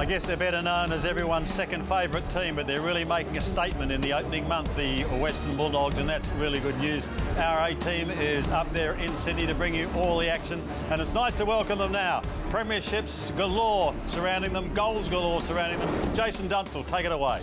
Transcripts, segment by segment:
I guess they're better known as everyone's second favourite team, but they're really making a statement in the opening month, the Western Bulldogs, and that's really good news. Our A team is up there in Sydney to bring you all the action, and it's nice to welcome them now. Premierships galore surrounding them, goals galore surrounding them. Jason Dunstall, take it away.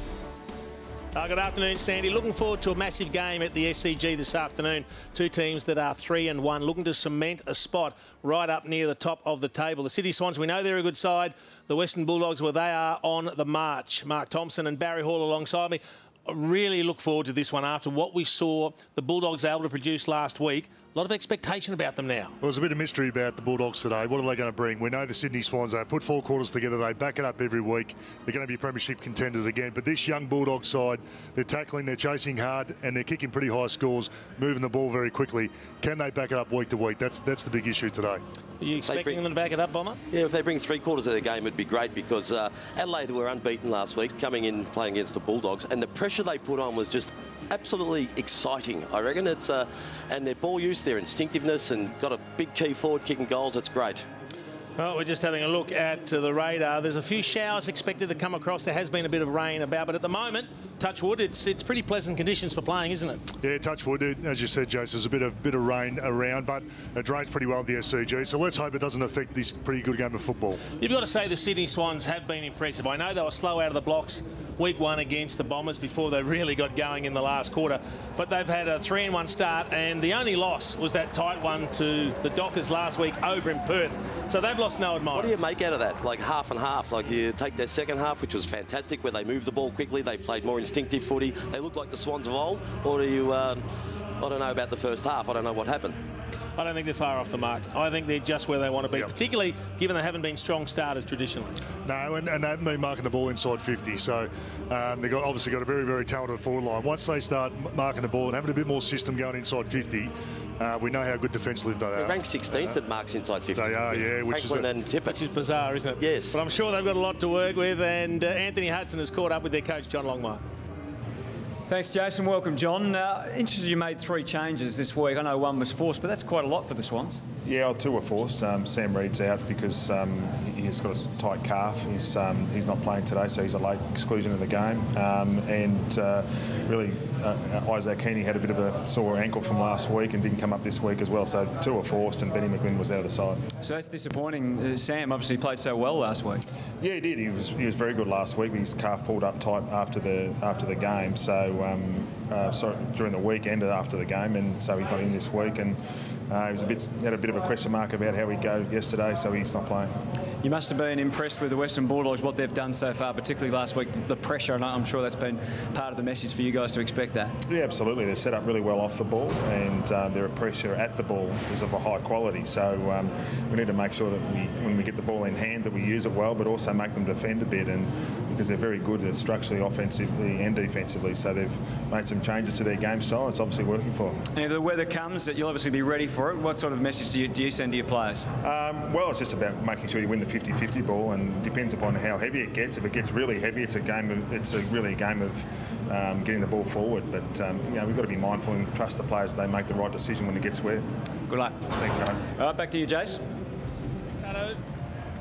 Good afternoon, Sandy. Looking forward to a massive game at the SCG this afternoon. Two teams that are 3-1, looking to cement a spot right up near the top of the table. The Sydney Swans, we know they're a good side. The Western Bulldogs, well, they are on the march. Mark Thompson and Barry Hall alongside me. I really look forward to this one after what we saw the Bulldogs able to produce last week. A lot of expectation about them now. Well, there's a bit of mystery about the Bulldogs today. What are they going to bring? We know the Sydney Swans, they put four quarters together, they back it up every week. They're going to be premiership contenders again. But this young Bulldog side, they're tackling, they're chasing hard, and they're kicking pretty high scores, moving the ball very quickly. Can they back it up week to week? That's the big issue today. Are you expecting them to back it up, Bomber? Yeah, if they bring three quarters of their game, it'd be great, because Adelaide were unbeaten last week, coming in playing against the Bulldogs, and the pressure they put on was just absolutely exciting. I reckon it's and their ball use, their instinctiveness, and got a big key forward kicking goals. It's great. Well, we're just having a look at the radar. There's a few showers expected to come across. There has been a bit of rain about, but at the moment, touch wood, it's pretty pleasant conditions for playing, isn't it? Yeah, touch wood. As you said, Jace, there's a bit of rain around, but it drains pretty well at the SCG. So let's hope it doesn't affect this pretty good game of football. You've got to say the Sydney Swans have been impressive. I know they were slow out of the blocks week one against the Bombers before they really got going in the last quarter, but they've had a 3-1 start, and the only loss was that tight one to the Dockers last week over in Perth. So they've lost no admirers. What do you make out of that? Like half and half. Like you take their second half, which was fantastic, where they moved the ball quickly, they played more instinctive footy, they look like the Swans of old, or do you, I don't know about the first half, I don't know what happened. I don't think they're far off the mark. I think they're just where they want to be, particularly given they haven't been strong starters traditionally. No, and they haven't been marking the ball inside 50, so they've obviously got a very, very talented forward line. Once they start marking the ball and having a bit more system going inside 50, we know how good defensively they are. They're ranked 16th at marks inside 50. They are, yeah. Which is bizarre, isn't it? Yes. But I'm sure they've got a lot to work with, and Anthony Hudson has caught up with their coach, John Longmire. Thanks, Jason. Welcome, John. Interested you made 3 changes this week. I know one was forced, but that's quite a lot for the Swans. Yeah, 2 were forced. Sam Reid's out because he's got a tight calf. He's not playing today, so he's a late exclusion of the game. Really, Isaac Heaney had a bit of a sore ankle from last week and didn't come up this week as well. So 2 were forced, and Benny McGlynn was out of the side. So that's disappointing. Sam obviously played so well last week. Yeah, he did. He was very good last week. His calf pulled up tight after the game. So during the weekend after the game, and so he's not in this week. And he had a bit of a question mark about how he'd go yesterday, so he's not playing. You must have been impressed with the Western Bulldogs, what they've done so far, particularly last week, the pressure, and I'm sure that's been part of the message for you guys to expect that. Yeah, absolutely. They're set up really well off the ball, and their pressure at the ball is of a high quality. So we need to make sure that when we get the ball in hand, that we use it well, but also make them defend a bit, and because they're very good structurally, offensively and defensively. So they've made some changes to their game style. It's obviously working for them. And if the weather comes, that you'll obviously be ready for it. What sort of message do you send to your players? Well, it's just about making sure you win the 50-50 ball, and it depends upon how heavy it gets. If it gets really heavy, it's really a game of getting the ball forward. But we've got to be mindful and trust the players that they make the right decision when it gets wet. Good luck. Thanks, Aaron. All right, back to you, Jace.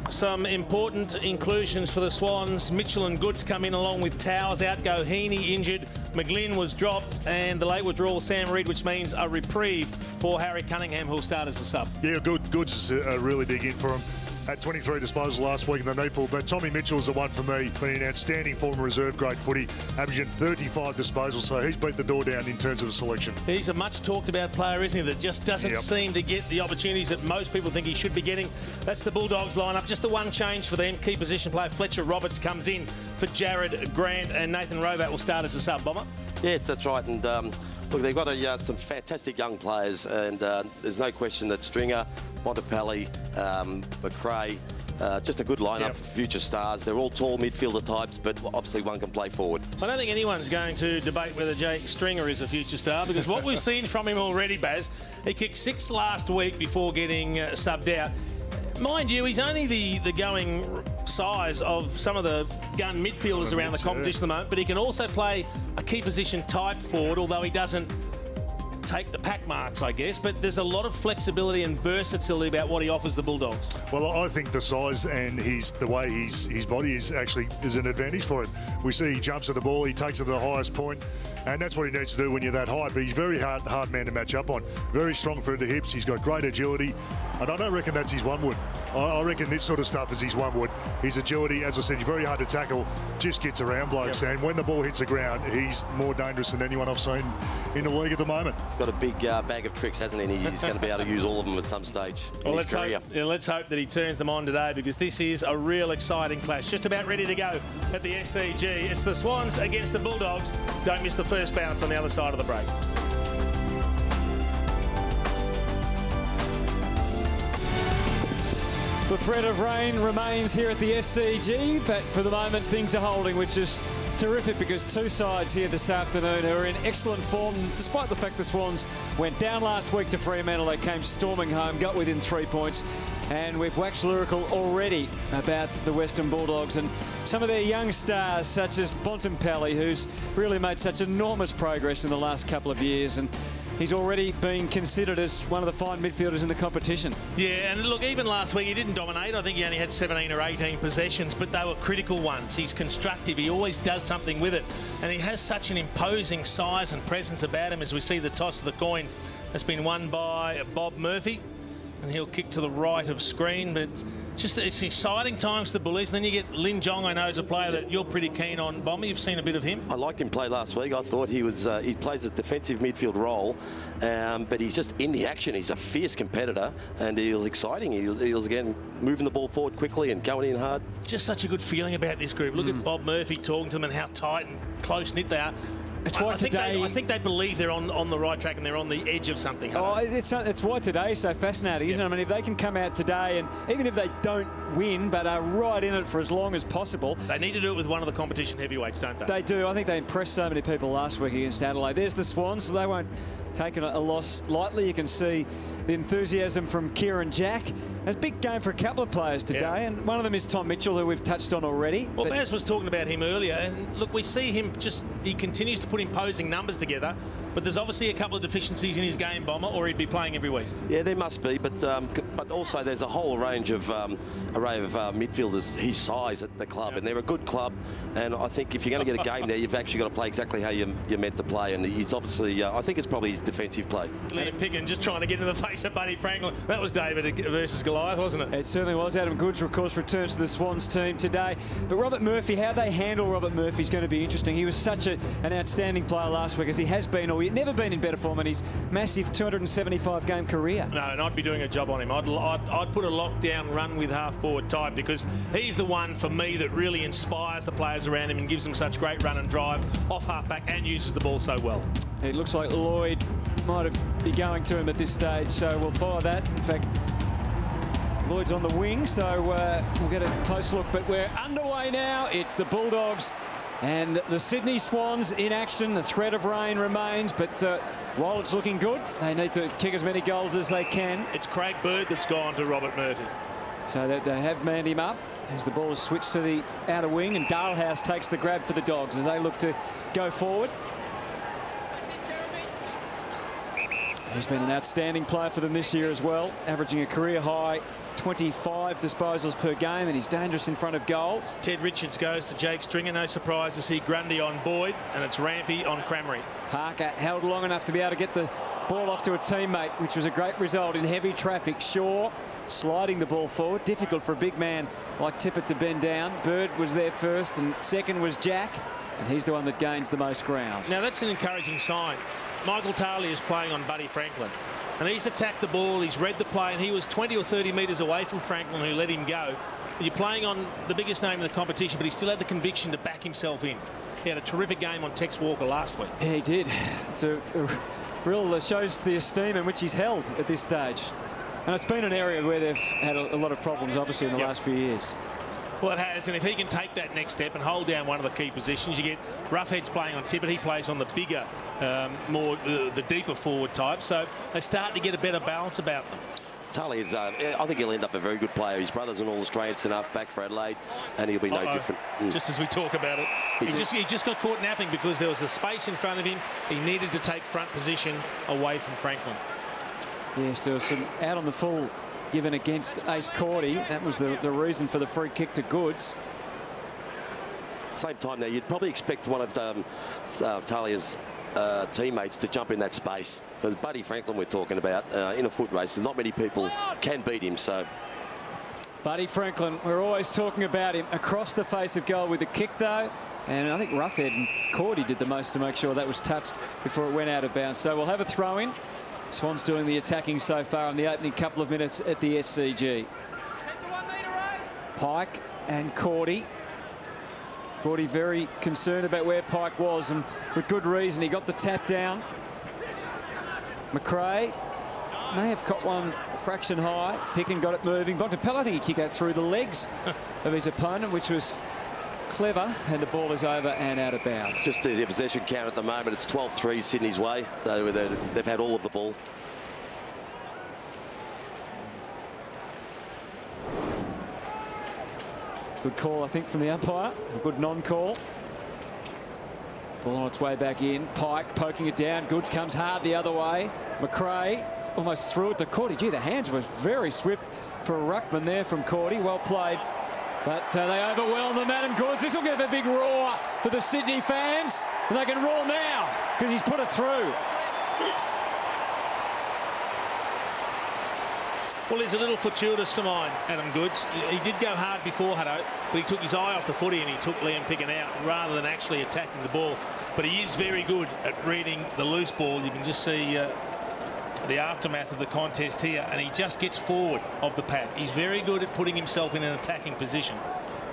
Some important inclusions for the Swans. Mitchell and Goods come in along with Towers. Out go Heaney, injured. McGlynn was dropped, and the late withdrawal Sam Reid, which means a reprieve for Harry Cunningham, who'll start as a sub. Yeah, Goods is a really big in for him. Had 23 disposals last week in the need for, but Tommy Mitchell's the one for me. Been an outstanding former reserve grade footy, averaging 35 disposals, so he's beat the door down in terms of the selection. He's a much talked about player, isn't he, that just doesn't seem to get the opportunities that most people think he should be getting. That's the Bulldogs lineup. Just the one change for them. Key position player Fletcher Roberts comes in for Jared Grant, and Nathan Rovat will start as a sub. Bomber? Yes, that's right. And look, they've got some fantastic young players, and there's no question that Stringer, Montepelli, McRae, just a good lineup, future stars. They're all tall midfielder types, but obviously one can play forward. I don't think anyone's going to debate whether Jake Stringer is a future star, because what we've seen from him already, Baz, he kicked 6 last week before getting subbed out. Mind you, he's only the going size of some of the gun midfielders around the competition at the moment, but he can also play a key position type forward, although he doesn't take the pack marks, I guess, but there's a lot of flexibility and versatility about what he offers the Bulldogs. Well, I think the size and the way his body is actually is an advantage for him. We see he jumps at the ball, he takes it to the highest point, and that's what he needs to do when you're that high. But he's very hard man to match up on. Very strong for the hips. He's got great agility, and I don't reckon that's his one wood. I reckon this sort of stuff is his one wood. His agility, as I said, he's very hard to tackle. Just gets around blokes, and when the ball hits the ground, he's more dangerous than anyone I've seen in the league at the moment. He's got a big bag of tricks, hasn't he? He's going to be able to use all of them at some stage in his career. Let's hope that he turns them on today, because this is a real exciting clash. Just about ready to go at the SCG. It's the Swans against the Bulldogs. Don't miss the first bounce on the other side of the break. The threat of rain remains here at the SCG, but for the moment things are holding, which is terrific, because two sides here this afternoon who are in excellent form. Despite the fact the Swans went down last week to Fremantle, they came storming home, got within 3 points, and we've waxed lyrical already about the Western Bulldogs and some of their young stars, such as Bontempelli, who's really made such enormous progress in the last couple of years, and he's already been considered as one of the fine midfielders in the competition. Yeah, and look, even last week he didn't dominate. I think he only had 17 or 18 possessions, but they were critical ones. He's constructive. He always does something with it. And he has such an imposing size and presence about him, as we see the toss of the coin has been won by Bob Murphy. And he'll kick to the right of screen, but it's exciting times for the Bullies. And then you get Lin Jong, I know, is a player that you're pretty keen on. Bomber, you've seen a bit of him. I liked him play last week. I thought he was he plays a defensive midfield role, but he's just in the action. He's a fierce competitor, and he was exciting. He was again moving the ball forward quickly and going in hard. Just such a good feeling about this group. Look at Bob Murphy talking to them and how tight and close-knit they are. I think they believe they're on the right track and they're on the edge of something. It's why today is so fascinating, isn't it? I mean, if they can come out today and even if they don't win but are right in it for as long as possible. They need to do it with one of the competition heavyweights, don't they? They do. I think they impressed so many people last week against Adelaide. There's the Swans. So they won't take a loss lightly. You can see the enthusiasm from Kieran Jack. It's a big game for a couple of players today, and one of them is Tom Mitchell, who we've touched on already. Well, Baz was talking about him earlier, and look, we see him he continues to put imposing numbers together, but there's obviously a couple of deficiencies in his game, Bomber, or he'd be playing every week. Yeah, there must be, but also there's a whole range of array of midfielders his size at the club, and they're a good club, and I think if you're going to get a game there, you've actually got to play exactly how you're meant to play, and he's obviously, I think it's probably his defensive play. Liam Picken just trying to get in the face of Buddy Franklin. That was David versus Goliath, wasn't it? It certainly was. Adam Goods, of course, returns to the Swans team today. But Robert Murphy, how they handle Robert Murphy is going to be interesting. He was such an outstanding player last week, as he has been all year. Never been in better form in his massive 275-game career. No, and I'd be doing a job on him. I'd put a lockdown run with half-forward type, because he's the one, for me, that really inspires the players around him and gives them such great run and drive off half-back and uses the ball so well. It looks like Lloyd might be going to him at this stage, so we'll follow that. In fact, Lloyd's on the wing, so we'll get a close look. But we're underway now. It's the Bulldogs and the Sydney Swans in action. The threat of rain remains, but while it's looking good, they need to kick as many goals as they can. It's Craig Bird that's gone to Robert Murphy. So that they have manned him up as the ball is switched to the outer wing, and Dalehouse takes the grab for the Dogs as they look to go forward. He's been an outstanding player for them this year as well, averaging a career high 25 disposals per game, and he's dangerous in front of goals. Ted Richards goes to Jake Stringer. No surprise to see Grundy on Boyd, and it's Rampy on Crameri. Parker held long enough to be able to get the ball off to a teammate, which was a great result in heavy traffic. Shaw sliding the ball forward. Difficult for a big man like Tippett to bend down. Bird was there first, and second was Jack, and he's the one that gains the most ground. Now, that's an encouraging sign. Michael Taylor is playing on Buddy Franklin, and he's attacked the ball, he's read the play, and he was 20 or 30 metres away from Franklin, who let him go. You're playing on the biggest name in the competition, but he still had the conviction to back himself in. He had a terrific game on Tex Walker last week. Yeah, he did. It's a real shows the esteem in which he's held at this stage. And it's been an area where they've had a lot of problems, obviously, in the last few years. Well, it has, and if he can take that next step and hold down one of the key positions, you get Roughheads playing on Tippett. He plays on the bigger, the deeper forward type, so they start to get a better balance about them. Tully is, I think he'll end up a very good player. His brother's an All-Australian enough back for Adelaide, and he'll be no different. Just as we talk about it, he just got caught napping because there was a space in front of him. He needed to take front position away from Franklin. Yes, there was some out on the full given against Ace Cordy. That was the reason for the free kick to Goods. Same time, though, you'd probably expect one of Talia's teammates to jump in that space. So it's Buddy Franklin we're talking about in a foot race. Not many people can beat him. So Buddy Franklin, we're always talking about him across the face of goal with the kick, though. And I think Roughhead and Cordy did the most to make sure that was touched before it went out of bounds. So we'll have a throw in. Swans doing the attacking so far in the opening couple of minutes at the SCG. Pike and Cordy. Cordy very concerned about where Pike was, and with good reason. He got the tap down. McRae may have caught one a fraction high. Picken got it moving. Bontempello, I think he kicked that through the legs of his opponent, which was clever, and the ball is over and out of bounds. Just the possession count at the moment, it's 12-3 Sydney's way, so they've had all of the ball. Good call, I think, from the umpire. A good non-call. Ball on its way back in. Pike poking it down. Goods comes hard the other way. McRae almost threw it to Cordy. Gee, the hands was very swift for a ruckman there from Cordy. Well played. But they overwhelm them, Adam Goods. This will give a big roar for the Sydney fans. And they can roar now because he's put it through. Well, he's a little fortuitous for mine, Adam Goods. He did go hard before Hutto, but he took his eye off the footy and he took Liam Picken out rather than actually attacking the ball. But he is very good at reading the loose ball. You can just see the aftermath of the contest here, and he just gets forward of the pack. He's very good at putting himself in an attacking position,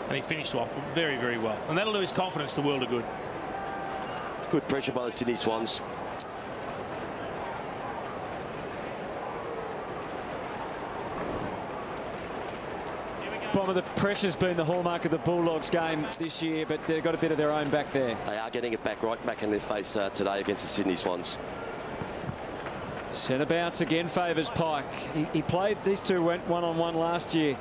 and he finished off very, very well. And that'll do his confidence the world of good. Good pressure by the Sydney Swans. Bomber, the pressure's been the hallmark of the Bulldogs game this year, but they've got a bit of their own back there. They are getting it right back in their face today against the Sydney Swans. Centre bounce again favours Pike. He played, these two went one-on-one last year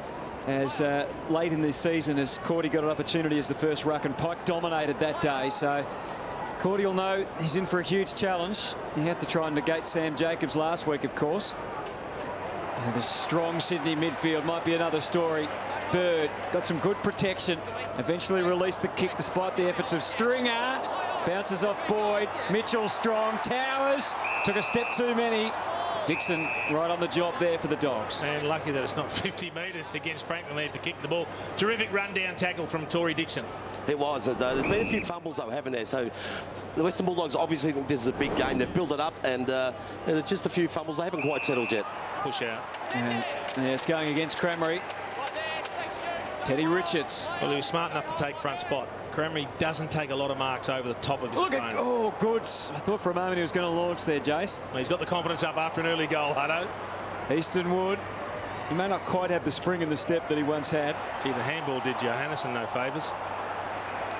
as late in this season as Cordy got an opportunity as the first ruck, and Pike dominated that day. So Cordy will know he's in for a huge challenge. He had to try and negate Sam Jacobs last week, of course. And the strong Sydney midfield might be another story. Bird got some good protection, eventually released the kick despite the efforts of Stringer. Bounces off Boyd. Mitchell strong. Towers took a step too many. Dixon right on the job there for the Dogs. And lucky that it's not 50 metres against Franklin there to kick the ball. Terrific run-down tackle from Tory Dixon. It was. There's been a few fumbles they were having there. So the Western Bulldogs obviously think this is a big game. They've built it up, and just a few fumbles. They haven't quite settled yet. Push out. Yeah, it's going against Crameri. Teddy Richards. Well, he was smart enough to take front spot. Crameri doesn't take a lot of marks over the top of his opponent. Oh, Goods. I thought for a moment he was going to launch there, Jace. Well, he's got the confidence up after an early goal, Hutto. Eastonwood. He may not quite have the spring in the step that he once had. Gee, the handball did Johannesson no favours.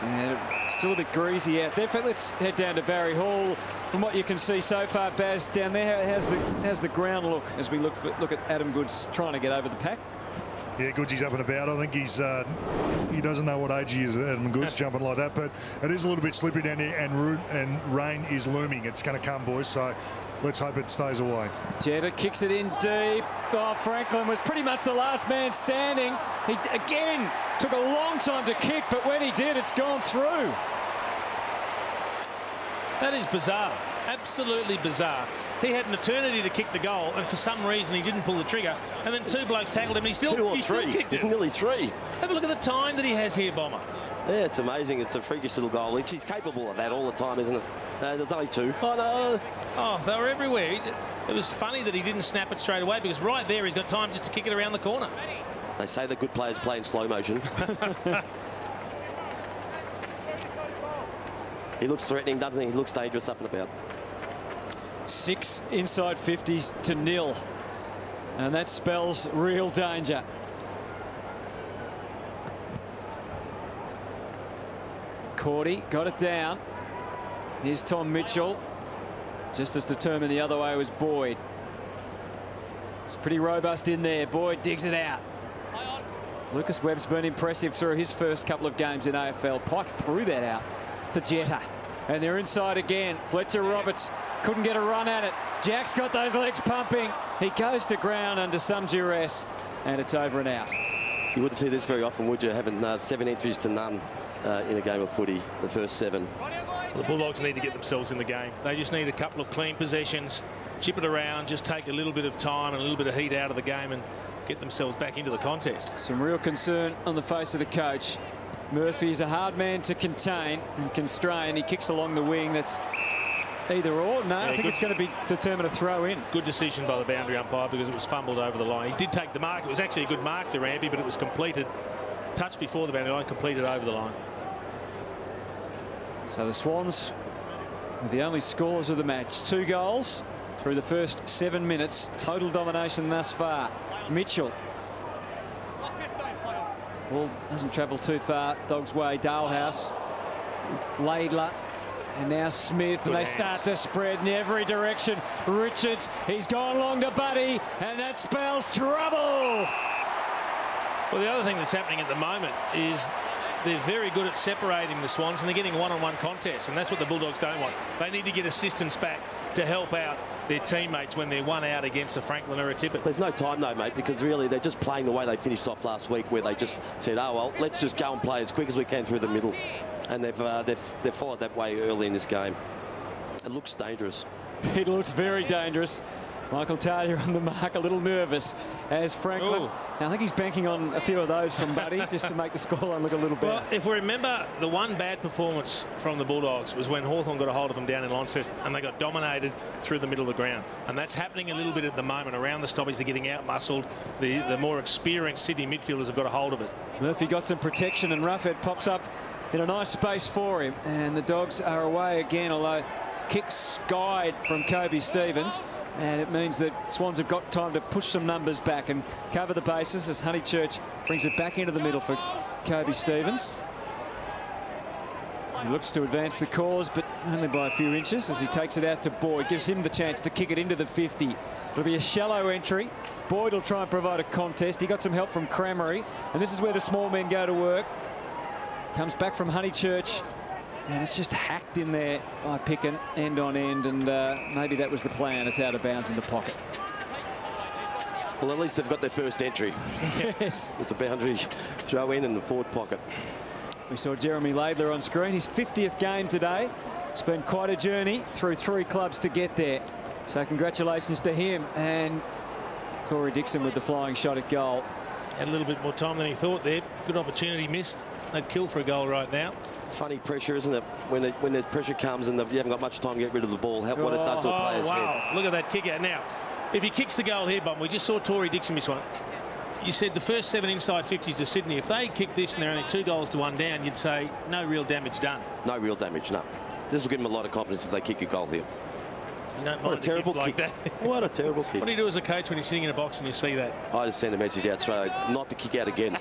And still a bit greasy out there. In fact, let's head down to Barry Hall. From what you can see so far, Baz, down there, how's the ground look as we look at Adam Goods trying to get over the pack? Yeah, Goodsy's up and about. I think he doesn't know what age he is, Adam Goods, jumping like that. But it is a little bit slippery down here, and rain is looming. It's going to come, boys. So let's hope it stays away. Jetta kicks it in deep. Oh, Franklin was pretty much the last man standing. He again took a long time to kick, but when he did, it's gone through. That is bizarre. Absolutely bizarre. He had an eternity to kick the goal, and for some reason he didn't pull the trigger. And then two blokes tackled him, and he still kicked it. Nearly three. Have a look at the time that he has here, Bomber. Yeah, it's amazing. It's a freakish little goal. He's capable of that all the time, isn't it? There's only two. Oh, no. Oh, they were everywhere. It was funny that he didn't snap it straight away, because right there he's got time just to kick it around the corner. They say the good players play in slow motion. He looks threatening, doesn't he? He looks dangerous up and about. 6 inside 50s to 0. And that spells real danger. Cordy got it down. Here's Tom Mitchell. Just as determined the other way was Boyd. It's pretty robust in there. Boyd digs it out. Lucas Webb's been impressive through his first couple of games in AFL. Pike threw that out to Jetta. And they're inside again. Fletcher Roberts couldn't get a run at it. Jack's got those legs pumping. He goes to ground under some duress, and it's over and out. You wouldn't see this very often, would you? Having 7 entries to none in a game of footy, the first 7. The Bulldogs need to get themselves in the game. They just need a couple of clean possessions, chip it around, just take a little bit of time and a little bit of heat out of the game and get themselves back into the contest. Some real concern on the face of the coach. Murphy is a hard man to contain and constrain. He kicks along the wing. That's either or. No, I think it's going to be determined to throw in. Good decision by the boundary umpire because it was fumbled over the line. He did take the mark. It was actually a good mark to Rampy, but it was completed, touched before the boundary line, completed over the line. So the Swans are the only scorers of the match. 2 goals through the first 7 minutes. Total domination thus far. Mitchell. Ball doesn't travel too far. Dogs way. Dalehouse. Laidler. And now Smith. And they start to spread in every direction. Richards. He's gone long to Buddy. And that spells trouble. Well, the other thing that's happening at the moment is they're very good at separating the Swans, and they're getting one-on-one contests, and that's what the Bulldogs don't want. They need to get assistance back to help out their teammates when they're one out against a Franklin or a Tippett. There's no time though, mate, because really they're just playing the way they finished off last week, where they just said, oh well, let's just go and play as quick as we can through the middle, and they've followed that way early in this game. It looks dangerous. It looks very dangerous. Michael Taylor on the mark, a little nervous as Franklin. Now, I think he's banking on a few of those from Buddy just to make the scoreline look a little better. Well, if we remember, the one bad performance from the Bulldogs was when Hawthorn got a hold of them down in Launceston and they got dominated through the middle of the ground. And that's happening a little bit at the moment around the stoppies. They're getting out-muscled. The more experienced Sydney midfielders have got a hold of it. Murphy got some protection and Roughhead pops up in a nice space for him. And the Dogs are away again, although kick skied from Kobe Stevens. And it means that Swans have got time to push some numbers back and cover the bases as Honeychurch brings it back into the middle for Kobe Stevens. He looks to advance the cause, but only by a few inches as he takes it out to Boyd. Gives him the chance to kick it into the 50. It'll be a shallow entry. Boyd will try and provide a contest. He got some help from Cramery, and this is where the small men go to work. Comes back from Honeychurch. And it's just hacked in there by Picken, end on end, and maybe that was the plan. It's out of bounds in the pocket. Well, at least they've got their first entry. Yes. It's a boundary throw in the forward pocket. We saw Jeremy Laidler on screen. His 50th game today. It's been quite a journey through 3 clubs to get there. So congratulations to him and Tory Dixon with the flying shot at goal. Had a little bit more time than he thought there. Good opportunity missed. They'd kill for a goal right now. It's funny pressure, isn't it? When the pressure comes and you haven't got much time to get rid of the ball, what it does to a player's head. Look at that kick out. Now, if he kicks the goal here, Bum, we just saw Tory Dixon miss one. You said the first 7 inside 50s to Sydney. If they kick this and they're only 2 goals to 1 down, you'd say no real damage done. No real damage, no. This will give them a lot of confidence if they kick a goal here. What a terrible kick. Like that. What a terrible kick. What do you do as a coach when you're sitting in a box and you see that? I just send a message out, so not to kick out again.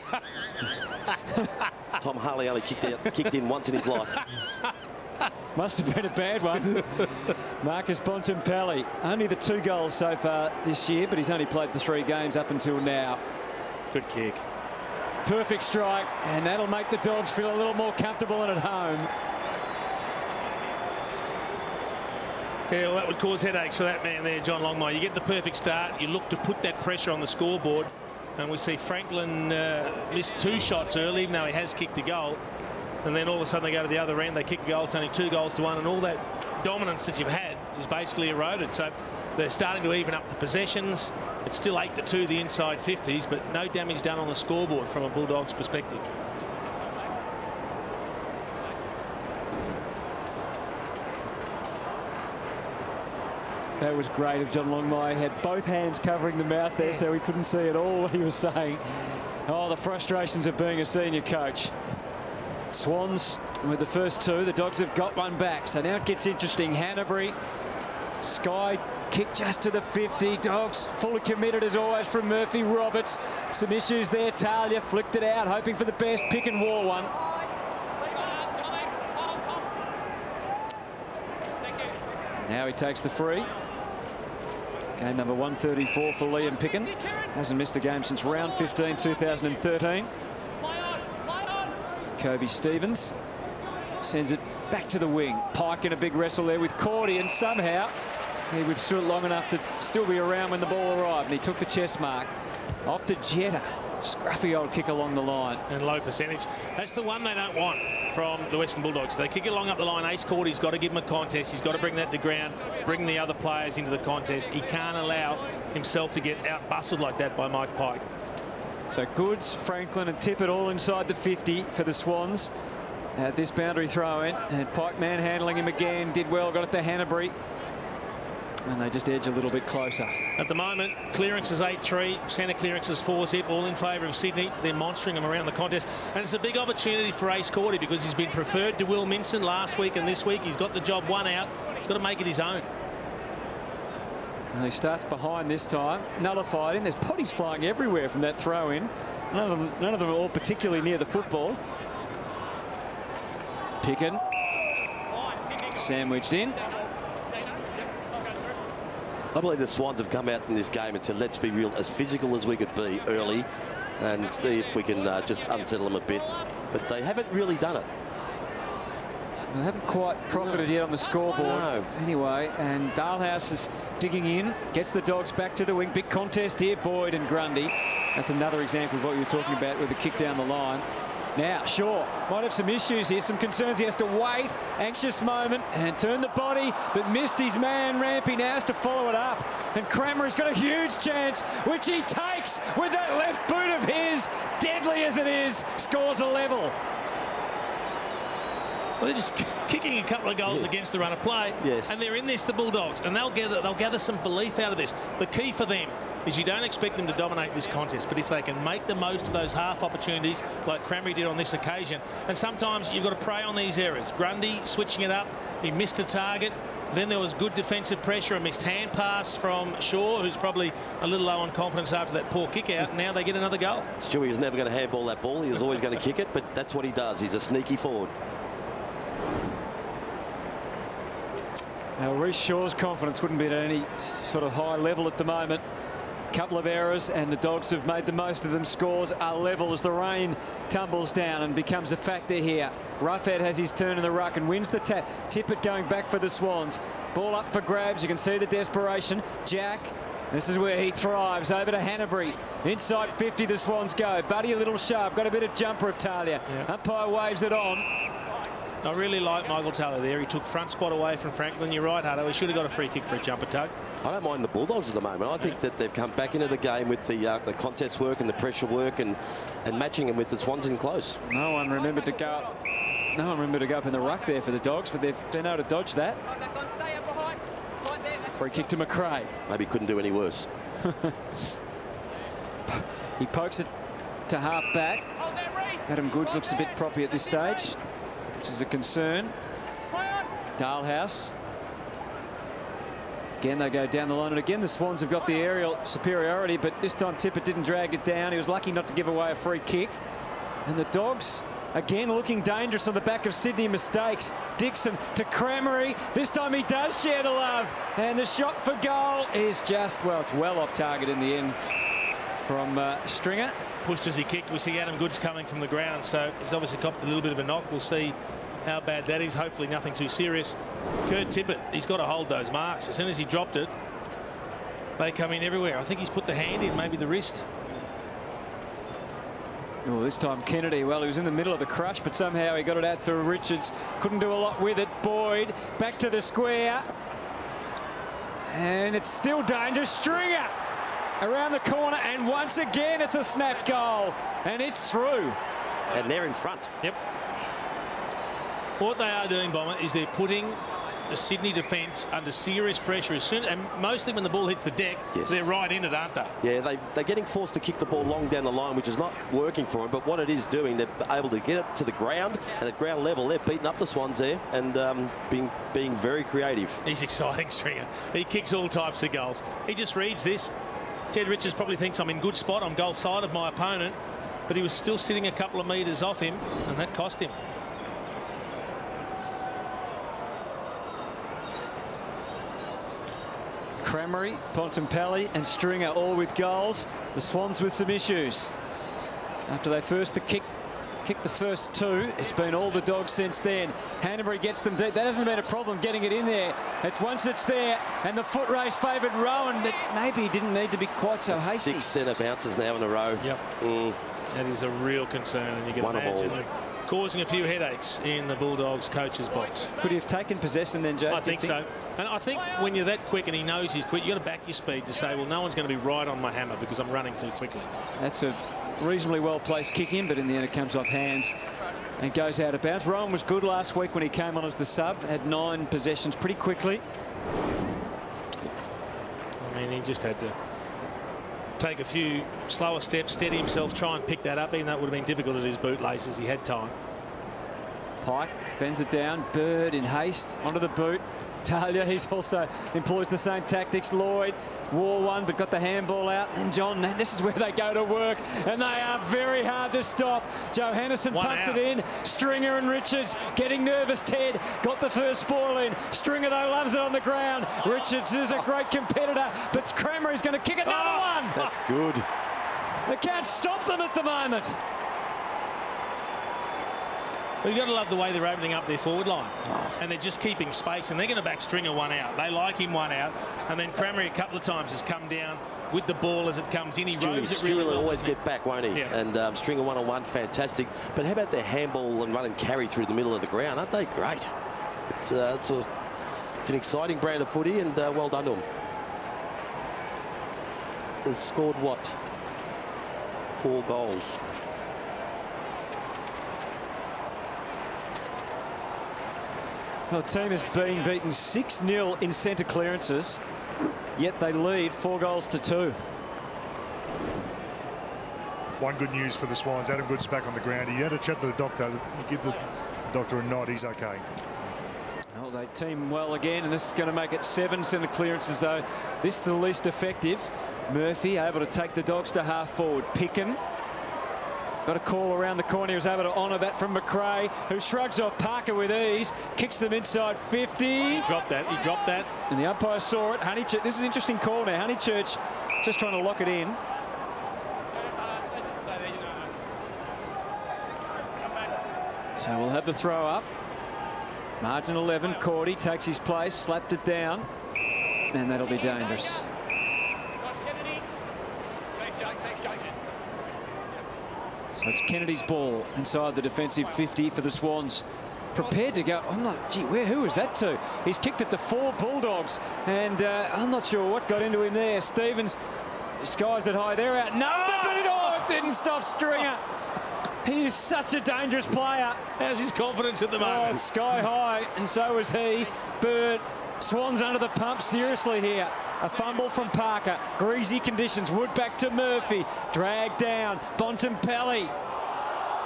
Tom Harley only kicked in once in his life. Must have been a bad one. Marcus Bontempelli, only the 2 goals so far this year, but he's only played the 3 games up until now. Good kick. Perfect strike, and that'll make the Dogs feel a little more comfortable and at home. Yeah, well, that would cause headaches for that man there, John Longmire. You get the perfect start, you look to put that pressure on the scoreboard, and we see Franklin missed 2 shots early, even though he has kicked a goal. And then all of a sudden they go to the other end, they kick a goal, it's only 2 goals to 1, and all that dominance that you've had is basically eroded. So they're starting to even up the possessions. It's still 8-2 the inside 50s, but no damage done on the scoreboard from a Bulldogs perspective. That was great of John Longmire. He had both hands covering the mouth there, so we couldn't see at all what he was saying. Oh, the frustrations of being a senior coach. Swans with the first 2. The Dogs have got one back, so now it gets interesting. Hanbury, Sky kick just to the 50. Dogs fully committed as always from Murphy. Roberts, some issues there. Talia flicked it out, hoping for the best. Pick and wall one. Now he takes the free. Game number 134 for Liam Picken. Hasn't missed a game since round 15, 2013. Kobe Stevens sends it back to the wing. Pike in a big wrestle there with Cordy, and somehow he withstood long enough to still be around when the ball arrived, and he took the chest mark. Off to Jetta. Scruffy old kick along the line. And low percentage. That's the one they don't want from the Western Bulldogs. They kick it along up the line. Ace Cordy's got to give him a contest. He's got to bring that to ground, bring the other players into the contest. He can't allow himself to get out-bustled like that by Mike Pike. So Goods, Franklin and Tippett all inside the 50 for the Swans at this boundary throw-in. And Pike manhandling him again. Did well, got it to Hanbury. And they just edge a little bit closer. At the moment, clearance is 8-3, centre clearance is 4-zip, all in favour of Sydney. They're monstering them around the contest. And it's a big opportunity for Ace Cordy because he's been preferred to Will Minson last week and this week. He's got the job one out. He's got to make it his own. And he starts behind this time, nullified in. There's potties flying everywhere from that throw-in. None of them are all particularly near the football. Picken. Sandwiched in. I believe the Swans have come out in this game and said, let's be real, as physical as we could be early and see if we can just unsettle them a bit. But they haven't really done it. They haven't quite profited yet on the scoreboard. No. Anyway, and Dalhouse is digging in, gets the Dogs back to the wing. Big contest here, Boyd and Grundy. That's another example of what you were talking about with the kick down the line. Now, Shaw might have some issues here, some concerns. He has to wait, anxious moment, and turn the body, but missed his man. Rampy now has to follow it up. And Cramer's got a huge chance, which he takes with that left boot of his. Deadly as it is, scores a level. Well, they're just kicking a couple of goals against the run of play. Yes. And they're in this, the Bulldogs, and they'll gather some belief out of this. The key for them is you don't expect them to dominate this contest, but if they can make the most of those half opportunities like Cranberry did on this occasion, and sometimes you've got to prey on these areas. Grundy switching it up, he missed a target. Then there was good defensive pressure, a missed hand pass from Shaw, who's probably a little low on confidence after that poor kick out. And now they get another goal. Stewie was never going to handball that ball. He was always going to kick it, but that's what he does. He's a sneaky forward. Now, Reece Shaw's confidence wouldn't be at any sort of high level at the moment. Couple of errors, and the Dogs have made the most of them. Scores are level as the rain tumbles down and becomes a factor here. Roughead has his turn in the ruck and wins the tap. Tippett going back for the Swans. Ball up for grabs. You can see the desperation. Jack. This is where he thrives. Over to Hanbury. Inside 50, the Swans go. Buddy a little sharp. Got a bit of jumper of Talia. Yeah. Umpire waves it on. I really like Michael Taylor there. He took front spot away from Franklin. You're right, Hutto. He should have got a free kick for a jumper tug. I don't mind the Bulldogs at the moment. I think that they've come back into the game with the contest work and the pressure work and matching them with the Swans in close. No one remembered to go up. No one remembered to go up in the ruck there for the Dogs, but they've been able to dodge that. Free kick to McRae. Maybe couldn't do any worse. He pokes it to half back. Adam Goods looks a bit proppy at this stage, which is a concern. Dalhouse. Again, they go down the line, and again the Swans have got the aerial superiority, but this time Tippett didn't drag it down. He was lucky not to give away a free kick. And the Dogs, again, looking dangerous on the back of Sydney mistakes. Dixon to Cramery. This time he does share the love. And the shot for goal is just, well, it's well off target in the end from Stringer. Pushed as he kicked. We see Adam Goods coming from the ground, so he's obviously copped a little bit of a knock. We'll see how bad that is. Hopefully nothing too serious. Kurt Tippett, he's got to hold those marks. As soon as he dropped it, they come in everywhere. I think he's put the hand in, maybe the wrist. Oh, this time Kennedy, well, he was in the middle of the crush, but somehow he got it out to Richards. Couldn't do a lot with it. Boyd back to the square. And it's still dangerous. Stringer around the corner, and once again it's a snap goal. And it's through. And they're in front. Yep. What they are doing, Bomber, is they're putting the Sydney defence under serious pressure as soon, and mostly when the ball hits the deck, they're right in it, aren't they? Yeah, they're getting forced to kick the ball long down the line, which is not working for them. But what it is doing, they're able to get it to the ground, and at ground level, they're beating up the Swans there and being very creative. He's exciting, Stringer. He kicks all types of goals. He just reads this. Ted Richards probably thinks I'm in good spot on goal side of my opponent, but he was still sitting a couple of metres off him, and that cost him. Crameri, Bontempelli and Stringer all with goals. The Swans with some issues. After they first kicked the first two, it's been all the Dogs since then. Hanbury gets them deep. That hasn't been a problem getting it in there. It's once it's there, and the foot race favoured Rowan, but maybe he didn't need to be quite so hasty. 6 centre bounces now in a row. Yep. That is a real concern, and you can imagine it causing a few headaches in the Bulldogs coach's box. Could he have taken possession then, James? I think so. And I think when you're that quick and he knows he's quick, you've got to back your speed to say, well, no one's going to be right on my hammer because I'm running too quickly. That's a reasonably well-placed kick in, but in the end it comes off hands and goes out of bounds. Rowan was good last week when he came on as the sub, had 9 possessions pretty quickly. I mean, he just had to take a few slower steps, steady himself, try and pick that up, even though it would have been difficult at his bootlaces. He had time. Pike fends it down. Bird in haste onto the boot. Talia, he's also employs the same tactics. Lloyd wore one, but got the handball out. And John, this is where they go to work, and they are very hard to stop. Johannesson punts it in. Stringer and Richards getting nervous. Ted got the first ball in. Stringer, though, loves it on the ground. Richards is a great competitor, but Crameri's going to kick another one. That's good. They can't stop them at the moment. Well, you've got to love the way they're opening up their forward line. And they're just keeping space, and they're going to back Stringer one out. They like him one out. And then Crameri a couple of times has come down with the ball as it comes in. He rows it really well. Will always get back, won't he? Yeah. And Stringer one-on-one, fantastic. But how about their handball and run and carry through the middle of the ground? Aren't they great? It's an exciting brand of footy, and well done to them. They've scored, what, 4 goals. Well, the team has been beaten 6-0 in centre clearances, yet they lead 4 goals to 2. One good news for the Swans. Adam Good's back on the ground. He had a chat to the doctor. He gives the doctor a nod. He's okay. Well, they team well again, and this is going to make it 7 centre clearances, though. This is the least effective. Murphy able to take the Dogs to half forward. Picken got a call around the corner. He was able to honour that from McRae, who shrugs off Parker with ease, kicks them inside 50. He dropped that. He dropped that. And the umpire saw it. Honeychurch, this is an interesting call now. Honeychurch just trying to lock it in. So we'll have the throw up. Margin 11. Cordy takes his place, slapped it down, and that'll be dangerous. So it's Kennedy's ball inside the defensive 50 for the Swans. Prepared to go. I'm like, gee, who was that to? He's kicked it to 4 Bulldogs, and I'm not sure what got into him there. Stevens skies it high. They're out. No, but it didn't stop Stringer. He is such a dangerous player. How's his confidence at the moment? Oh, it's sky high, and so is he. Bird, Swans under the pump seriously here. A fumble from Parker. Greasy conditions. Wood back to Murphy. Dragged down. Bontempelli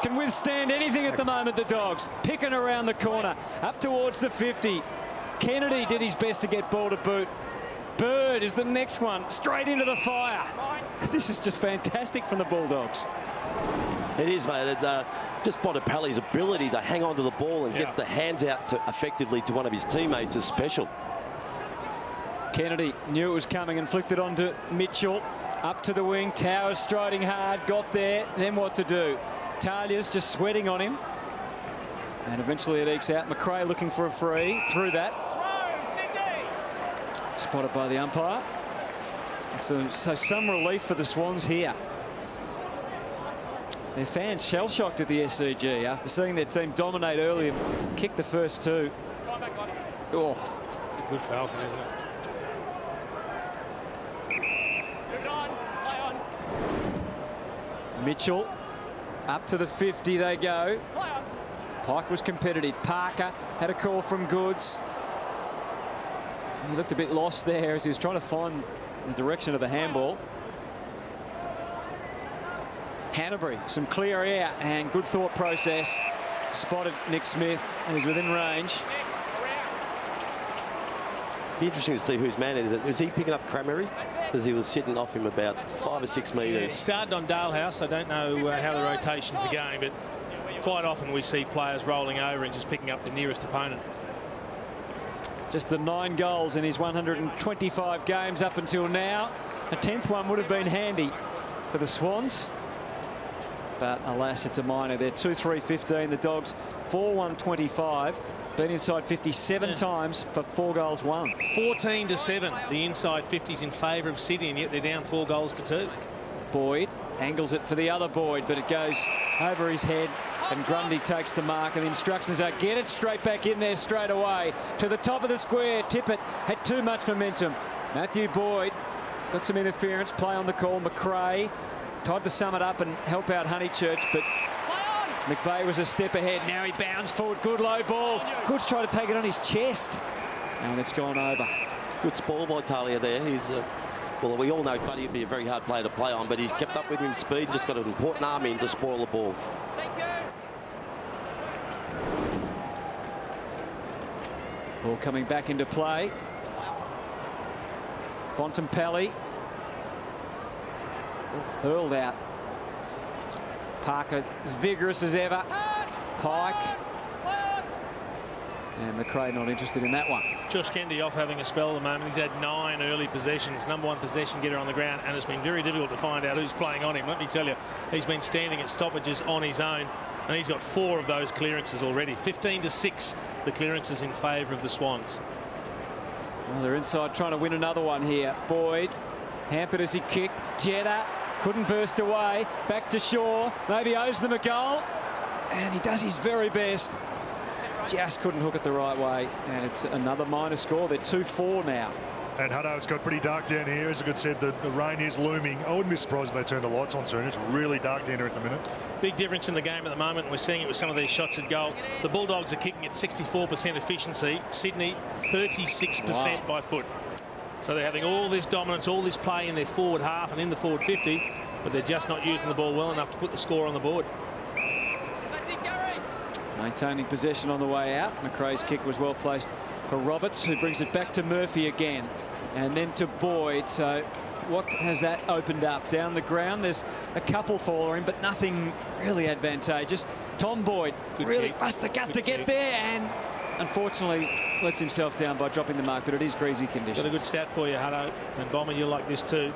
can withstand anything at the moment, the Dogs. Picking around the corner. Up towards the 50. Kennedy did his best to get ball to boot. Bird is the next one. Straight into the fire. This is just fantastic from the Bulldogs. It is, mate. Just Bontempelli's ability to hang on to the ball and get the hands out effectively to one of his teammates is special. Kennedy knew it was coming and flicked it onto Mitchell. Up to the wing. Towers striding hard. Got there. Then what to do? Talia's just sweating on him. And eventually it ekes out. McRae looking for a free. Through that. Spotted by the umpire. So some relief for the Swans here. Their fans shell-shocked at the SCG after seeing their team dominate early and kick the first 2. Oh. It's a good Falcon, isn't it? Mitchell up to the 50 they go. Pike was competitive. Parker had a call from Goods. He looked a bit lost there as he was trying to find the direction of the handball. Hanbury, some clear air and good thought process. Spotted Nick Smith and he's within range. Be interesting to see whose man it is. Was he picking up Crameri? Because he was sitting off him about 5 or 6 metres. Yeah, it started on Dalehouse. I don't know how the rotations are going, but quite often we see players rolling over and just picking up the nearest opponent. Just the 9 goals in his 125 games up until now. A 10th one would have been handy for the Swans. But alas, it's a minor. They're 2-3-15. The Dogs 4-1-25. Been inside 57 times for 4 goals won. 14-7. The inside 50s in favour of Sydney, and yet they're down 4 goals to 2. Boyd angles it for the other Boyd, but it goes over his head, and Grundy takes the mark, and the instructions are get it straight back in there straight away to the top of the square. Tippett had too much momentum. Matthew Boyd got some interference, play on the call. McRae tried to sum it up and help out Honeychurch, but McVeigh was a step ahead. Now he bounds forward. Good low ball. Good's tried to take it on his chest, and it's gone over. Good spoil by Talia there. He's well, we all know Buddy would be a very hard player to play on, but he's kept up with him in speed, just got an important arm in to spoil the ball. Ball coming back into play. Bontempelli hurled out. Parker as vigorous as ever. Pike. And McRae not interested in that one. Josh Kennedy off having a spell at the moment. He's had 9 early possessions, #1 possession getter on the ground, and it's been very difficult to find out who's playing on him. Let me tell you, he's been standing at stoppages on his own, and he's got 4 of those clearances already. 15-6, the clearances in favour of the Swans. Well, they're inside trying to win another one here. Boyd hampered as he kicked. Jetta couldn't burst away. Back to Shaw. Maybe owes them a goal. And he does his very best. Just couldn't hook it the right way. And it's another minor score. They're 2-4 now. And Hutto, it's got pretty dark down here. As I said, the rain is looming. I wouldn't be surprised if they turned the lights on soon. It's really dark down here at the minute. Big difference in the game at the moment. We're seeing it with some of these shots at goal. The Bulldogs are kicking at 64% efficiency. Sydney, 36% by foot. So they're having all this dominance, all this play in their forward half and in the forward 50, but they're just not using the ball well enough to put the score on the board. Maintaining possession on the way out. McRae's kick was well placed for Roberts, who brings it back to Murphy again. And then to Boyd. So what has that opened up? Down the ground, there's a couple following, but nothing really advantageous. Tom Boyd really bust the gut to get there, and unfortunately lets himself down by dropping the mark, but it is greasy conditions. Got a good stat for you, Hutto, and Bomber, you'll like this too.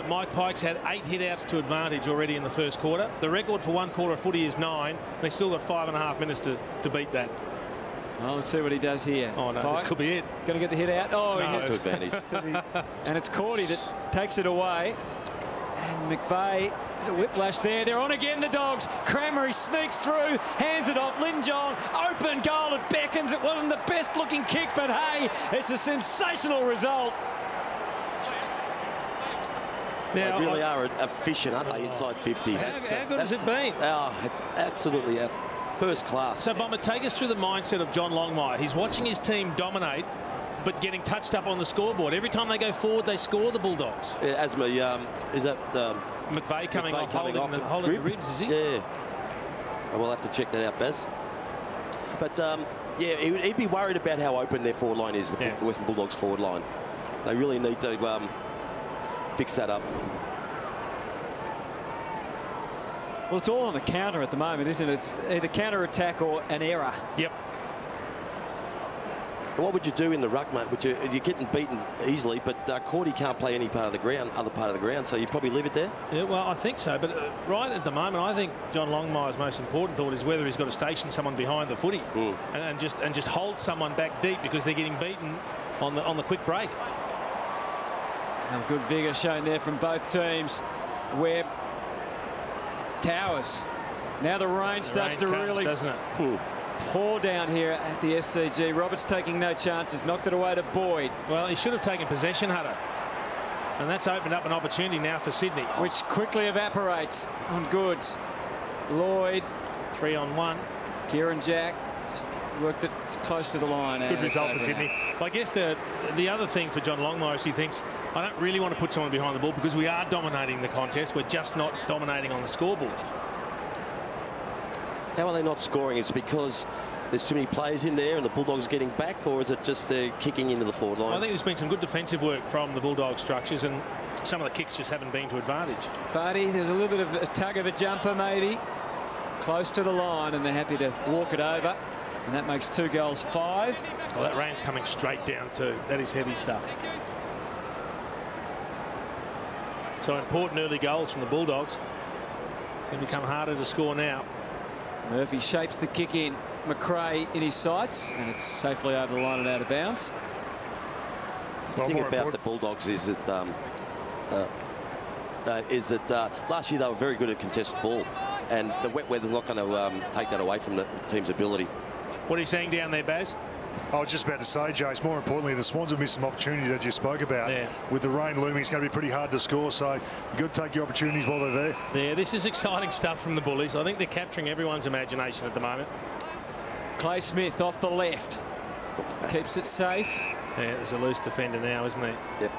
Mike Pike's had 8 hit-outs to advantage already in the first quarter. The record for one quarter of footy is 9. They still got 5.5 minutes to beat that. Well, let's see what he does here. Oh, no, Pike, this could be it. He's going to get the hit out. Oh, no, to advantage. And it's Cordy that takes it away. And McVeigh, a whiplash there. They're on again, the Dogs. Crammer, he sneaks through, hands it off. Lin Jong, open goal, it beckons. It wasn't the best-looking kick, but hey, it's a sensational result. Now, they really are efficient, aren't they, inside 50s? How good has it been? Oh, it's absolutely first class. So, Bomber, take us through the mindset of John Longmire. He's watching his team dominate, but getting touched up on the scoreboard. Every time they go forward, they score the Bulldogs. Asma, is that... McVeigh coming off, holding the ribs, is he? Yeah. We'll have to check that out, Baz. But, yeah, he'd be worried about how open their forward line is, the Western Bulldogs forward line. They really need to... fix that up. Well, it's all on the counter at the moment, isn't it? It's either counter-attack or an error. Yep. What would you do in the ruck, mate? You're getting beaten easily, but Cordy can't play any part of the ground, other part of the ground, so you probably leave it there? Yeah, well, I think so, but right at the moment, I think John Longmire's most important thought is whether he's got to station someone behind the footy and just hold someone back deep because they're getting beaten on the quick break. Good vigour shown there from both teams. Webb, Towers. Now the rain starts to really doesn't it? Pour down here at the SCG. Roberts taking no chances, knocked it away to Boyd. Well, he should have taken possession, Hutto. And that's opened up an opportunity now for Sydney. Which quickly evaporates on Goods. Lloyd. 3-on-1. Kieran Jack just worked it close to the line. Good result for Sydney. Well, I guess the other thing for John Longmire is he thinks, I don't really want to put someone behind the ball because we are dominating the contest. We're just not dominating on the scoreboard. How are they not scoring? Is it because there's too many players in there and the Bulldogs are getting back, or is it just they're kicking into the forward line? I think there's been some good defensive work from the Bulldog structures, and some of the kicks just haven't been to advantage. Buddy, there's a little bit of a tug of a jumper maybe. Close to the line, and they're happy to walk it over. And that makes 2 goals 5. Well, that rain's coming straight down too. That is heavy stuff. So important early goals from the Bulldogs. It's going to become harder to score now. Murphy shapes the kick in. McRae in his sights, and it's safely over the line and out of bounds. The thing about the Bulldogs is that last year they were very good at contested ball, and the wet weather's not going to take that away from the team's ability. What are you saying down there, Baz? I was just about to say, Jace, more importantly, the Swans have missed some opportunities that you spoke about. Yeah. With the rain looming, it's going to be pretty hard to score, so you've got to take your opportunities while they're there. Yeah, this is exciting stuff from the Bullies. I think they're capturing everyone's imagination at the moment. Clay Smith off the left. Keeps it safe. Yeah, there's a loose defender now, isn't there? Yep.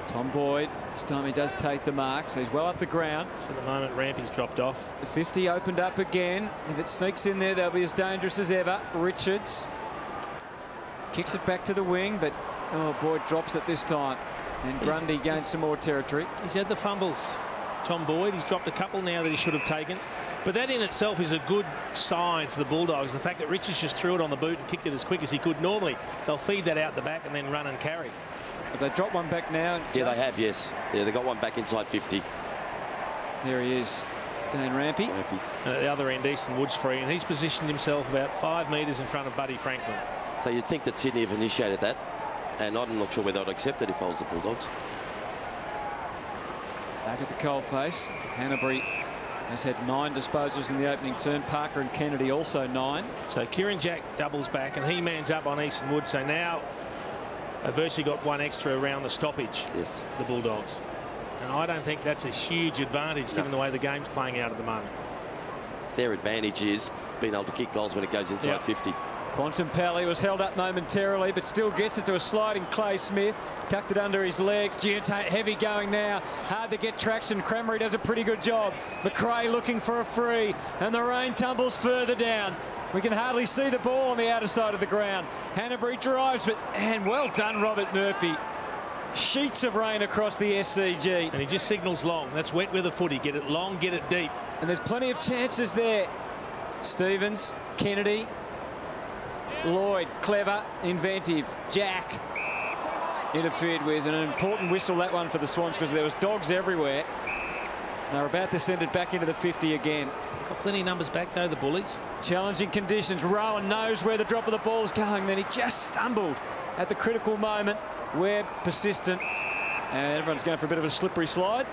Tom Boyd, this time he does take the mark, so he's well up the ground. So at the moment, Rampy's dropped off. The 50 opened up again. If it sneaks in there, they'll be as dangerous as ever. Richards kicks it back to the wing, but Boyd drops it this time. And Grundy gains some more territory. He's had the fumbles. Tom Boyd, he's dropped a couple now that he should have taken. But that in itself is a good sign for the Bulldogs. The fact that Richards just threw it on the boot and kicked it as quick as he could. Normally, they'll feed that out the back and then run and carry. Have they dropped one back now? Yeah, they have, yes. Yeah, they got one back inside 50. There he is, Dane Rampy. And at the other end, Easton Wood's free, and he's positioned himself about 5 metres in front of Buddy Franklin. So you'd think that Sydney have initiated that, and I'm not sure whether I'd accept it if I was the Bulldogs. Back at the coalface, Hanbury has had 9 disposals in the opening turn. Parker and Kennedy also 9. So Kieran Jack doubles back, and he mans up on Easton Wood. So now they've virtually got 1 extra around the stoppage, yes, the Bulldogs. And I don't think that's a huge advantage given the way the game's playing out at the moment. Their advantage is being able to kick goals when it goes inside 50. Bontempelli was held up momentarily, but still gets it to a sliding Clay Smith. Tucked it under his legs. Giant heavy going now. Hard to get traction. Cranberry does a pretty good job. McRae looking for a free, and the rain tumbles further down. We can hardly see the ball on the outer side of the ground. Hanbury drives, and well done, Robert Murphy. Sheets of rain across the SCG. And he just signals long. That's wet with a footy. Get it long, get it deep. And there's plenty of chances there. Stevens, Kennedy, Lloyd, clever, inventive. Jack interfered with, and an important whistle that one for the Swans because there was dogs everywhere. They're about to send it back into the 50 again. Got plenty of numbers back though, the Bullies. Challenging conditions. Rowan knows where the drop of the ball is going. Then he just stumbled at the critical moment. Webb persistent, and everyone's going for a bit of a slippery slide.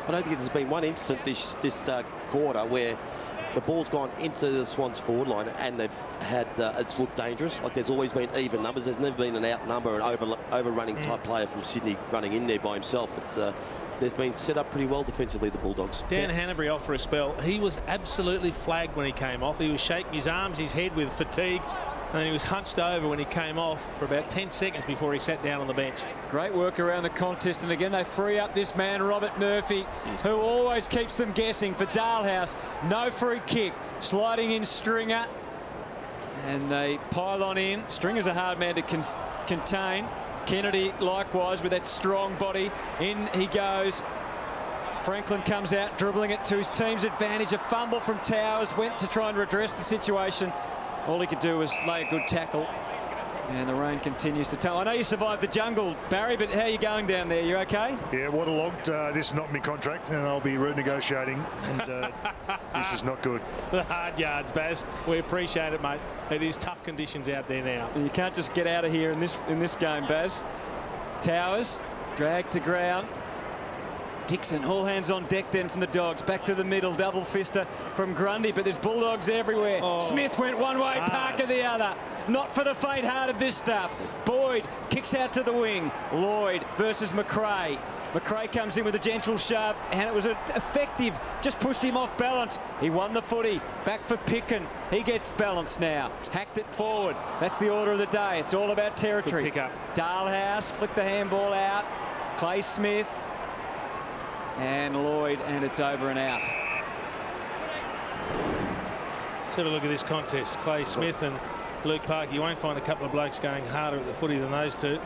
I don't think there's been one instant this quarter where the ball's gone into the Swans forward line and they've had it's looked dangerous. Like there's always been even numbers. There's never been an outnumber and overrunning type player from Sydney running in there by himself. It's they've been set up pretty well defensively, the Bulldogs. Dan Hanbury off for a spell. He was absolutely flagged when he came off. He was shaking his arms, his head with fatigue. And he was hunched over when he came off for about 10 seconds before he sat down on the bench. Great work around the contest. And again, they free up this man, Robert Murphy, who always keeps them guessing for Dalhouse. No free kick. Sliding in Stringer. And they pile on in. Stringer's a hard man to contain. Kennedy likewise with that strong body. In he goes. Franklin comes out, dribbling it to his team's advantage. A fumble from Towers. Went to try and redress the situation. All he could do was lay a good tackle, and the rain continues to tell. I know you survived the jungle, Barry, but how are you going down there? You okay? Yeah, waterlogged. This is not my contract, and I'll be renegotiating, and this is not good. The hard yards, Baz. We appreciate it, mate. It is tough conditions out there now. You can't just get out of here in this game, Baz. Towers, dragged to ground. Dixon, all hands on deck then from the Dogs. Back to the middle, double fister from Grundy, but there's Bulldogs everywhere. Smith went one way, Parker the other. Not for the faint-hearted, this stuff. Boyd kicks out to the wing. Lloyd versus McRae. McRae comes in with a gentle shove, and it was effective. Just pushed him off balance. He won the footy. Back for Picken. He gets balance now. Hacked it forward. That's the order of the day. It's all about territory. Good pick up. Dalhouse flicked the handball out. Clay Smith. And Lloyd, and it's over and out. Let's have a look at this contest. Clay Smith and Luke Parker. You won't find a couple of blokes going harder at the footy than those two.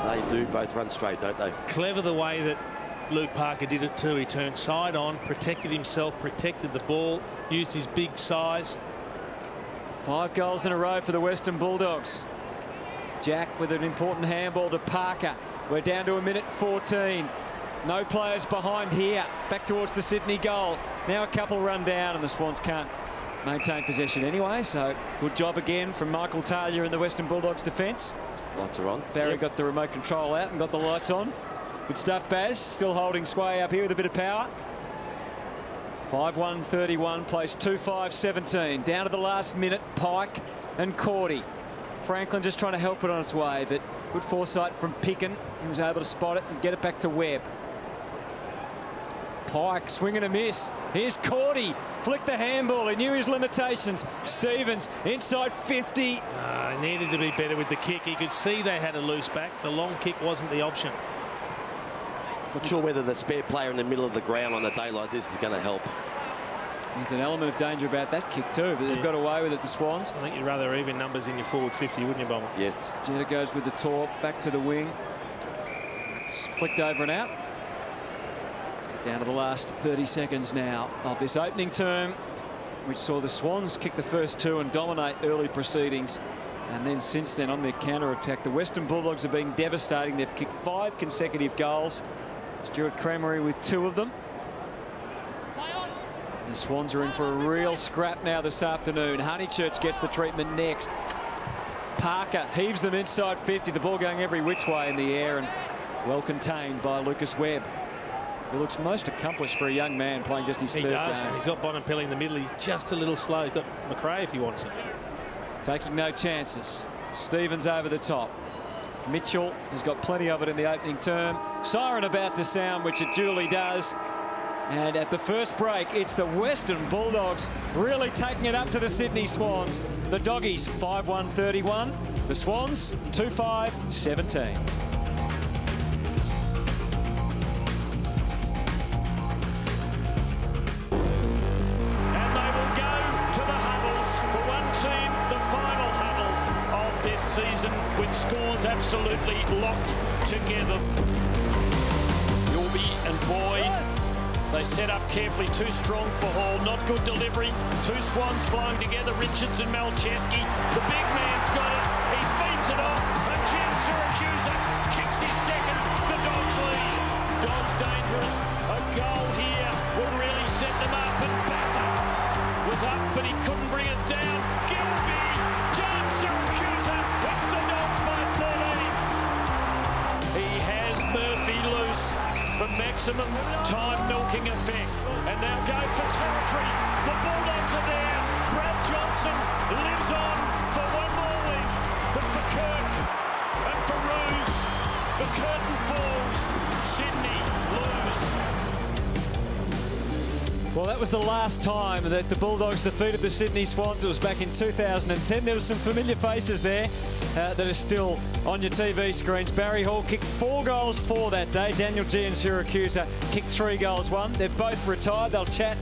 They do both run straight, don't they? Clever the way that Luke Parker did it too. He turned side on, protected himself, protected the ball, used his big size. 5 goals in a row for the Western Bulldogs. Jack with an important handball to Parker. We're down to a minute 14. No players behind here. Back towards the Sydney goal. Now a couple run down and the Swans can't maintain possession anyway. So good job again from Michael Taylor in the Western Bulldogs defence. Lights are on. Barry got the remote control out and got the lights on. Good stuff, Baz. Still holding sway up here with a bit of power. 5-1-31, plays 2-5-17. Down to the last minute, Pike and Cordy. Franklin just trying to help it on its way, but good foresight from Picken. He was able to spot it and get it back to Webb. Pike swing and a miss. Here's Cordy. Flicked the handball. He knew his limitations. Stevens inside 50. He needed to be better with the kick. He could see they had a loose back. The long kick wasn't the option. Not sure whether the spare player in the middle of the ground on a day like this is going to help. There's an element of danger about that kick too, but they've got away with it, the Swans. I think you'd rather even numbers in your forward 50, wouldn't you, Bomber? Yes. Jetta goes with the torp, back to the wing. It's flicked over and out. Down to the last 30 seconds now of this opening term, which saw the Swans kick the first 2 and dominate early proceedings. And then since then, on their counter-attack, the Western Bulldogs have been devastating. They've kicked 5 consecutive goals. Stuart Cramery with 2 of them. The Swans are in for a real scrap now this afternoon. Honeychurch gets the treatment next. Parker heaves them inside 50. The ball going every which way in the air and well contained by Lucas Webb, who looks most accomplished for a young man playing just his third game. And he's got Bonampelli in the middle. He's just a little slow. He's got McRae if he wants it. Taking no chances. Stevens over the top. Mitchell has got plenty of it in the opening term. Siren about to sound, which it duly does. And at the first break, it's the Western Bulldogs really taking it up to the Sydney Swans. The Doggies 5-1-31. The Swans 2-5-17. Season with scores absolutely locked together. Yorby and Boyd, they set up carefully, too strong for Hall, not good delivery. 2 Swans flying together, Richards and Malcheski. The big man's got it, he feeds it off, and Jim Syracuse kicks his second. The Dogs lead. Dogs dangerous. A goal here will really set them up, and Bazza was up, but he couldn't bring it down. Gilby, James Syracuse. Murphy loose for maximum time milking effect, and now go for territory. The Bulldogs are there. Brad Johnson lives on for 1 more week, but for Kirk and for Roos, the curtain falls. Sydney lose. Well, that was the last time that the Bulldogs defeated the Sydney Swans. It was back in 2010. There were some familiar faces there that are still on your TV screens. Barry Hall kicked 4 goals for that day. Daniel G and Syracuse kicked 3 goals, 1. They're both retired. They'll chat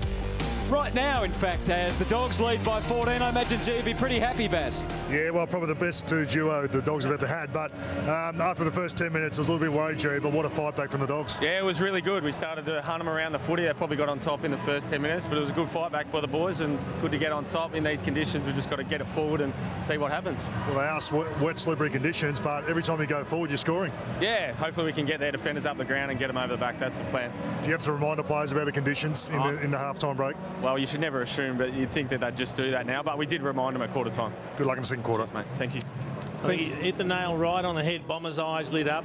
right now, in fact, as the Dogs lead by 14. I imagine G would be pretty happy, Baz. Yeah, well, probably the best 2 duo the Dogs have ever had. But after the first 10 minutes, I was a little bit worried, Jerry, but what a fight back from the Dogs. Yeah, it was really good. We started to hunt them around the footy. They probably got on top in the first 10 minutes, but it was a good fight back by the boys and good to get on top in these conditions. We've just got to get it forward and see what happens. Well, they are wet, slippery conditions, but every time you go forward, you're scoring. Yeah, hopefully we can get their defenders up the ground and get them over the back. That's the plan. Do you have to remind the players about the conditions in the half-time break? Well, you should never assume, but you'd think that they'd just do that now. But we did remind them at quarter time. Good luck in the second quarter. Cheers, mate. Thank you. He hit the nail right on the head. Bombers' eyes lit up.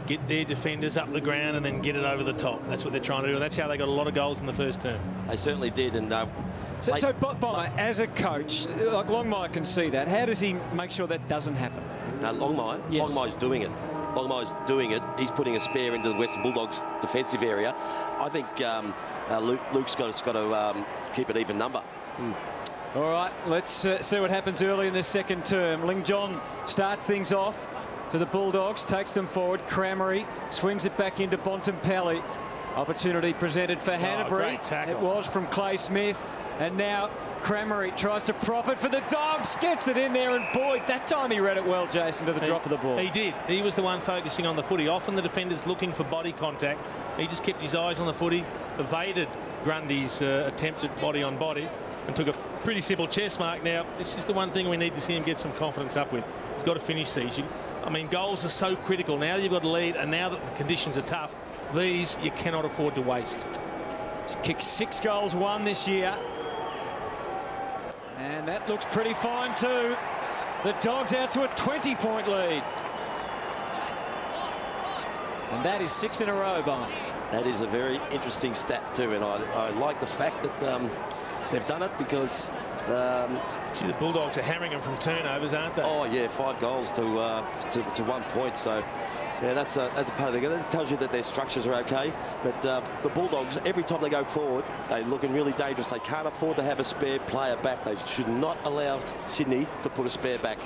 Get their defenders up the ground and then get it over the top. That's what they're trying to do. And that's how they got a lot of goals in the first term. They certainly did. And so Bomber, as a coach, like Longmire can see that. How does he make sure that doesn't happen? Longmire? Yes. Longmire's doing it. Longmire's doing it. He's putting a spare into the Western Bulldogs defensive area. I think Luke's got to keep it even number. All right, let's see what happens early in the second term. Ling John starts things off for the Bulldogs, takes them forward. Cramery swings it back into Bontempelli. Opportunity presented for Hanbury. Great tackle. It was from Clay Smith. And now Cramery tries to profit for the Dogs, gets it in there, and Boyd, that time he read it well, Jason, to the drop of the ball. He did. He was the one focusing on the footy. Often the defender's looking for body contact. He just kept his eyes on the footy, evaded Grundy's attempted body on body, and took a pretty simple chess mark. Now, this is the one thing we need to see him get some confidence up with. He's got to finish these. I mean, goals are so critical. Now you've got a lead, and now that the conditions are tough, these you cannot afford to waste. He's kicked 6 goals, 1 this year. And that looks pretty fine too. The Dogs out to a 20-point lead. And that is 6 in a row, Barney. That is a very interesting stat too, and I like the fact that they've done it because gee, the Bulldogs are hammering them from turnovers, aren't they? Oh yeah, 5 goals to 1 point. So yeah, that's a part of the game. That tells you that their structures are okay. But the Bulldogs, every time they go forward, they're looking really dangerous. They can't afford to have a spare player back. They should not allow Sydney to put a spare back.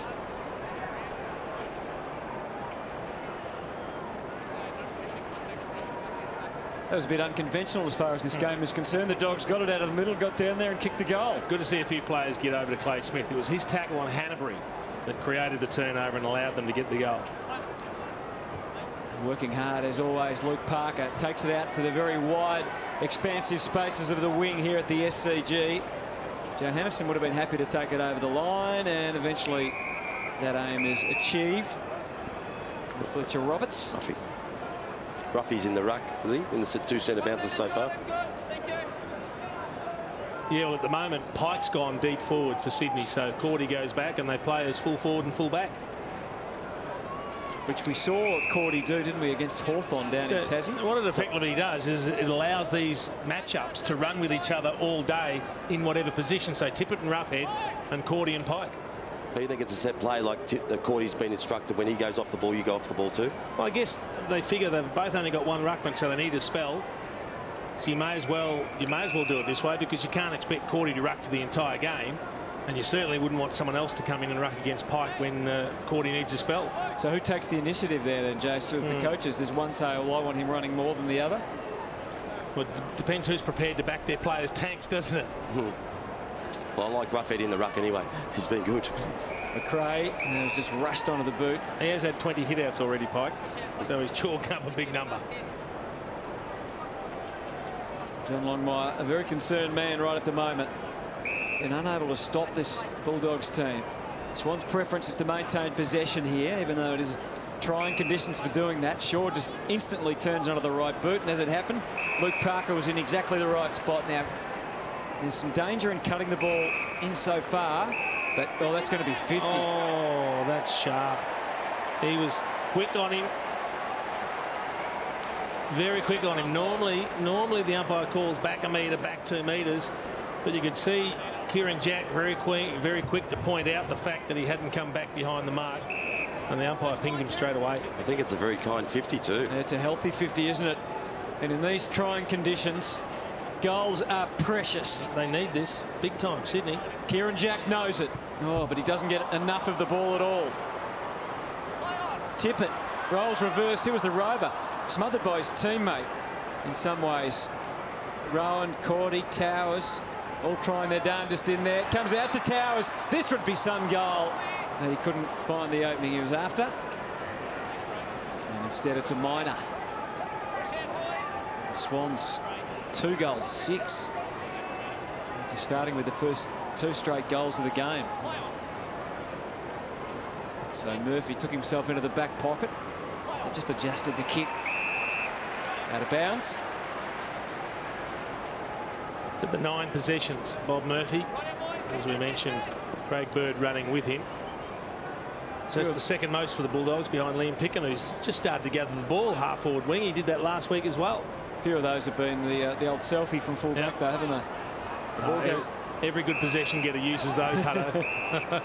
That was a bit unconventional as far as this game is concerned. The Dogs got it out of the middle, got down there and kicked the goal. Good to see a few players get over to Clay Smith. It was his tackle on Hanbury that created the turnover and allowed them to get the goal. Working hard as always, Luke Parker takes it out to the very wide, expansive spaces of the wing here at the SCG. Johannesson would have been happy to take it over the line, and eventually that aim is achieved. With Fletcher Roberts. Ruffy's in the ruck, is he? In the 2 centre bounces so far. Yeah, well, at the moment, Pike's gone deep forward for Sydney, so Cordy goes back and they play as full forward and full back. Which we saw Cordy do, didn't we, against Hawthorn down in Tassie? What it effectively does is it allows these matchups to run with each other all day in whatever position. So Tippett and Roughhead and Cordy and Pike. So you think it's a set play like Cordy's been instructed, when he goes off the ball, you go off the ball too? Well, I guess they figure they've both only got 1 ruckman, so they need a spell. So you may as well do it this way, because you can't expect Cordy to ruck for the entire game, and you certainly wouldn't want someone else to come in and ruck against Pike when Cordy needs a spell. So who takes the initiative there then, Jace, with the coaches? Does one say, well, I want him running more than the other? Well, it depends who's prepared to back their players' tanks, doesn't it? Well, I like Roughhead in the ruck anyway. He's been good. McRae has just rushed onto the boot. He has had 20 hitouts already, Pike, so he's chalked up a big number. John Longmire, a very concerned man right at the moment, and unable to stop this Bulldogs team. Swans' preference is to maintain possession here, even though it is trying conditions for doing that. Shaw just instantly turns onto the right boot, and as it happened, Luke Parker was in exactly the right spot. Now, there's some danger in cutting the ball in so far, but oh, that's going to be 50. Oh, that's sharp. He was quick on him. Very quick on him. Normally the umpire calls back a metre, back 2 metres, but you could see Kieran Jack very quick to point out the fact that he hadn't come back behind the mark, and the umpire pinged him straight away. I think it's a very kind 50 too. It's a healthy 50, isn't it? And in these trying conditions, goals are precious. They need this big time, Sydney. Kieran Jack knows it. Oh, but he doesn't get enough of the ball at all. Tippett rolls reversed. It was the rover, smothered by his teammate in some ways. Rowan, Cordy, Towers, all trying their darndest in there. Comes out to Towers. This would be some goal. And he couldn't find the opening he was after. And instead it's a minor. The Swans 2 goals, 6. After starting with the first 2 straight goals of the game. So Murphy took himself into the back pocket. And just adjusted the kick. Out of bounds. To the 9 possessions, Bob Murphy. As we mentioned, Craig Bird running with him. So it's the second most for the Bulldogs, behind Liam Picken, who's just started to gather the ball half forward wing. He did that last week as well. A few of those have been the old selfie from full back, though, haven't they? The ball goes. Every good possession getter uses those, Hutto.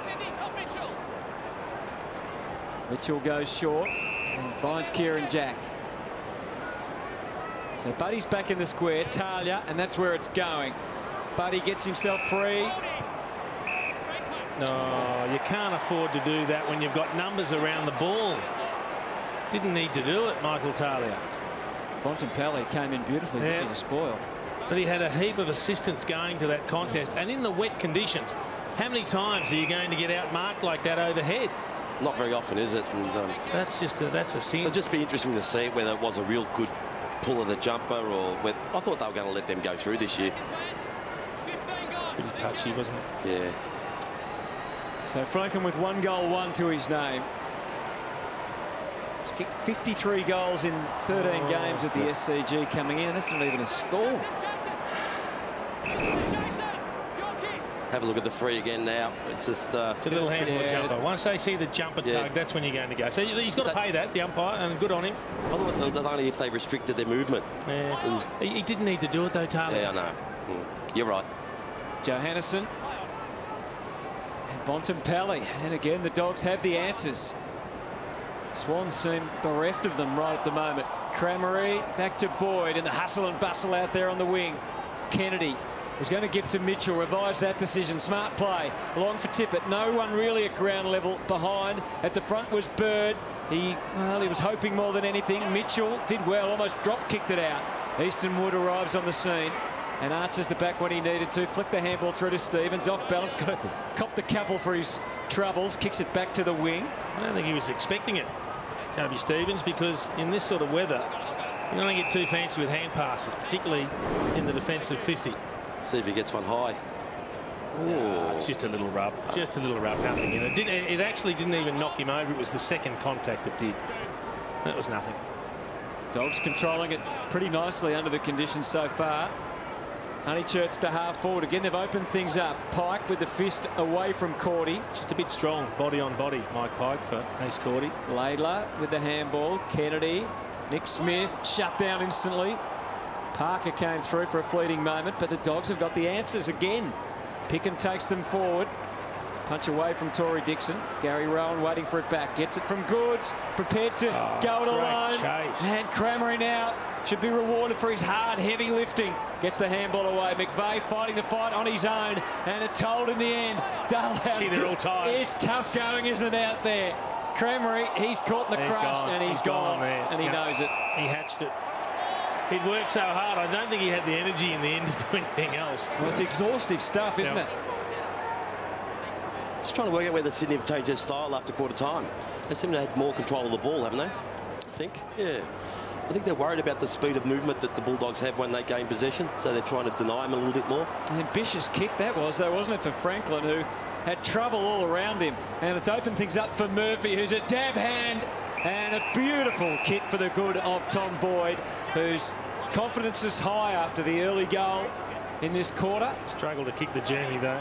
Mitchell goes short and finds Kieran Jack. So Buddy's back in the square, Talia, and that's where it's going. Buddy gets himself free. No, you can't afford to do that when you've got numbers around the ball. Didn't need to do it, Michael Talia. Bontempelli came in beautifully, yeah, to spoil. But he had a heap of assistance going to that contest, and in the wet conditions, how many times are you going to get outmarked like that overhead? Not very often, is it? And, that's a sin. It'll just be interesting to see whether it was a real good pull of the jumper, or whether, I thought they were going to let them go through this year. Pretty touchy, wasn't it? Yeah. So Franklin with 1 goal, 1 to his name. He's kicked 53 goals in 13 games at the SCG coming in. That's not even a score. Have a look at the free again now. It's just... it's a little handball jumper. Once they see the jumper tug, that's when you're going to go. So he's got to pay that, the umpire, and good on him. Otherwise, only if they restricted their movement. Yeah. He didn't need to do it, though, Taylor. Yeah, I know. You're right. Johannesson. And Bontempelli. And again, the Dogs have the answers. Swans seem bereft of them right at the moment. Cramery back to Boyd in the hustle and bustle out there on the wing. Kennedy was going to give to Mitchell, revised that decision. Smart play, long for Tippett. No one really at ground level behind. At the front was Bird. He was hoping more than anything. Mitchell did well, almost drop-kicked it out. Easton Wood arrives on the scene and arches the back when he needed to. Flick the handball through to Stevens, off balance, got to cop the couple for his troubles, kicks it back to the wing. I don't think he was expecting it, Kobe Stevens, because in this sort of weather, you don't get too fancy with hand passes, particularly in the defensive 50. See if he gets one high. No, it's just a little rub. Just a little rub, nothing in it. It actually didn't even knock him over. It was the second contact that did. That was nothing. Dogs controlling it pretty nicely under the conditions so far. Honeychurch to half forward. Again, they've opened things up. Pike with the fist away from Cordy. It's just a bit strong, body on body, Mike Pike for Ace Cordy. Laidler with the handball. Kennedy. Nick Smith shut down instantly. Parker came through for a fleeting moment, but the Dogs have got the answers again. Picken takes them forward. Punch away from Tory Dixon. Gary Rowan waiting for it back. Gets it from Goods. Prepared to go it alone. Chase. And Cramery now should be rewarded for his hard, heavy lifting. Gets the handball away. McVeigh fighting the fight on his own. And it told in the end. Dalehouse. They're all tired. It's tough going, isn't it, out there? Cramery, he's caught in the crush and he's gone there. And he knows it. He hatched it. He'd worked so hard, I don't think he had the energy in the end to do anything else. Well, it's exhaustive stuff, isn't it? Just trying to work out whether Sydney have changed their style after quarter time. They seem to have more control of the ball, haven't they? I think. Yeah. I think they're worried about the speed of movement that the Bulldogs have when they gain possession, so they're trying to deny them a little bit more. An ambitious kick that was, though, wasn't it, for Franklin, who had trouble all around him. And it's opened things up for Murphy, who's a dab hand. And a beautiful kick for the good of Tom Boyd, whose confidence is high after the early goal in this quarter. Struggled to kick the journey, though.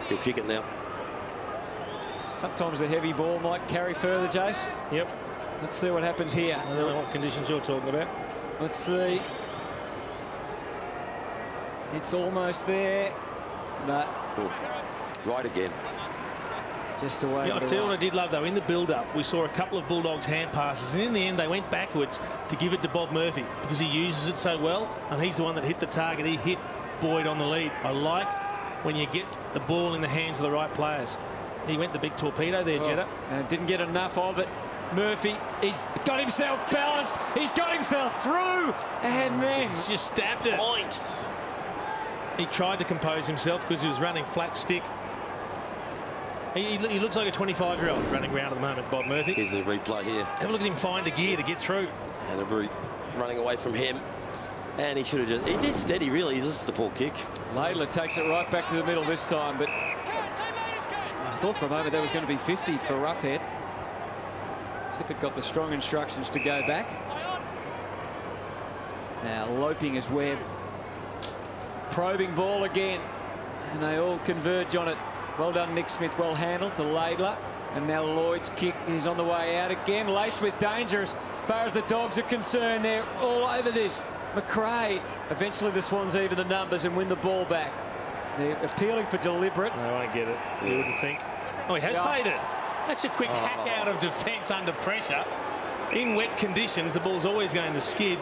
He'll kick it now. Sometimes the heavy ball might carry further, Jace. Yep. Let's see what happens here. I don't know what conditions you're talking about. Let's see. It's almost there, but... Right again. Just away. Yeah, I'll tell you what I did love, though. In the build-up, we saw a couple of Bulldogs hand passes, and in the end, they went backwards to give it to Bob Murphy because he uses it so well, and he's the one that hit the target. He hit Boyd on the lead. I like when you get the ball in the hands of the right players. He went the big torpedo there, Jetta. And didn't get enough of it. Murphy, he's got himself balanced. He's got himself through. And then he's just stabbed it. Point. He tried to compose himself because he was running flat stick. He looks like a 25-year-old running around at the moment, Bob Murphy. Here's the replay here. Have a look at him find a gear to get through. Hanbury running away from him. And he should have just... He did steady, really. He's just the poor kick. Laidler takes it right back to the middle this time, but I thought for a moment there was going to be 50 for Roughhead. Tippett got the strong instructions to go back. Now Loping is Webb. Probing ball again. And they all converge on it. Well done, Nick Smith. Well handled to Laidler. And now Lloyd's kick is on the way out again. Laced with danger as far as the Dogs are concerned. They're all over this. McRae. Eventually the Swans even the numbers and win the ball back. They're appealing for deliberate. I won't get it. You wouldn't think. Oh, he has played it. That's a quick hack out of defence under pressure. In wet conditions, the ball's always going to skid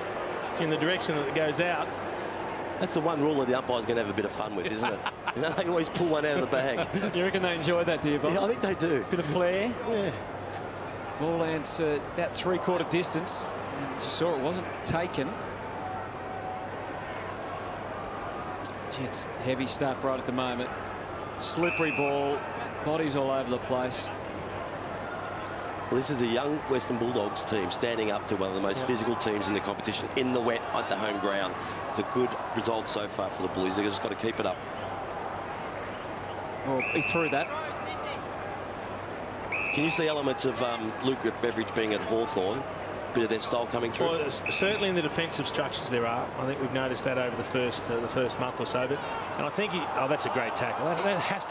in the direction that it goes out. That's the one rule that the umpire's going to have a bit of fun with, isn't it? You know, they always pull one out of the bag. You reckon they enjoy that, do you, Bob? Yeah, I think they do. Bit of flair. Yeah. Ball lands about three-quarter distance. And as you saw, it wasn't taken. It's heavy stuff right at the moment. Slippery ball. Bodies all over the place. Well, this is a young Western Bulldogs team standing up to one of the most physical teams in the competition in the wet at the home ground. It's a good result so far for the Bullies. They've just got to keep it up. Well, he threw that. Can you see elements of Luke Beveridge being at Hawthorn? Bit of their style coming through? Well, certainly in the defensive structures there are. I think we've noticed that over the first month or so. And I think that's a great tackle. That has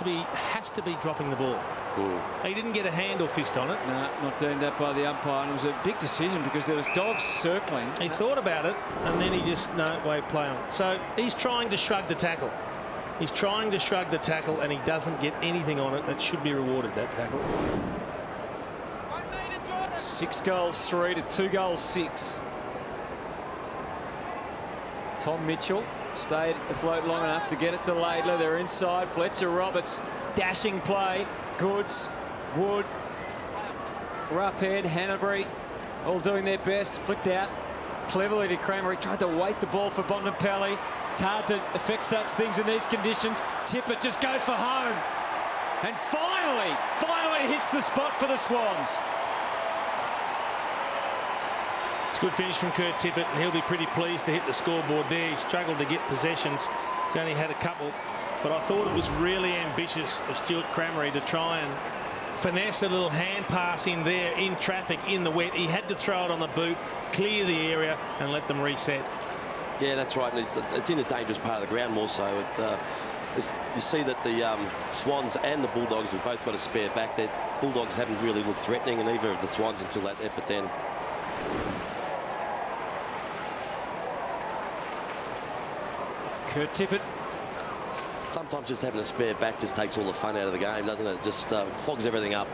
to be dropping the ball. Ooh. He didn't get a hand or fist on it. No, not doing that by the umpire. And it was a big decision because there was dogs circling. He thought about it, and then he just, no, wait, play on. So he's trying to shrug the tackle. He's trying to shrug the tackle, and he doesn't get anything on it that should be rewarded, that tackle. 6 goals 3 to 2 goals 6. Tom Mitchell stayed afloat long enough to get it to Laidler. They're inside. Fletcher Roberts, dashing play. Goods, Wood, Roughhead, Hanbury, all doing their best. Flicked out cleverly to Kramer. He tried to weight the ball for Bontempelli. It's hard to affect such things in these conditions. Tippett just goes for home. And finally hits the spot for the Swans. Good finish from Kurt Tippett, and he'll be pretty pleased to hit the scoreboard there. He struggled to get possessions. He's only had a couple, but I thought it was really ambitious of Stuart Crameri to try and finesse a little hand pass in there in traffic in the wet. He had to throw it on the boot, clear the area, and let them reset. Yeah, that's right. And it's in a dangerous part of the ground more so. You see that the Swans and the Bulldogs have both got a spare back. The Bulldogs haven't really looked threatening, and either of the Swans until that effort then. Kurt Tippett. Sometimes just having a spare back just takes all the fun out of the game, doesn't it? Just clogs everything up,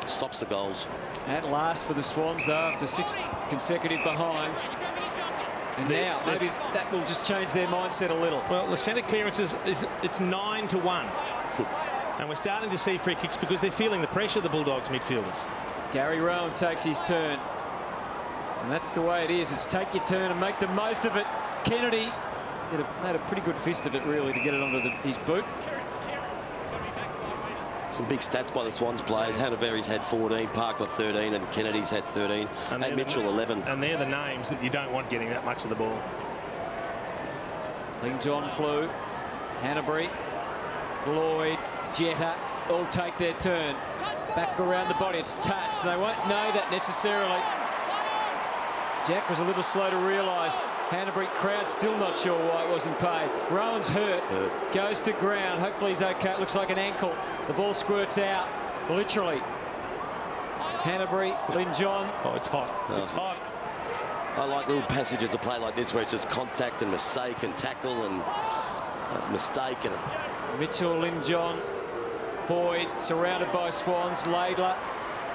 stops the goals. At last for the Swans, though, after 6 consecutive behinds. And now maybe that will just change their mindset a little. Well, the centre clearances, it's 9-1. And we're starting to see free kicks because they're feeling the pressure of the Bulldogs midfielders. Gary Rowan takes his turn. And that's the way it is. It's take your turn and make the most of it. Kennedy made a pretty good fist of it, really, to get it onto his boot. Some big stats by the Swans players. Hannaberry's had 14, Parker 13, and Kennedy's had 13, and Mitchell 11. And they're the names that you don't want getting that much of the ball. Ling John flew. Hanbury, Lloyd, Jetta all take their turn. Back around the body. It's touched. They won't know that necessarily. Jack was a little slow to realise. Hanbury crowd still not sure why it wasn't paid. Rowan's hurt. Goes to ground. Hopefully he's okay. It looks like an ankle. The ball squirts out. Literally. Hanbury, Lynn John. Oh, it's hot. It's hot. I like little passages of play like this where it's just contact and mistake and tackle and mistake. And Mitchell, Lynn John, Boyd surrounded by Swans. Laidler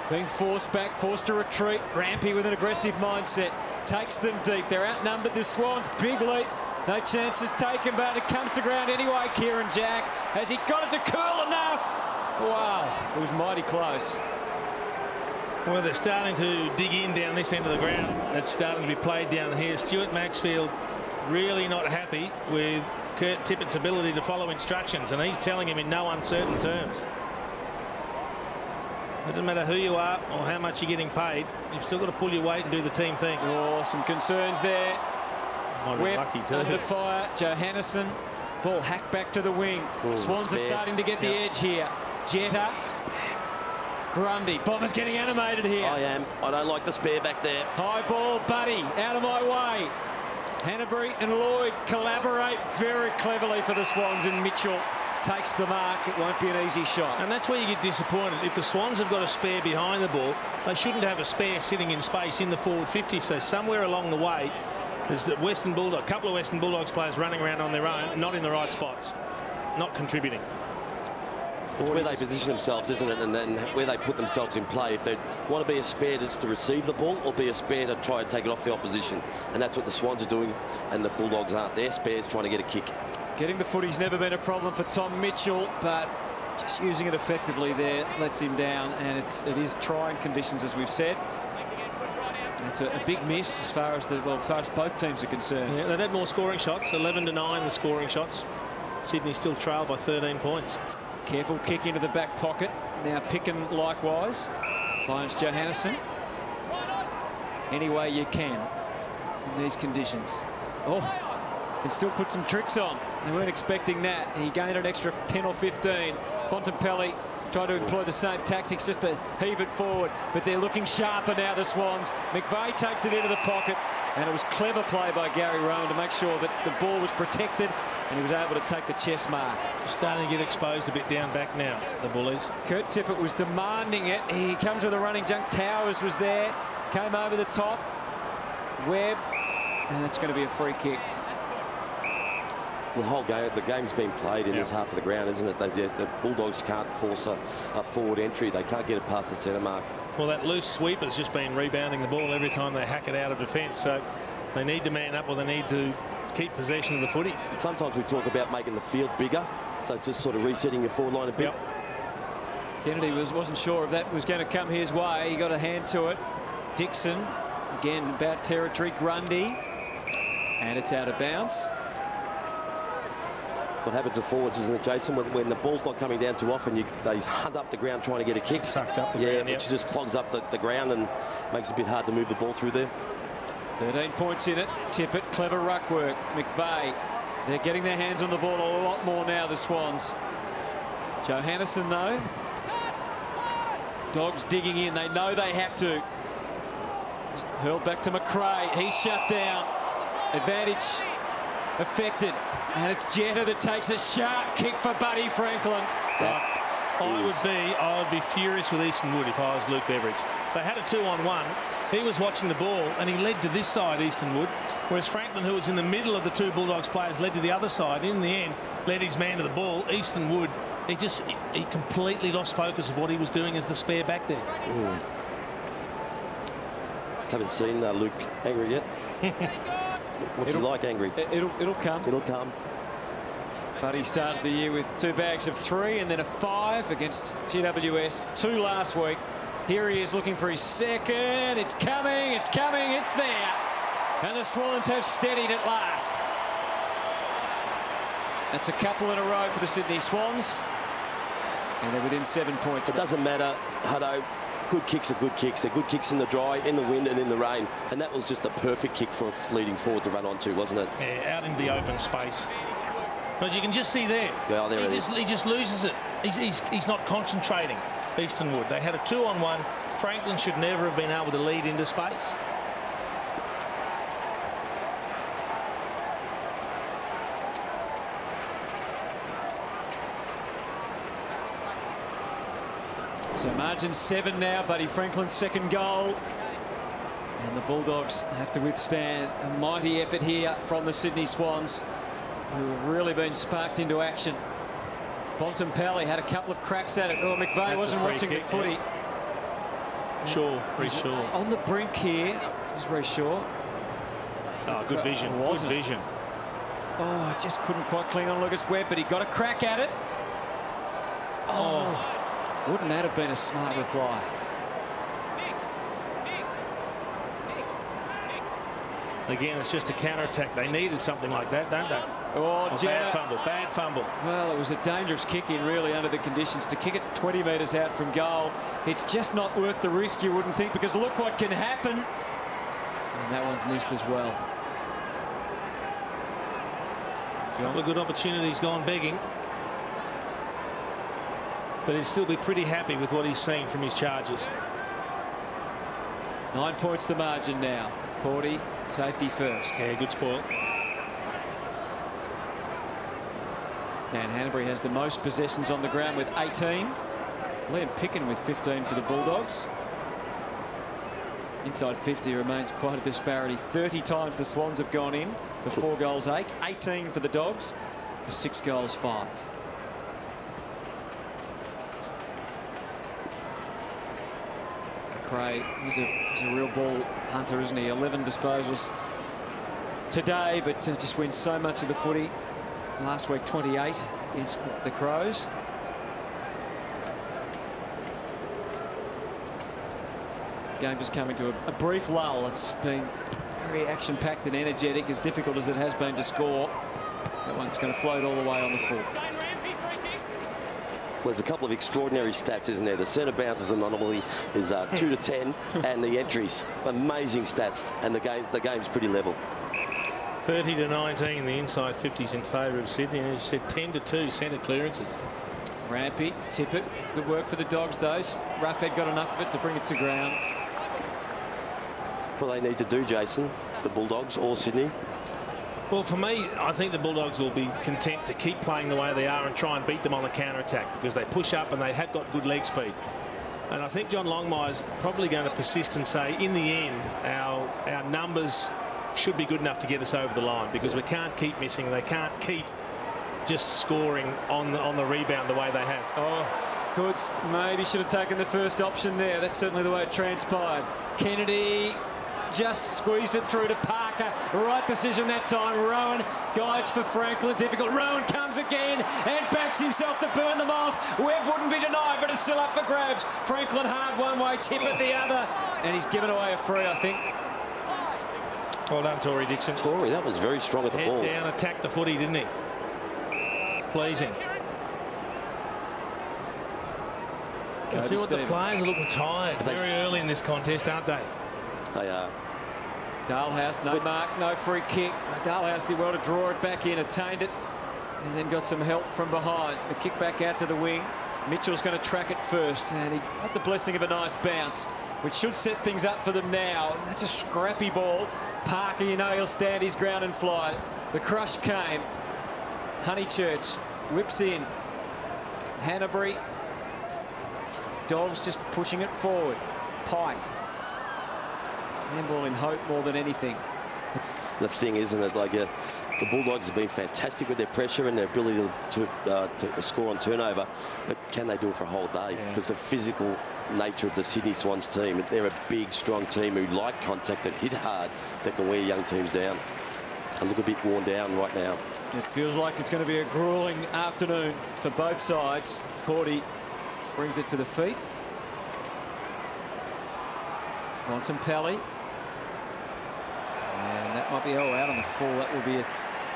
being forced back, forced to retreat. Rampy with an aggressive mindset. Takes them deep. They're outnumbered, the Swans. Big lead. No chances taken, but it comes to ground anyway. Kieran Jack. Has he got it to curl enough? Wow, it was mighty close. Well, they're starting to dig in down this end of the ground. It's starting to be played down here. Stuart Maxfield really not happy with Kurt Tippett's ability to follow instructions, and he's telling him in no uncertain terms. It doesn't matter who you are or how much you're getting paid. You've still got to pull your weight and do the team thing. Oh, some concerns there. Might be lucky too. Under fire. Johannesson. Ball hacked back to the wing. Ooh, Swans are starting to get the edge here. Jetta. Grundy. Bombers getting animated here. I am. I don't like the spare back there. High ball, Buddy. Out of my way. Hanbury and Lloyd collaborate very cleverly for the Swans, and Mitchell takes the mark. It won't be an easy shot. And that's where you get disappointed. If the Swans have got a spare behind the ball, they shouldn't have a spare sitting in space in the forward 50. So somewhere along the way, there's a couple of Western Bulldogs players running around on their own, not in the right spots, not contributing. It's where they position themselves, isn't it? And then where they put themselves in play. If they want to be a spare that's to receive the ball, or be a spare to try and take it off the opposition. And that's what the Swans are doing, and the Bulldogs aren't. They're spares trying to get a kick. Getting the footy's never been a problem for Tom Mitchell, but just using it effectively there lets him down, and it is trying conditions, as we've said. It's a big miss as far as both teams are concerned. Yeah, they've had more scoring shots, 11-9 the scoring shots. Sydney still trailed by 13 points. Careful kick into the back pocket. Now Picken likewise. Finds Johannesson. Any way you can in these conditions. Oh, can still put some tricks on. They weren't expecting that. He gained an extra 10 or 15. Bontempelli tried to employ the same tactics just to heave it forward, but they're looking sharper now, the Swans. McVeigh takes it into the pocket, and it was clever play by Gary Rowan to make sure that the ball was protected and he was able to take the chest mark. Starting to get exposed a bit down back now, the Bullies. Kurt Tippett was demanding it. He comes with a running junk. Towers was there, came over the top. Webb, and it's going to be a free kick. The whole game, the game's been played in this half of the ground, isn't it? The Bulldogs can't force a forward entry. They can't get it past the centre mark. Well, that loose sweeper's just been rebounding the ball every time they hack it out of defence. So they need to man up, or they need to keep possession of the footy. And sometimes we talk about making the field bigger, so just sort of resetting your forward line a bit. Kennedy wasn't sure if that was going to come his way. He got a hand to it. Dixon, again, about territory. Grundy, and it's out of bounds. What happens to forwards, isn't it, Jason? When the ball's not coming down too often, they hunt up the ground trying to get a kick. Sucked up the ground, which just clogs up the ground and makes it a bit hard to move the ball through there. 13 points in it. Tippett, clever ruck work. McVeigh, they're getting their hands on the ball a lot more now, the Swans. Johannesson, though. Dogs digging in. They know they have to. Just hurled back to McRae. He's shut down. Advantage affected. And it's Jetta that takes a sharp kick for Buddy Franklin. I would be furious with Easton Wood if I was Luke Beveridge. They had a 2-on-1. He was watching the ball and he led to this side, Easton Wood, whereas Franklin, who was in the middle of the two Bulldogs players, led to the other side. In the end, led his man to the ball. Easton Wood, he completely lost focus of what he was doing as the spare back there. Ooh. Haven't seen Luke angry yet. What's he like, angry? It'll come. It'll come. But he started the year with 2 bags of 3 and then a 5 against GWS. 2 last week. Here he is looking for his second. It's coming, it's coming, it's there. And the Swans have steadied at last. That's a couple in a row for the Sydney Swans. And they're within 7 points. It doesn't matter, Hutto. Good kicks are good kicks. They're good kicks in the dry, in the wind and in the rain. And that was just a perfect kick for a leading forward to run onto, wasn't it? Yeah, out into the open space. But you can just see there. Yeah, there he just loses it. He's not concentrating, Easton Wood. They had a 2-on-1. Franklin should never have been able to lead into space. So margin 7 now. Buddy Franklin's second goal. And the Bulldogs have to withstand a mighty effort here from the Sydney Swans, who have really been sparked into action. Bontempelli had a couple of cracks at it. Oh, McVeigh wasn't watching the footy. Yeah. Shaw, Reece Shaw. On the brink here is Reece Shaw. Oh, good vision. Good vision. Oh, just couldn't quite cling on Lucas Webb, but he got a crack at it. Oh. Wouldn't that have been a smart reply? Again, it's just a counter-attack. They needed something like that, don't they? Oh, bad fumble, bad fumble. Well, it was a dangerous kick in, really, under the conditions. To kick it 20 metres out from goal, it's just not worth the risk, you wouldn't think, because look what can happen. And that one's missed as well. A couple of good opportunities gone begging. But he'll still be pretty happy with what he's seen from his charges. 9 points the margin now. Cordy, safety first. Yeah, good spoil. Dan Hanbury has the most possessions on the ground with 18. Liam Picken with 15 for the Bulldogs. Inside 50 remains quite a disparity. 30 times the Swans have gone in for 4 goals 8. 18 for the Dogs for 6 goals 5. McRae, he's a real ball hunter, isn't he? 11 disposals today, but just wins so much of the footy. Last week, 28 against the Crows. Game just coming to a brief lull. It's been very action-packed and energetic, as difficult as it has been to score. That one's going to float all the way on the full. Well, there's a couple of extraordinary stats, isn't there? The centre bounces anomaly is 2 to 10, and the entries, amazing stats, and the game's pretty level. 30 to 19, the inside 50s in favour of Sydney, and as you said, 10 to 2 centre clearances. Rampy, Tippett, good work for the Dogs, those. Roughhead got enough of it to bring it to ground. What they need to do, Jason, the Bulldogs or Sydney? Well, for me, I think the Bulldogs will be content to keep playing the way they are and try and beat them on the counter-attack, because they push up and they have got good leg speed. And I think John Longmire's probably going to persist and say, in the end, our numbers should be good enough to get us over the line, because we can't keep missing. They can't keep just scoring on the rebound the way they have. Oh, good. Maybe should have taken the first option there. That's certainly the way it transpired. Kennedy just squeezed it through to Parker. Right decision that time. Rowan guides for Franklin. Difficult. Rowan comes again and backs himself to burn them off. Webb wouldn't be denied, but it's still up for grabs. Franklin hard one way, Tippett the other. And he's given away a free, I think. Well done, Tory Dixon. Tory, that was very strong at the ball. Head down, attacked the footy, didn't he? Pleasing. I feel what the players are looking tired very early in this contest, aren't they? They are. Dalhouse, no mark, no free kick. Dalhouse did well to draw it back in, attained it, and then got some help from behind. The kick back out to the wing. Mitchell's going to track it first, and he got the blessing of a nice bounce, which should set things up for them now. That's a scrappy ball. Parker, you know he'll stand his ground and fly. The crush came. Honeychurch whips in. Hanbury. Dogs just pushing it forward. Pike. Handball in hope more than anything. That's the thing, isn't it? Like the Bulldogs have been fantastic with their pressure and their ability to score on turnover, but can they do it for a whole day? Because the physical nature of the Sydney Swans team, they're a big, strong team who like contact, that hit hard, that can wear young teams down. They look a bit worn down right now. It feels like it's going to be a grueling afternoon for both sides. Cordy brings it to the feet. Bontempelli. And that might be out on the full. That will be a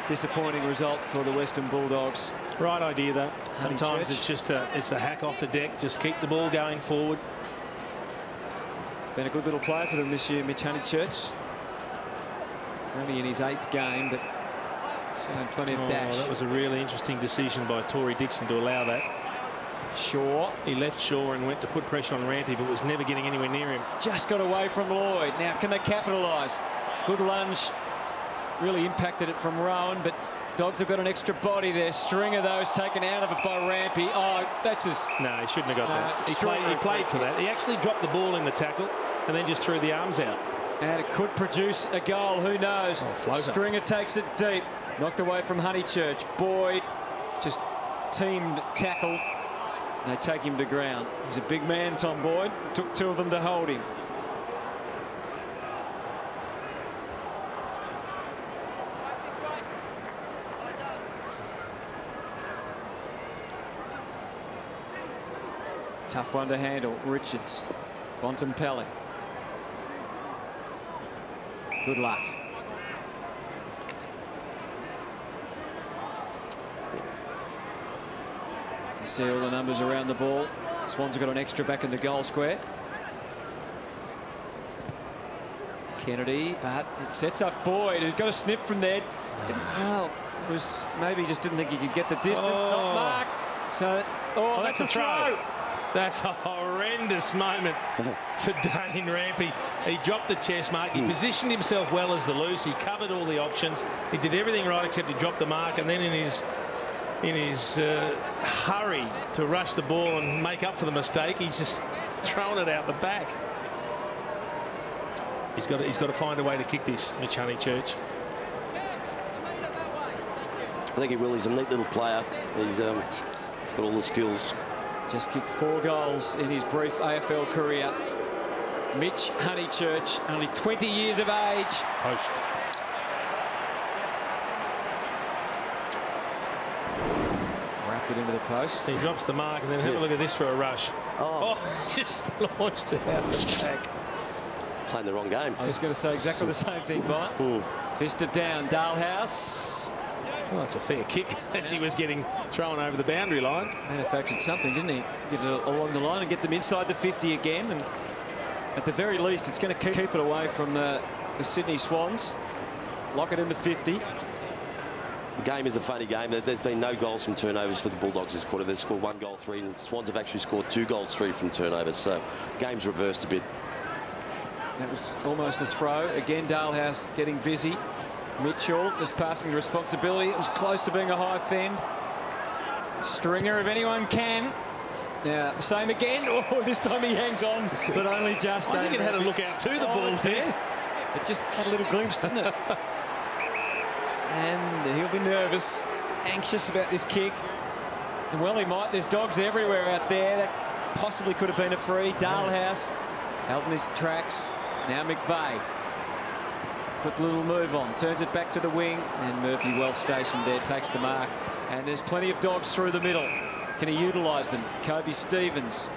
disappointing result for the Western Bulldogs. Right idea, though. Sometimes it's just it's a hack off the deck. Just keep the ball going forward. Been a good little player for them this year, Mitch Honeychurch. Only in his 8th game, but showing plenty of dash. That was a really interesting decision by Tory Dixon to allow that. Shaw. He left Shaw and went to put pressure on Rampy, but was never getting anywhere near him. Just got away from Lloyd. Now, can they capitalise? Good lunge. Really impacted it from Rowan, but Dogs have got an extra body there. String of those taken out of it by Rampy. Oh, that's just... No, he shouldn't have got that. He played for that. He actually dropped the ball in the tackle and then just threw the arms out. And it could produce a goal. Who knows? Stringer takes it deep. Knocked away from Honeychurch. Boyd just teamed tackle. They take him to ground. He's a big man, Tom Boyd. Took 2 of them to hold him. Tough one to handle. Richards. Bontempelli. Good luck. You see all the numbers around the ball. Swans have got an extra back in the goal square. Kennedy, but it sets up Boyd, who's got a sniff from there. Well, maybe he just didn't think he could get the distance. Not Mark. So, that's a throw. That's a horrendous moment for Dane Rampy. He dropped the chest mark. He positioned himself well as the loose. He covered all the options. He did everything right except he dropped the mark. And then in his hurry to rush the ball and make up for the mistake, he's just thrown it out the back. He's got to find a way to kick this, Mitch Honeychurch. I think he will. He's a neat little player. He's got all the skills. Just kicked 4 goals in his brief AFL career. Mitch Honeychurch, only 20 years of age. Post. Wrapped it into the post. He drops the mark, and then have a look at this for a rush. Just launched it out the back. Playing the wrong game. I was going to say exactly the same thing, Bart. Fisted down. Dalhouse. Well, it's a fair kick as he was getting thrown over the boundary line. Manufactured something, didn't he? Get it along the line and get them inside the 50 again. And at the very least, it's going to keep it away from the Sydney Swans. Lock it in the 50. The game is a funny game. There's been no goals from turnovers for the Bulldogs this quarter. They've scored 1 goal, 3, and the Swans have actually scored 2 goals, 3 from turnovers. So the game's reversed a bit. That was almost a throw. Again, Dalehouse getting busy. Mitchell just passing the responsibility. It was close to being a high fend. Stringer, if anyone can. Now, same again. Oh, this time he hangs on, but only just. I think it had a look out too, the ball did. It just had a little glimpse, didn't it? And he'll be nervous, anxious about this kick. And well, he might. There's dogs everywhere out there. That possibly could have been a free. Dalehouse held in his tracks. Now McVeigh. Put the little move on, turns it back to the wing, and Murphy well stationed there, takes the mark. And there's plenty of dogs through the middle. Can he utilise them? Kobe Stevens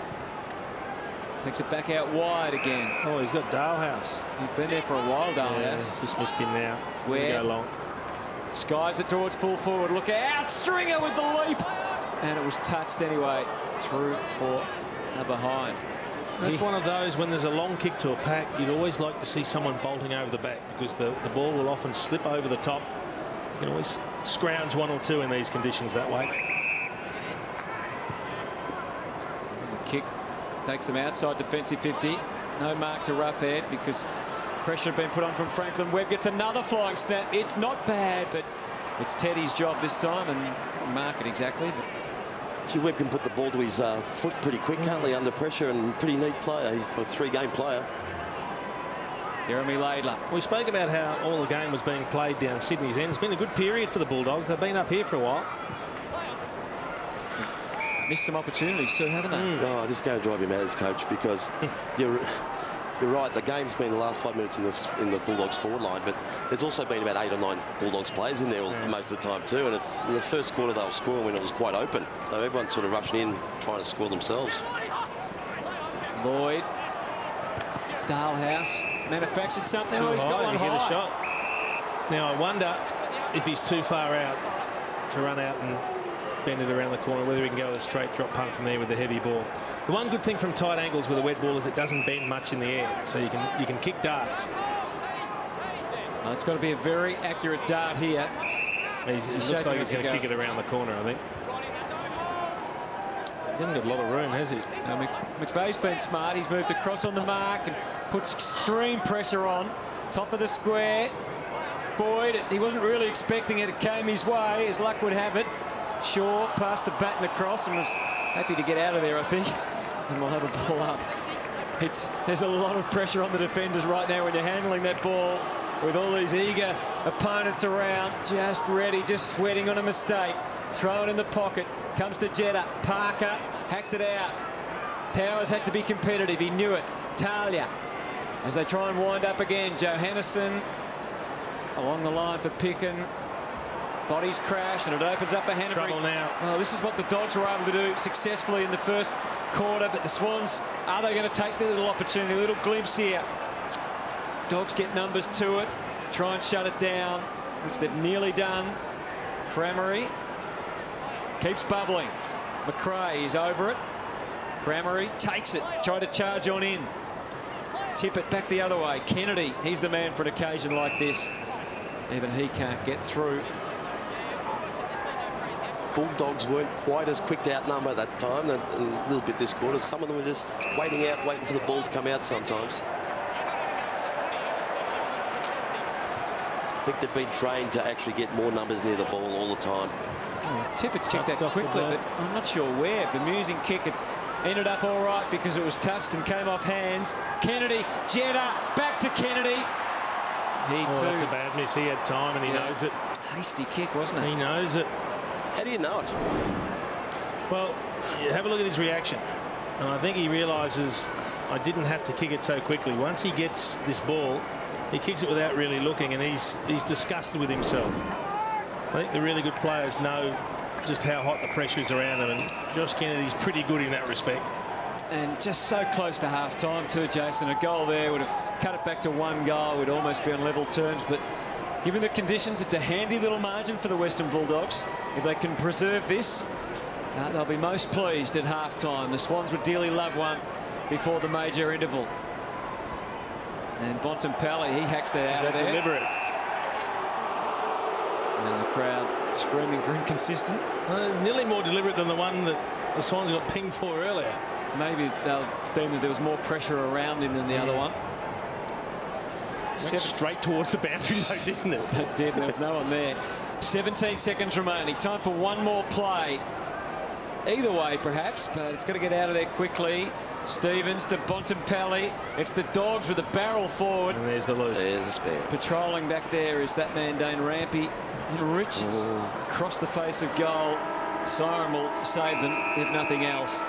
takes it back out wide again. Oh, he's got Dalehouse. He's been there for a while, Dalehouse. Yeah, just missed him now. Where? Go long. Skies it towards full forward. Look out! Stringer with the leap! And it was touched anyway. Through for a behind. That's one of those, when there's a long kick to a pack, you'd always like to see someone bolting over the back, because the ball will often slip over the top. You can always scrounge 1 or 2 in these conditions that way. The kick takes them outside defensive 50. No mark to Roughead because pressure had been put on from Franklin. Webb gets another flying snap. It's not bad, but it's Teddy's job this time, and mark it exactly. But Gee, Webb can put the ball to his foot pretty quick, can't he, under pressure, and pretty neat player. He's a 3-game player. Jeremy Laidler. We spoke about how all the game was being played down Sydney's end. It's been a good period for the Bulldogs. They've been up here for a while. Missed some opportunities too, haven't they? Oh, this game will drive you mad as coach, because you're right. The game's been the last 5 minutes in the Bulldogs forward line, but there's also been about 8 or 9 Bulldogs players in there most of the time too. And it's in the first quarter they were scoring when it was quite open, so everyone's sort of rushing in trying to score themselves. Lloyd, Dalehouse manufactured something. Oh, he's got one high. Hit a shot. Now I wonder if he's too far out to run out and bend it around the corner, whether he can go with a straight drop punt from there with the heavy ball. The one good thing from tight angles with a wet ball is it doesn't bend much in the air, so you can kick darts. Well, it's got to be a very accurate dart here. It looks like he's going to kick it around the corner, I think. He hasn't got a lot of room, has he? McVeigh's been smart. He's moved across on the mark and puts extreme pressure on. Top of the square. Boyd, he wasn't really expecting it. It came his way, as luck would have it. Shaw passed the baton across and was happy to get out of there, I think. And we'll have a ball up. There's a lot of pressure on the defenders right now when you're handling that ball with all these eager opponents around, just ready, just sweating on a mistake. Throw it in the pocket, comes to Jetta. Parker hacked it out. Towers had to be competitive, he knew it. Talia, as they try and wind up again. Johannesen along the line for Picken. Bodies crash and it opens up for Hanbury. Trouble now. Well, this is what the Dogs were able to do successfully in the first quarter, but the Swans, are they going to take the little opportunity, a little glimpse here? Dogs get numbers to it, try and shut it down, which they've nearly done. Cramery keeps bubbling. McRae is over it. Cramery takes it, try to charge on in. Tip it back the other way. Kennedy, he's the man for an occasion like this. Even he can't get through. Bulldogs weren't quite as quick to outnumber that time, and a little bit this quarter. Some of them were just waiting for the ball to come out sometimes. I think they've been trained to actually get more numbers near the ball all the time. Oh, Tippett's kicked that quickly, but I'm not sure where. Bemusing kick. It's ended up all right because it was touched and came off hands. Kennedy, Jetta, back to Kennedy. He too. That's a bad miss. He had time and he knows it. Hasty kick, wasn't it? He knows it. How do you know it? Well, have a look at his reaction. And I think he realises I didn't have to kick it so quickly. Once he gets this ball, he kicks it without really looking, and he's disgusted with himself. I think the really good players know just how hot the pressure is around them, and Josh Kennedy's pretty good in that respect. And just so close to half-time too, Jason. A goal there would have cut it back to 1 goal. Would almost be on level terms, but Given the conditions, it's a handy little margin for the Western Bulldogs. If they can preserve this, they'll be most pleased at half-time. The Swans would dearly love one before the major interval. And Bontempelli, he hacks that out of there. Deliberate. And the crowd screaming for inconsistent. Nearly more deliberate than the one that the Swans got pinged for earlier. Maybe they'll deem that there was more pressure around him than the other one. Straight towards the boundary, though, didn't it? It did. There was no one there. 17 seconds remaining. Time for one more play. Either way, perhaps, but it's got to get out of there quickly. Stevens to Bontempelli. It's the Dogs with a barrel forward. And there's the loose. There's the spare. Patrolling back there is that man, Dane Rampy. And Richards across the face of goal. Siren will save them, if nothing else.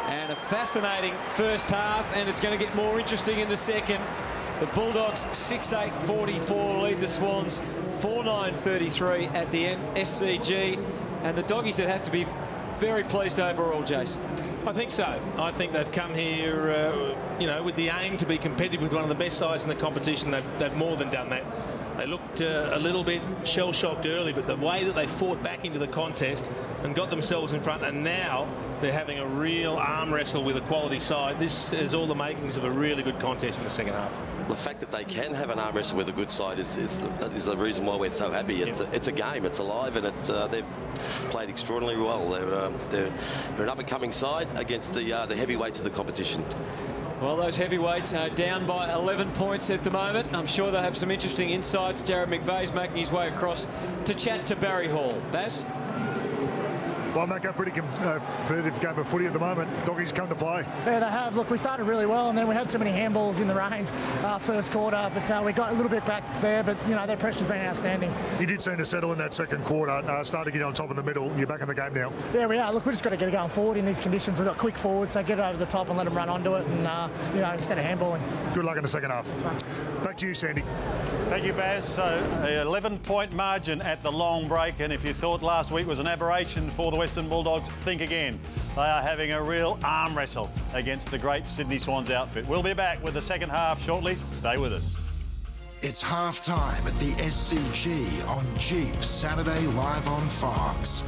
And a fascinating first half, and it's going to get more interesting in the second. The Bulldogs 6-8-44 lead the Swans 4-9-33 at the end, SCG. And the Doggies that have to be very pleased overall, Jason. I think so. I think they've come here, you know, with the aim to be competitive with one of the best sides in the competition. They've more than done that. They looked a little bit shell-shocked early, but the way that they fought back into the contest and got themselves in front, and now they're having a real arm wrestle with a quality side. This is all the makings of a really good contest in the second half. The fact that they can have an arm wrestle with a good side is the reason why we're so happy. It's a game, it's alive, and they've played extraordinarily well. They're an up-and-coming side against the heavyweights of the competition. Well, those heavyweights are down by 11 points at the moment. I'm sure they'll have some interesting insights. Jared McVeigh's making his way across to chat to Barry Hall. Baz? Well, make a pretty competitive game of footy at the moment. Doggies come to play. Yeah, they have. Look, we started really well, and then we had too many handballs in the rain first quarter, but we got a little bit back there, but, you know, their pressure's been outstanding. You did seem to settle in that second quarter, started to get on top in the middle. You're back in the game now. Yeah, we are. Look, we've just got to get it going forward in these conditions. We've got quick forwards, so get it over the top and let them run onto it, and, you know, instead of handballing. Good luck in the second half. Back to you, Sandy. Thank you, Baz. So, an 11-point margin at the long break, and if you thought last week was an aberration for the Western Bulldogs, think again. They are having a real arm wrestle against the great Sydney Swans outfit. We'll be back with the second half shortly. Stay with us. It's half-time at the SCG on Jeep, Saturday live on Fox.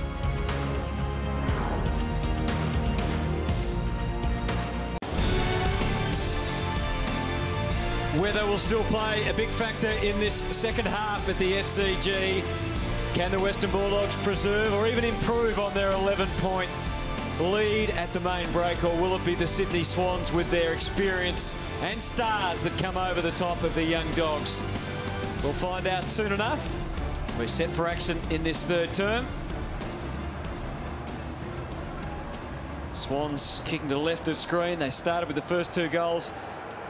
Weather will still play a big factor in this second half at the SCG. Can the Western Bulldogs preserve or even improve on their 11-point lead at the main break, or will it be the Sydney Swans with their experience and stars that come over the top of the young Dogs? We'll find out soon enough. We're set for action in this third term. Swans kicking to the left of screen. They started with the first two goals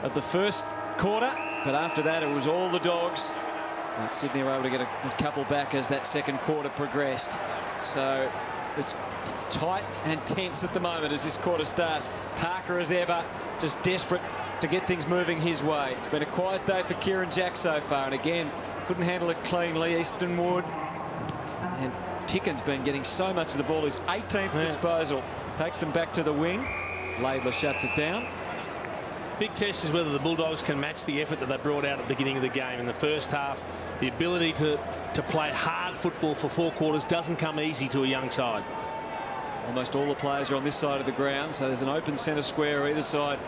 of the first quarter, but after that it was all the Dogs. And Sydney were able to get a couple back as that second quarter progressed. So it's tight and tense at the moment as this quarter starts. Parker, as ever, just desperate to get things moving his way. It's been a quiet day for Kieran Jack so far, and again, couldn't handle it cleanly. Eastonwood and Pickens been getting so much of the ball. His 18th disposal takes them back to the wing. Laidler shuts it down. Big test is whether the Bulldogs can match the effort that they brought out at the beginning of the game. In the first half, the ability to play hard football for 4 quarters doesn't come easy to a young side. Almost all the players are on this side of the ground, so there's an open centre square either side.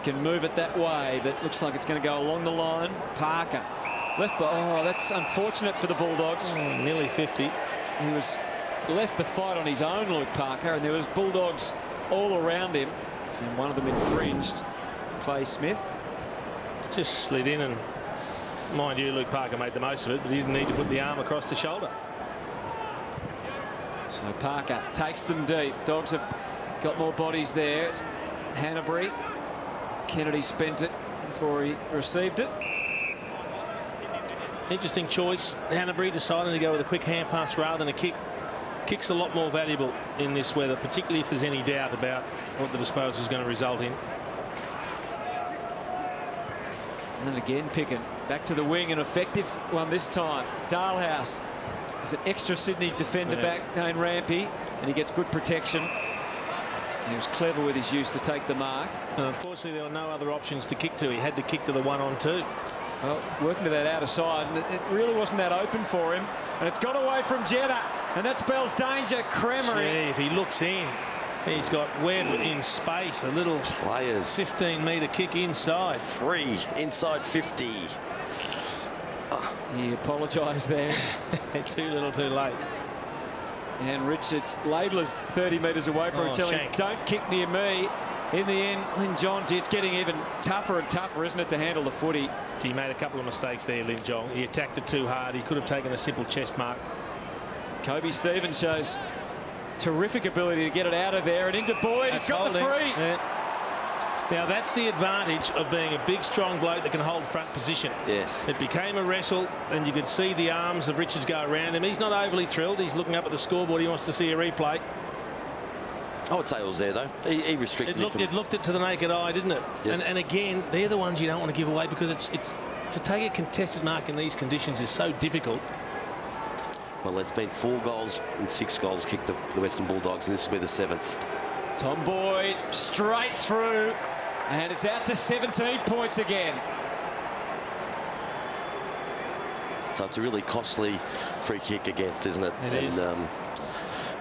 Can move it that way, but looks like it's going to go along the line. Parker left, but that's unfortunate for the Bulldogs. Nearly 50. He was left to fight on his own, Luke Parker, and there was Bulldogs all around him, and one of them infringed. Clay Smith just slid in, and mind you, Luke Parker made the most of it, but he didn't need to put the arm across the shoulder. So Parker takes them deep. Dogs have got more bodies there. It's Hanbury. Kennedy spent it before he received it. Interesting choice. Hanbury deciding to go with a quick hand pass rather than a kick. Kick's a lot more valuable in this weather, particularly if there's any doubt about what the disposal is going to result in. And again, Picken back to the wing, an effective one this time. Dalhouse is an extra Sydney defender back, Dane Rampy, and he gets good protection. He was clever with his use to take the mark. And unfortunately, there were no other options to kick to. He had to kick to the 1-on-2. Well, working to that outer side, and it really wasn't that open for him. And it's got away from Jetta, and that spells danger. Cremery. Gee, if he looks in, he's got Webb in space. A little players. 15-metre kick inside. Free inside 50. He apologised there. Too little, too late. And Richards, Laidler's 30 metres away from him, telling him, don't kick near me. In the end, Lin Jong, it's getting even tougher and tougher, isn't it, to handle the footy. He made a couple of mistakes there, Lin Jong. He attacked it too hard. He could have taken a simple chest mark. Kobe Stevens shows terrific ability to get it out of there and into Boyd. He's got the free. Yeah. Now, that's the advantage of being a big, strong bloke that can hold front position. Yes. It became a wrestle, and you could see the arms of Richards go around him. He's not overly thrilled. He's looking up at the scoreboard. He wants to see a replay. I would say it was there, though. He restricted it. It looked it to the naked eye, didn't it? Yes. And again, they're the ones you don't want to give away, because it's to take a contested mark in these conditions is so difficult. Well, there's been 4 goals and 6 goals kicked the Western Bulldogs, and this will be the 7th. Tom Boyd straight through, and it's out to 17 points again. So it's a really costly free kick against, isn't it? It is.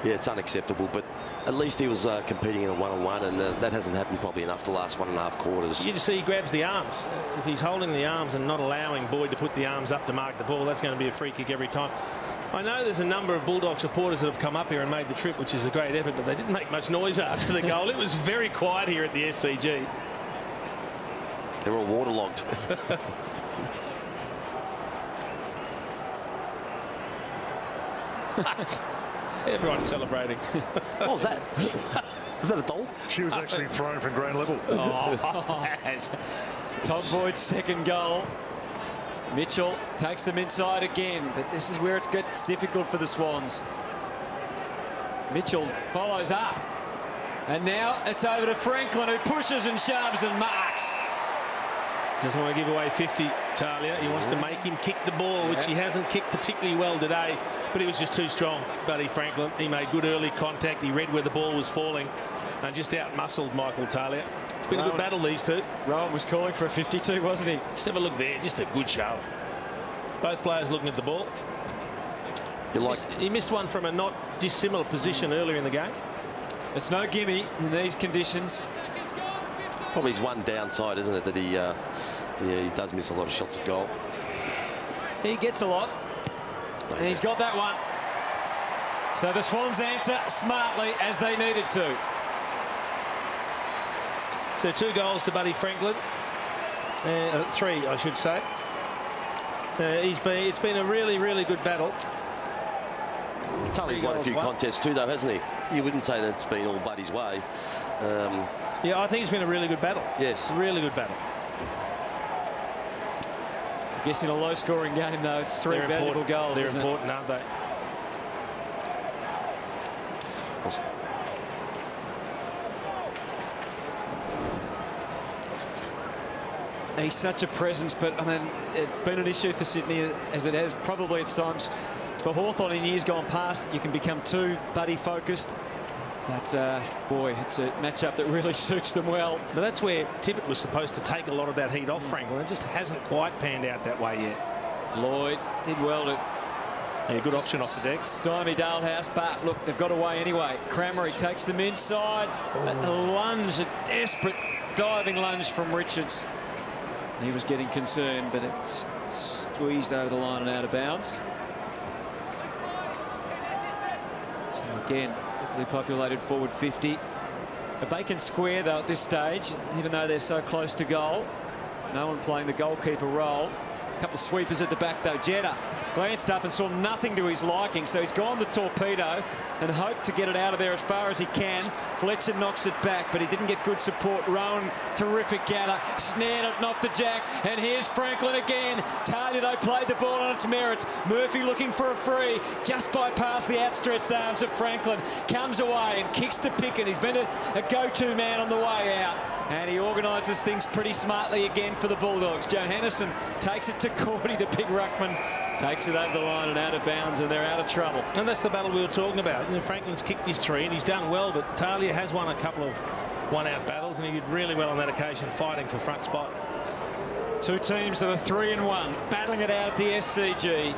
Yeah, it's unacceptable, but at least he was competing in a one-on-one, and that hasn't happened probably enough the last 1.5 quarters. You just see he grabs the arms. If he's holding the arms and not allowing Boyd to put the arms up to mark the ball, that's going to be a free kick every time. I know there's a number of Bulldog supporters that have come up here and made the trip, which is a great effort, but they didn't make much noise after the goal. It was very quiet here at the SCG. They're all waterlogged. Everyone's celebrating. What was that? Was that a doll? She was actually thrown from ground level. Tom Boyd's second goal. Mitchell takes them inside again, but this is where it gets difficult for the Swans. Mitchell follows up, and now it's over to Franklin, who pushes and shoves and marks. Doesn't want to give away 50, Talia. He wants to make him kick the ball, which he hasn't kicked particularly well today, but he was just too strong, Buddy Franklin. He made good early contact. He read where the ball was falling and just out-muscled Michael Talia. It's been a good battle, these two. Rowan was calling for a 52, wasn't he? Just have a look there. Just a good shove. Both players looking at the ball. He missed one from a not dissimilar position earlier in the game. It's no gimme in these conditions. Probably his one downside, isn't it, that he does miss a lot of shots at goal. He gets a lot, and he's got that one. So the Swans answer smartly, as they needed to. So 2 goals to Buddy Franklin. 3, I should say. It's been a really, really good battle. Tully's won a few contests too, though, hasn't he? You wouldn't say that it's been all Buddy's way. Yeah, I think it's been a really good battle. Yes. A really good battle. I guess in a low-scoring game, though, it's 3 valuable goals. They're important, aren't they? He's such a presence, but I mean, it's been an issue for Sydney, as it has probably at times for Hawthorn in years gone past. You can become too Buddy-focused. But, boy, it's a matchup that really suits them well. But that's where Tippett was supposed to take a lot of that heat off Franklin. It just hasn't quite panned out that way yet. Lloyd did well to... Yeah, good option off the deck. Stymie Dalehouse, but look, they've got away anyway. Cramery takes them inside. A lunge, a desperate diving lunge from Richards. He was getting concerned, but it's squeezed over the line and out of bounds. So again, heavily populated forward 50. A vacant square, though, at this stage, even though they're so close to goal. No one playing the goalkeeper role. A couple of sweepers at the back, though. Jetta glanced up and saw nothing to his liking, so he's gone the torpedo and hoped to get it out of there as far as he can. Fletcher knocks it back, but he didn't get good support. Rowan, terrific gather, snared it and off the jack, and here's Franklin again. Talia, though, played the ball on its merits. Murphy looking for a free, just bypassed the outstretched arms of Franklin, comes away and kicks to Pickett. He's been a go-to man on the way out, and he organises things pretty smartly again for the Bulldogs. Johannesen takes it to Cordy, the big ruckman, takes it over the line and out of bounds, and they're out of trouble. And that's the battle we were talking about. You know, Franklin's kicked his 3 and he's done well, but Talia has won a couple of one-out battles, and he did really well on that occasion, fighting for front spot. Two teams that are 3-1, battling it out at the SCG.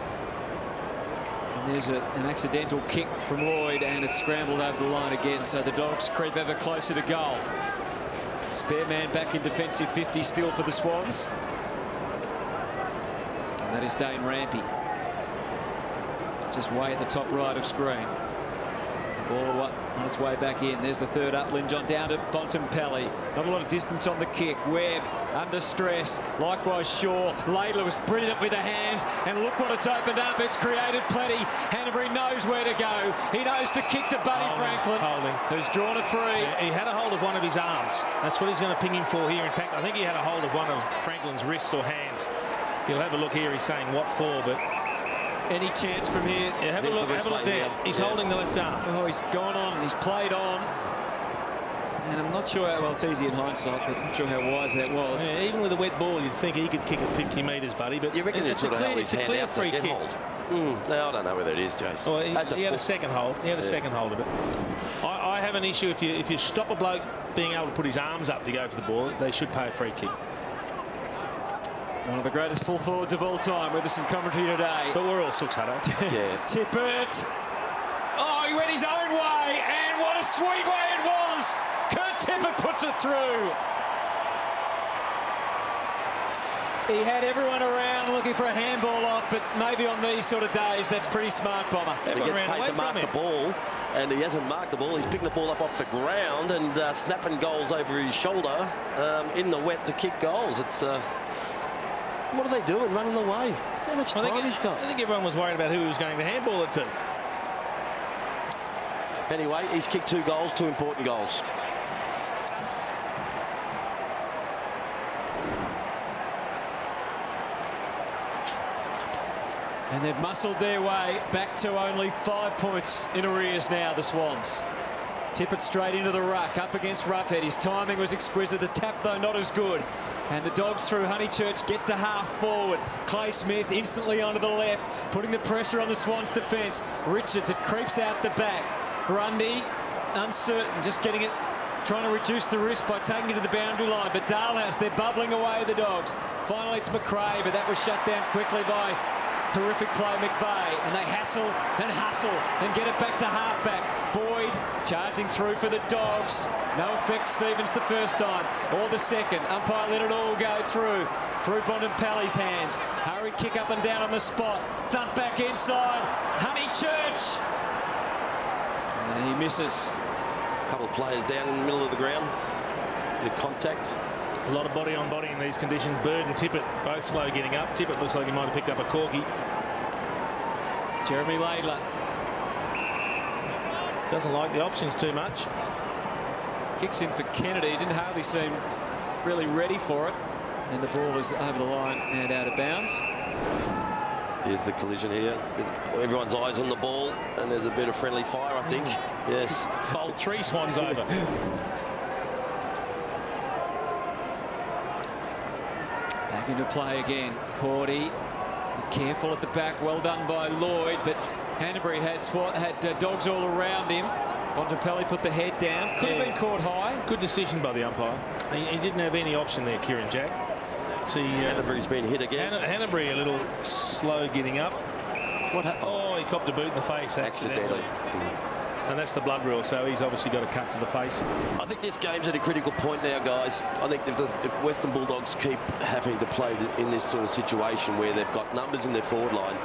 And there's an accidental kick from Lloyd, and it's scrambled over the line again, so the Dogs creep ever closer to goal. Spare man back in defensive 50 still for the Swans. And that is Dane Rampy. Just way at the top right of screen. Ball on its way back in. There's the third up. Lindjohn down to Bontempelli. Not a lot of distance on the kick. Webb under stress. Likewise Shaw. Laidler was brilliant with the hands. And look what it's opened up. It's created plenty. Hanbury knows where to go. He knows to kick to Buddy Franklin, who's drawn a free. Yeah, he had a hold of one of his arms. That's what he's going to ping him for here. In fact, I think he had a hold of one of Franklin's wrists or hands. He'll have a look here. He's saying what for, but... Any chance from here? Yeah, have a look there. He's holding the left arm. Oh, he's gone on. He's played on. And I'm not sure how, well, it's easy in hindsight, but I'm not sure how wise that was. Yeah, even with a wet ball, you'd think he could kick it 50 metres, buddy. But you reckon it's sort of held his hand out to get hold? No, I don't know whether it is, Jason. Well, he had a second hold. He had a second hold of it. I have an issue if you stop a bloke being able to put his arms up to go for the ball, they should pay a free kick. One of the greatest full forwards of all time with us in commentary today. But we're all Sooks Hutto. Yeah. Tippett. Oh, he went his own way, and what a sweet way it was. Kurt Tippett puts it through. He had everyone around looking for a handball off, but maybe on these sort of days, that's pretty smart, Bomber. He gets paid to mark the ball, and he hasn't marked the ball. He's picking the ball up off the ground and snapping goals over his shoulder in the wet to kick goals. It's... what are they doing? Running away. How much time he's got? I think everyone was worried about who he was going to handball it to. Anyway, he's kicked 2 goals, 2 important goals. And they've muscled their way back to only 5 points in arrears now, the Swans. Tippett straight into the ruck, up against Roughhead. His timing was exquisite. The tap, though, not as good. And the Dogs through Honeychurch get to half forward. Clay Smith instantly onto the left, putting the pressure on the Swans' defence. Richards, it creeps out the back. Grundy, uncertain, just getting it, trying to reduce the risk by taking it to the boundary line. But Dalhouse, they're bubbling away, the Dogs. Finally, it's McRae, but that was shut down quickly by terrific play McVeigh. And they hassle and hustle and get it back to halfback. Boyd charging through for the Dogs. No effect, Stevens, the first time or the second. Umpire let it all go through Bontempelli's hands. Hurried kick up and down on the spot. Thump back inside. Honeychurch. And he misses. A couple of players down in the middle of the ground. Bit of contact. A lot of body on body in these conditions. Bird and Tippett both slow getting up. Tippett looks like he might have picked up a corky. Jeremy Laidler. Doesn't like the options too much. Kicks in for Kennedy. Didn't hardly seem really ready for it. And the ball is over the line and out of bounds. Here's the collision here. Everyone's eyes on the ball, and there's a bit of friendly fire, I think. Yes. Bowled 3 Swans over. Back into play again. Cordy. Careful at the back. Well done by Lloyd, but Hanbury had Dogs all around him. Bontempelli put the head down. Could have been caught high. Good decision by the umpire. He didn't have any option there, Kieran Jack. See, Hanbury's been hit again. Hanbury a little slow getting up. What happened? Oh, he copped a boot in the face accidentally. And that's the blood rule, so he's obviously got a cut to the face. I think this game's at a critical point now, guys. I think the Western Bulldogs keep having to play in this sort of situation where they've got numbers in their forward line,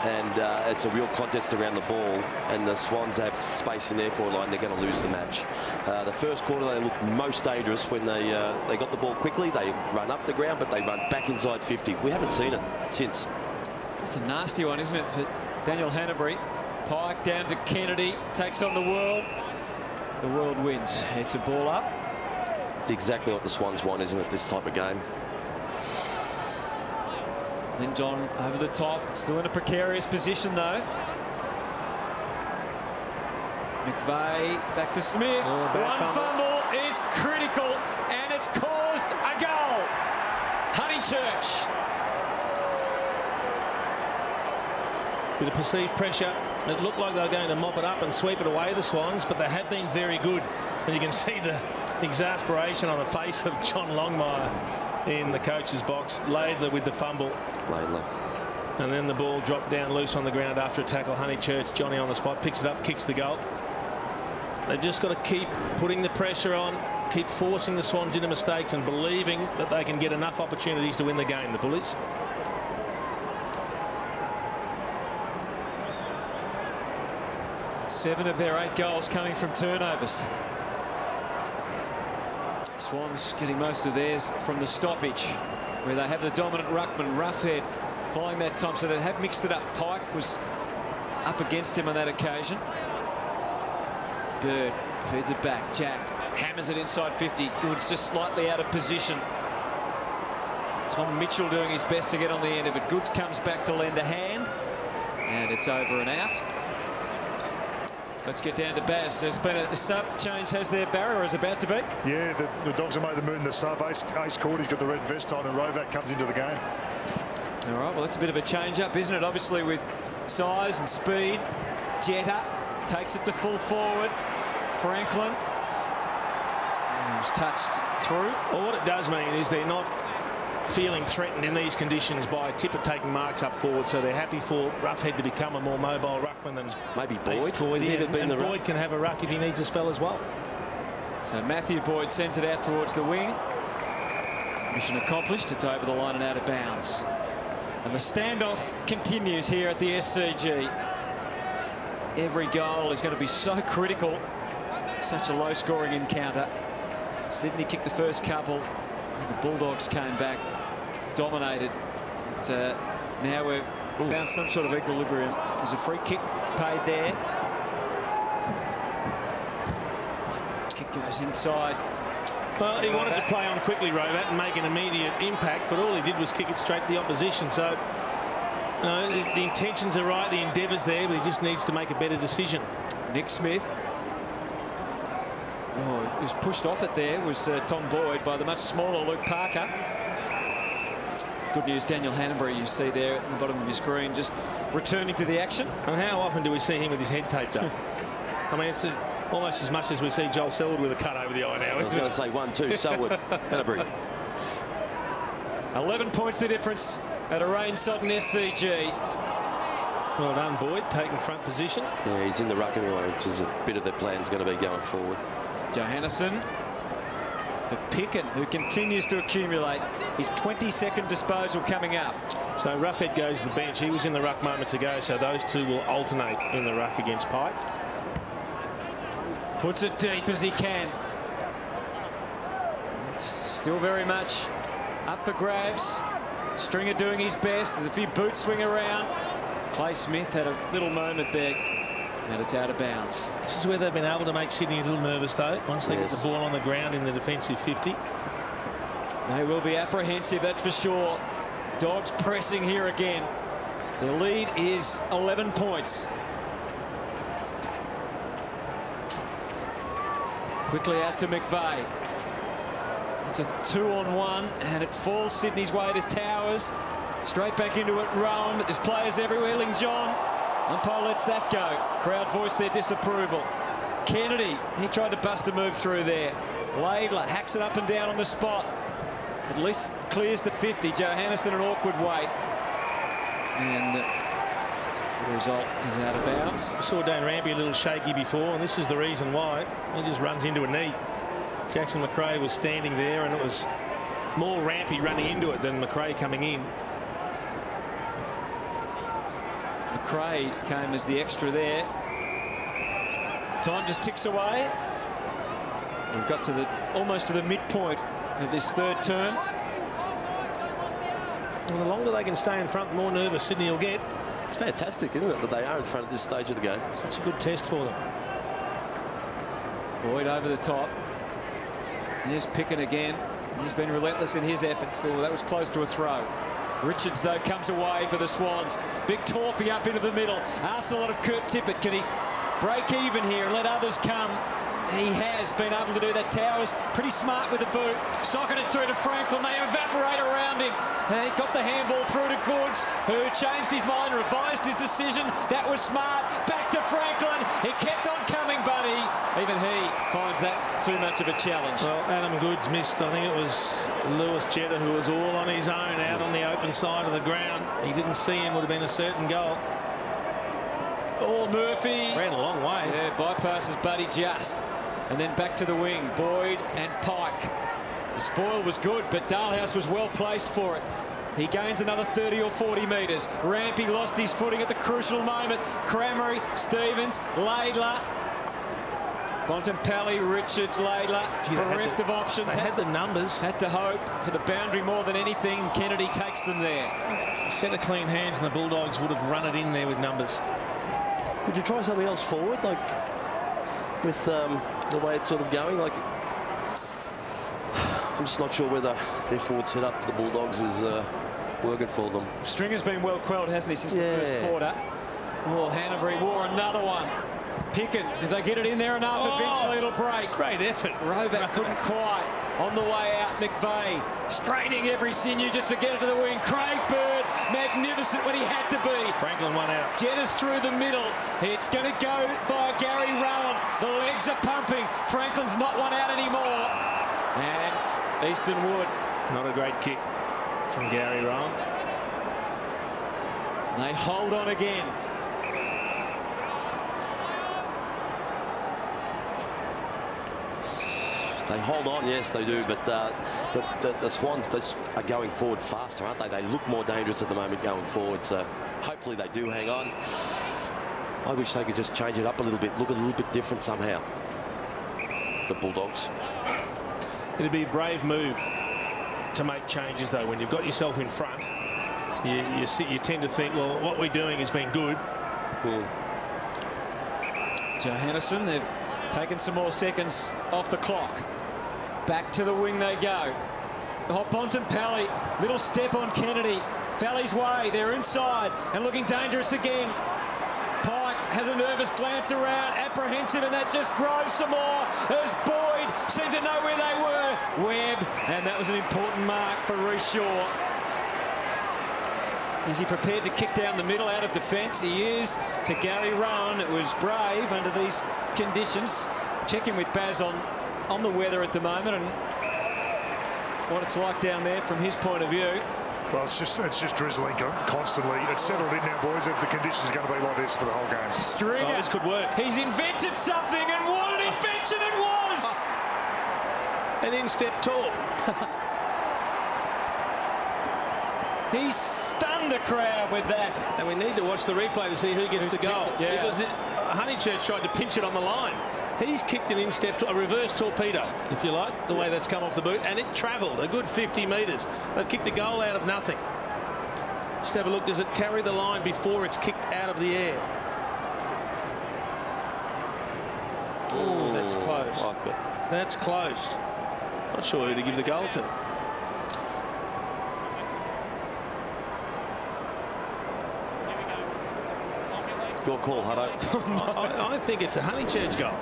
and it's a real contest around the ball, and the Swans have space in their forward line. They're going to lose the match. The first quarter, they looked most dangerous when they got the ball quickly. They run up the ground, but they run back inside 50. We haven't seen it since. That's a nasty one, isn't it, for Daniel Hanbury? Pike down to Kennedy, takes on the World. The World wins. It's a ball up. It's exactly what the Swans want, isn't it, this type of game? Lindjohn over the top, still in a precarious position though. McVeigh back to Smith. One fumble is critical, and it's caused a goal. Honeychurch. Bit of perceived pressure. It looked like they were going to mop it up and sweep it away, the Swans, but they have been very good. And you can see the exasperation on the face of John Longmire. in the coach's box. Laidler with the fumble. Laidler. And then the ball dropped down loose on the ground after a tackle. Honeychurch, Johnny on the spot, picks it up, kicks the goal. They've just got to keep putting the pressure on, keep forcing the Swans into mistakes and believing that they can get enough opportunities to win the game, the Bullies. Seven of their 8 goals coming from turnovers. Swans getting most of theirs from the stoppage, where they have the dominant ruckman, Roughhead, following that time, so they have mixed it up. Pike was up against him on that occasion. Bird feeds it back. Jack hammers it inside 50. Goods just slightly out of position. Tom Mitchell doing his best to get on the end of it. Goods comes back to lend a hand, and it's over and out. Let's get down to Baz. There's been a sub change, has there, Barry, or is about to be? Yeah, the Dogs have made the move in the sub. Ace Cordy's got the red vest on, and Rovac comes into the game. All right, well, that's a bit of a change-up, isn't it? Obviously, with size and speed. Jetta takes it to full forward. Franklin. He was touched through. Well, what it does mean is they're not feeling threatened in these conditions by Tippett taking marks up forward, so they're happy for Roughhead to become a more mobile ruckman than maybe Boyd. And Boyd can have a ruck if he needs a spell as well. So Matthew Boyd sends it out towards the wing. Mission accomplished. It's over the line and out of bounds. And the standoff continues here at the SCG. Every goal is going to be so critical. Such a low-scoring encounter. Sydney kicked the first couple, and the Bulldogs came back, dominated. But now we've found some sort of equilibrium. There's a free kick paid there. Kick goes inside. Well, he wanted to play on quickly, Rovat, and make an immediate impact, but all he did was kick it straight to the opposition. So, you know, the intentions are right, the endeavour's there, but he just needs to make a better decision. Nick Smith. Oh, he was pushed off it there, was Tom Boyd, by the much smaller Luke Parker. Good news, Daniel Hannanbury, you see there at the bottom of your screen, just returning to the action. And how often do we see him with his head taped up? I mean, it's almost as much as we see Joel Selwood with a cut over the eye now. I was going to say 1-2, Selwood, Hannanbury. 11 points the difference at a rain-sodden SCG. Well done, Boyd, taking front position. Yeah, he's in the ruck anyway, which is a bit of the plan's going to be going forward. Johannesson for Picken, who continues to accumulate. His 22nd disposal coming up. So Roughhead goes to the bench. He was in the ruck moments ago, so those two will alternate in the ruck against Pike. Puts it deep as he can. It's still very much up for grabs. Stringer doing his best. There's a few boots swing around. Clay Smith had a little moment there, and it's out of bounds. This is where they've been able to make Sydney a little nervous, though, once they get the ball on the ground in the defensive 50. They will be apprehensive, that's for sure. Dogs pressing here again. The lead is 11 points. Quickly out to McVeigh. It's a 2-on-1, and it falls Sydney's way to Towers. Straight back into it, Rowan, but there's players everywhere. Ling John, umpire lets that go. Crowd voiced their disapproval. Kennedy, he tried to bust a move through there. Laidler hacks it up and down on the spot. At least clears the 50. Johannesson an awkward wait. And the result is out of bounds. I saw Dane Rampy a little shaky before, and this is the reason why. He just runs into a knee. Jackson McRae was standing there, and it was more Rampy running into it than McRae coming in. McRae came as the extra there. Time just ticks away. We've got to almost to the midpoint of this third term. Well, the longer they can stay in front, the more nervous Sydney will get. It's fantastic, isn't it, that they are in front at this stage of the game. Such a good test for them. Boyd over the top. There's Picken again. He's been relentless in his efforts. Oh, that was close to a throw. Richards, though, comes away for the Swans. Big Torpy up into the middle. Asks a lot of Kurt Tippett. Can he break even here and let others come? He has been able to do that. Towers pretty smart with the boot. Socking it through to Franklin. They evaporate around him. And he got the handball through to Goods, who changed his mind, revised his decision. That was smart. Back to Franklin. He kept on coming, but even he finds that too much of a challenge? Well, Adam Goods missed. I think it was Lewis Jetta who was all on his own out on the open side of the ground. He didn't see him. Would have been a certain goal. Oh, Murphy ran a long way. Yeah, bypasses Buddy just. And then back to the wing. Boyd and Pike. The spoil was good, but Dalhouse was well placed for it. He gains another 30 or 40 metres. Rampy lost his footing at the crucial moment. Cramery, Stevens, Laidler. Bontempelli, Richards, Laidler. Bereft of options. They had the numbers. Had to hope for the boundary more than anything. Kennedy takes them there. A set of clean hands and the Bulldogs would have run it in there with numbers. Would you try something else forward, like with the way it's sort of going? Like, I'm just not sure whether their forward setup for the Bulldogs is working for them. Stringer's been well quelled, hasn't he, since the first quarter? Oh, Hanbury wore another one. Picken, if they get it in there enough, eventually it'll break. Great effort. Rovac couldn't quite. On the way out, McVeigh straining every sinew just to get it to the wing. Craig Bird, magnificent when he had to be. Franklin one out. Jettis through the middle. It's going to go via Gary Rowan. The legs are pumping. Franklin's not one out anymore. And Easton Wood. Not a great kick from Gary Rowan. They hold on again. They hold on, yes, they do, but the Swans are going forward faster, aren't they? They look more dangerous at the moment going forward, so hopefully they do hang on. I wish they could just change it up a little bit, look a little bit different somehow, the Bulldogs. It'd be a brave move to make changes, though, when you've got yourself in front. You tend to think, well, what we're doing has been good. Johannesson, they've taken some more seconds off the clock. Back to the wing they go. Oh, Bontempelli, little step on Kennedy. Falley's way, they're inside and looking dangerous again. Pike has a nervous glance around, apprehensive, and that just grows some more as Boyd seemed to know where they were. Webb, and that was an important mark for Reece Shaw. Is he prepared to kick down the middle out of defence? He is. To Gary Rowan, it was brave under these conditions. Checking with Baz on the weather at the moment and what it's like down there from his point of view. Well, it's just drizzling constantly. It's settled in now, boys. The conditions are going to be like this for the whole game. Stringer. This could work. He's invented something, and what an invention it was! An instep tall. He stunned the crowd with that. And we need to watch the replay to see who gets the goal. Yeah. Because Honeychurch tried to pinch it on the line. He's kicked an instep, a reverse torpedo, if you like, the way that's come off the boot, and it travelled a good 50 metres. They've kicked a goal out of nothing. Just have a look. Does it carry the line before it's kicked out of the air? Oh, that's close. Like it. That's close. Not sure who to give the goal to. Your call, Hutto. I think it's a Honeychurch goal.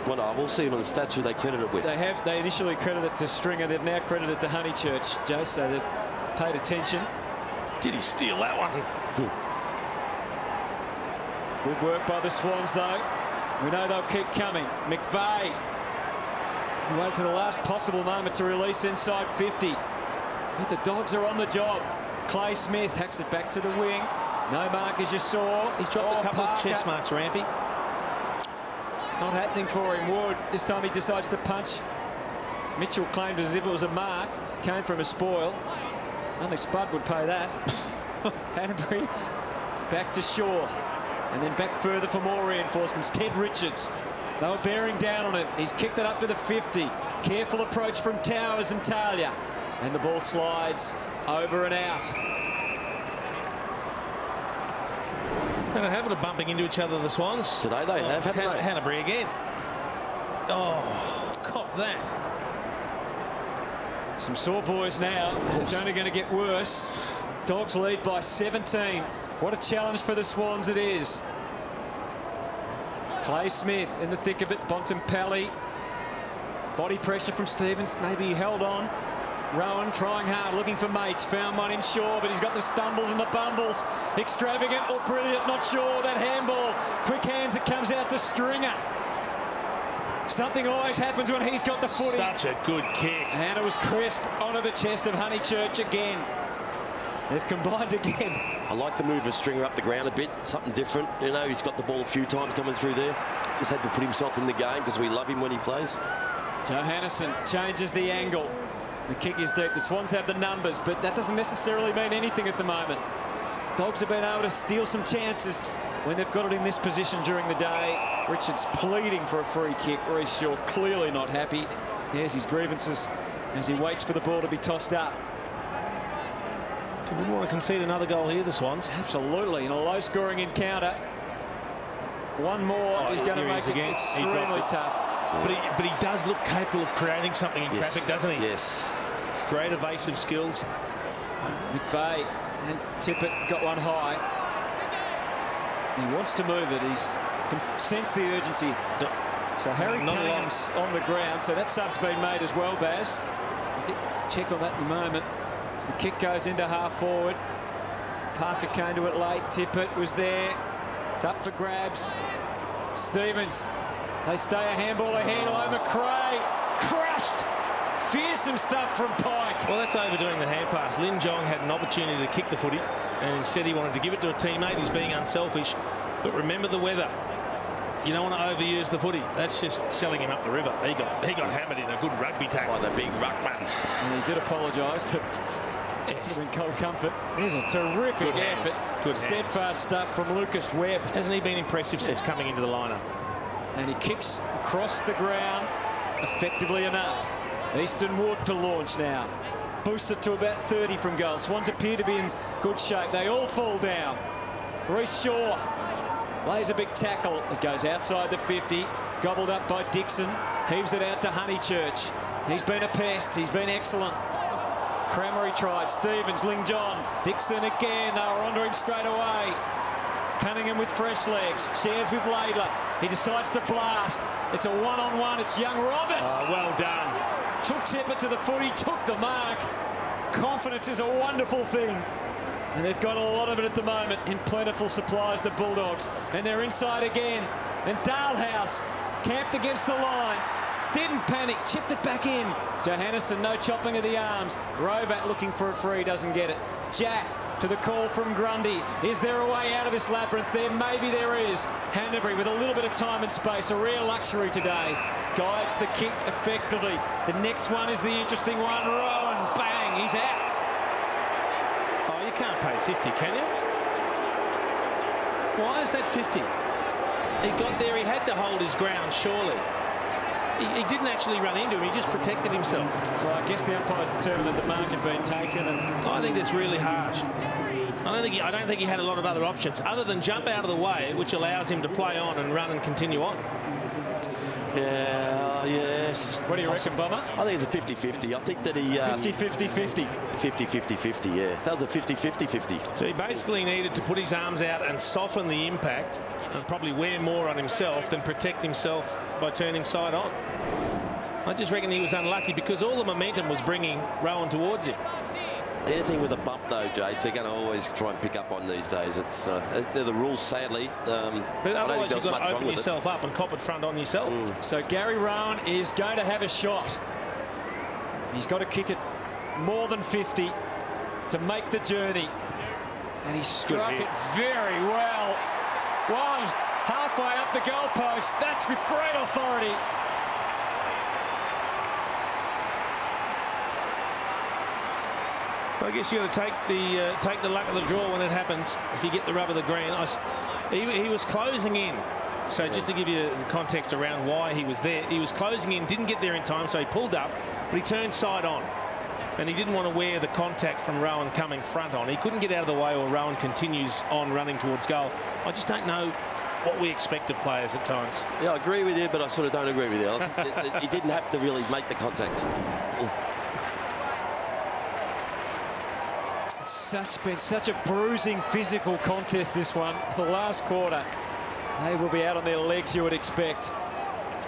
Well, no, we'll see on the stats who they credit it with. They initially credited it to Stringer. They've now credited it to Honeychurch, Joe, so they've paid attention. Did he steal that one? Good work by the Swans, though. We know they'll keep coming. McVeigh, who waited to the last possible moment to release inside 50. But the Dogs are on the job. Clay Smith hacks it back to the wing. No mark, as you saw. He's dropped a couple of chest marks, Rampy. Not happening for him. Wood, this time he decides to punch. Mitchell claimed as if it was a mark. Came from a spoil. Only Spud would pay that. Hanbury back to Shaw. And then back further for more reinforcements. Ted Richards. They were bearing down on him. He's kicked it up to the 50. Careful approach from Towers and Talia. And the ball slides over and out. And a habit of bumping into each other, the Swans. Today they have, haven't they? Hanbury again. Oh, cop that. Some sore boys now. It's only going to get worse. Dogs lead by 17. What a challenge for the Swans it is. Clay Smith in the thick of it. Bontempelli. Body pressure from Stevens. Maybe he held on. Rowan trying hard, looking for mates. Found one in Shaw, but he's got the stumbles and the bumbles. Extravagant or brilliant, not sure. That handball. Quick hands, it comes out to Stringer. Something always happens when he's got the footy. Such a good kick. And it was crisp onto the chest of Honeychurch again. They've combined again. I like the move of Stringer up the ground a bit, something different. You know, he's got the ball a few times coming through there. Just had to put himself in the game because we love him when he plays. Johannesson changes the angle. The kick is deep. The Swans have the numbers, but that doesn't necessarily mean anything at the moment. Dogs have been able to steal some chances when they've got it in this position during the day. Richards pleading for a free kick. Reece Shaw clearly not happy. There's his grievances as he waits for the ball to be tossed up. They wouldn't want to concede another goal here, the Swans. Absolutely, in a low-scoring encounter. One more is going to make it extremely tough. But he does look capable of creating something in traffic, doesn't he? Yes. Great evasive skills. McVeigh and Tippett got one high. He wants to move it. He's can sense the urgency. So Harry Cunningham's on the ground. So that sub's been made as well, Baz. We'll get check on that in a moment. As the kick goes into half forward. Parker came to it late. Tippett was there. It's up for grabs. Stevens. They stay a handball ahead. McRae crushed. Fearsome stuff from Pike. Well, that's overdoing the hand pass. Lin Jong had an opportunity to kick the footy, and instead he wanted to give it to a teammate. He's being unselfish. But remember the weather. You don't want to overuse the footy. That's just selling him up the river. He got hammered in a good rugby tackle. By the big ruckman. And he did apologise, but in cold comfort. There's a terrific effort. Good steadfast stuff from Lucas Webb. Hasn't he been impressive since coming into the lineup? And he kicks across the ground effectively enough. Easton Wood to launch now. Boosted to about 30 from goal. Swans appear to be in good shape. They all fall down. Reece Shaw lays a big tackle. It goes outside the 50. Gobbled up by Dixon. Heaves it out to Honeychurch. He's been a pest. He's been excellent. Cramery tried. Stevens, Ling John. Dixon again. They were onto him straight away. Cunningham with fresh legs. Shares with Laidler. He decides to blast. It's a one-on-one. It's young Roberts. Oh, well done. Took Tippett to the footy. Took the mark. Confidence is a wonderful thing. And they've got a lot of it at the moment in plentiful supplies, the Bulldogs. And they're inside again. And Dalhouse camped against the line. Didn't panic. Chipped it back in. Johannesson, no chopping of the arms. Rovat looking for a free. Doesn't get it. Jack to the call from Grundy. Is there a way out of this labyrinth there? Maybe there is. Hanbury with a little bit of time and space. A rare luxury today. Guides the kick effectively. The next one is the interesting one. Rowan, bang, he's out. Oh, you can't pay 50, can you? Why is that 50? He got there, he had to hold his ground, surely. He didn't actually run into him, he just protected himself. Well, I guess the umpires determined that the mark had been taken. And I think that's really harsh. I don't think he had a lot of other options other than jump out of the way, which allows him to play on and run and continue on. Yeah, yes. What do you reckon, Bomber? I think it's a 50-50. I think that he... 50-50-50. 50-50-50, yeah. That was a 50-50-50. So he basically needed to put his arms out and soften the impact and probably wear more on himself than protect himself by turning side on. I just reckon he was unlucky because all the momentum was bringing Rowan towards him. Anything with a bump, though, Jace, they're going to always try and pick up on these days. It's they're the rules, sadly. But otherwise, you've got to open yourself up and cop it front on yourself. So Gary Rowan is going to have a shot. He's got to kick it more than 50 to make the journey. And he struck it very well. Wow, halfway up the goalpost. That's with great authority. I guess you got to take the luck of the draw when it happens. If you get the rub of the green, he was closing in. So just to give you context around why he was there, he was closing in, didn't get there in time, so he pulled up, but he turned side on, and he didn't want to wear the contact from Rowan coming front on. He couldn't get out of the way, or Rowan continues on running towards goal. I just don't know what we expect of players at times. Yeah, I agree with you, but I sort of don't agree with you. I think he didn't have to really make the contact. It's been such a bruising physical contest, this one. The last quarter, they will be out on their legs, you would expect.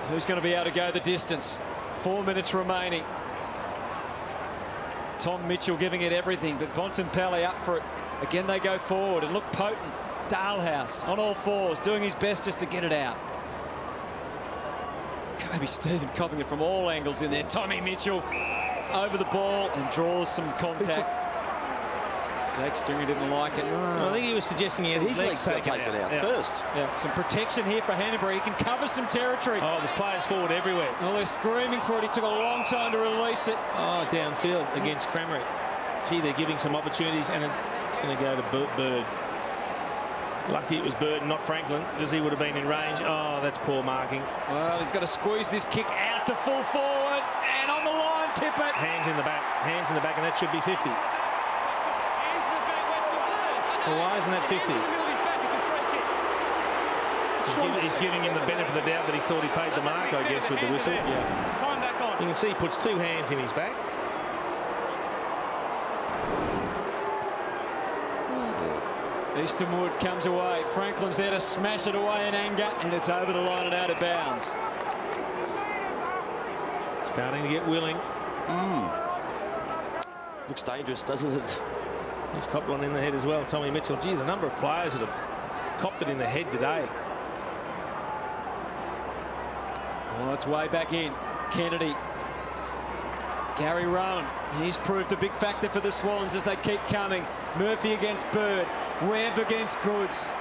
Who's going to be able to go the distance? 4 minutes remaining. Tom Mitchell giving it everything, but Bontempelli up for it. Again, they go forward and look potent. Dalhouse on all fours, doing his best just to get it out. Kobe Stephen copping it from all angles in there. Tommy Mitchell over the ball and draws some contact. Jake Stringer didn't like it. No. I think he was suggesting he had his legs taken out first. Yeah, some protection here for Hanbury. He can cover some territory. Oh, there's players forward everywhere. Oh, they're screaming for it. He took a long time to release it. Oh, downfield against Cranberry. Gee, they're giving some opportunities, and it's going to go to Bird. Lucky it was Bird, not Franklin, because he would have been in range. Oh, that's poor marking. Well, he's got to squeeze this kick out to full forward, and on the line, tip it. Hands in the back, and that should be 50. Well, why isn't that 50? He's giving him the benefit of the doubt that he thought he paid the mark, I guess, with the whistle. Yeah. Time back on. You can see he puts 2 hands in his back. Eastonwood comes away. Franklin's there to smash it away in anger, and it's over the line and out of bounds. Starting to get willing. Looks dangerous, doesn't it? He's copped one in the head as well, Tommy Mitchell. Gee, the number of players that have copped it in the head today. Well, it's way back in. Kennedy. Gary Rowan. He's proved a big factor for the Swans as they keep coming. Murphy against Bird. Webb against Goods.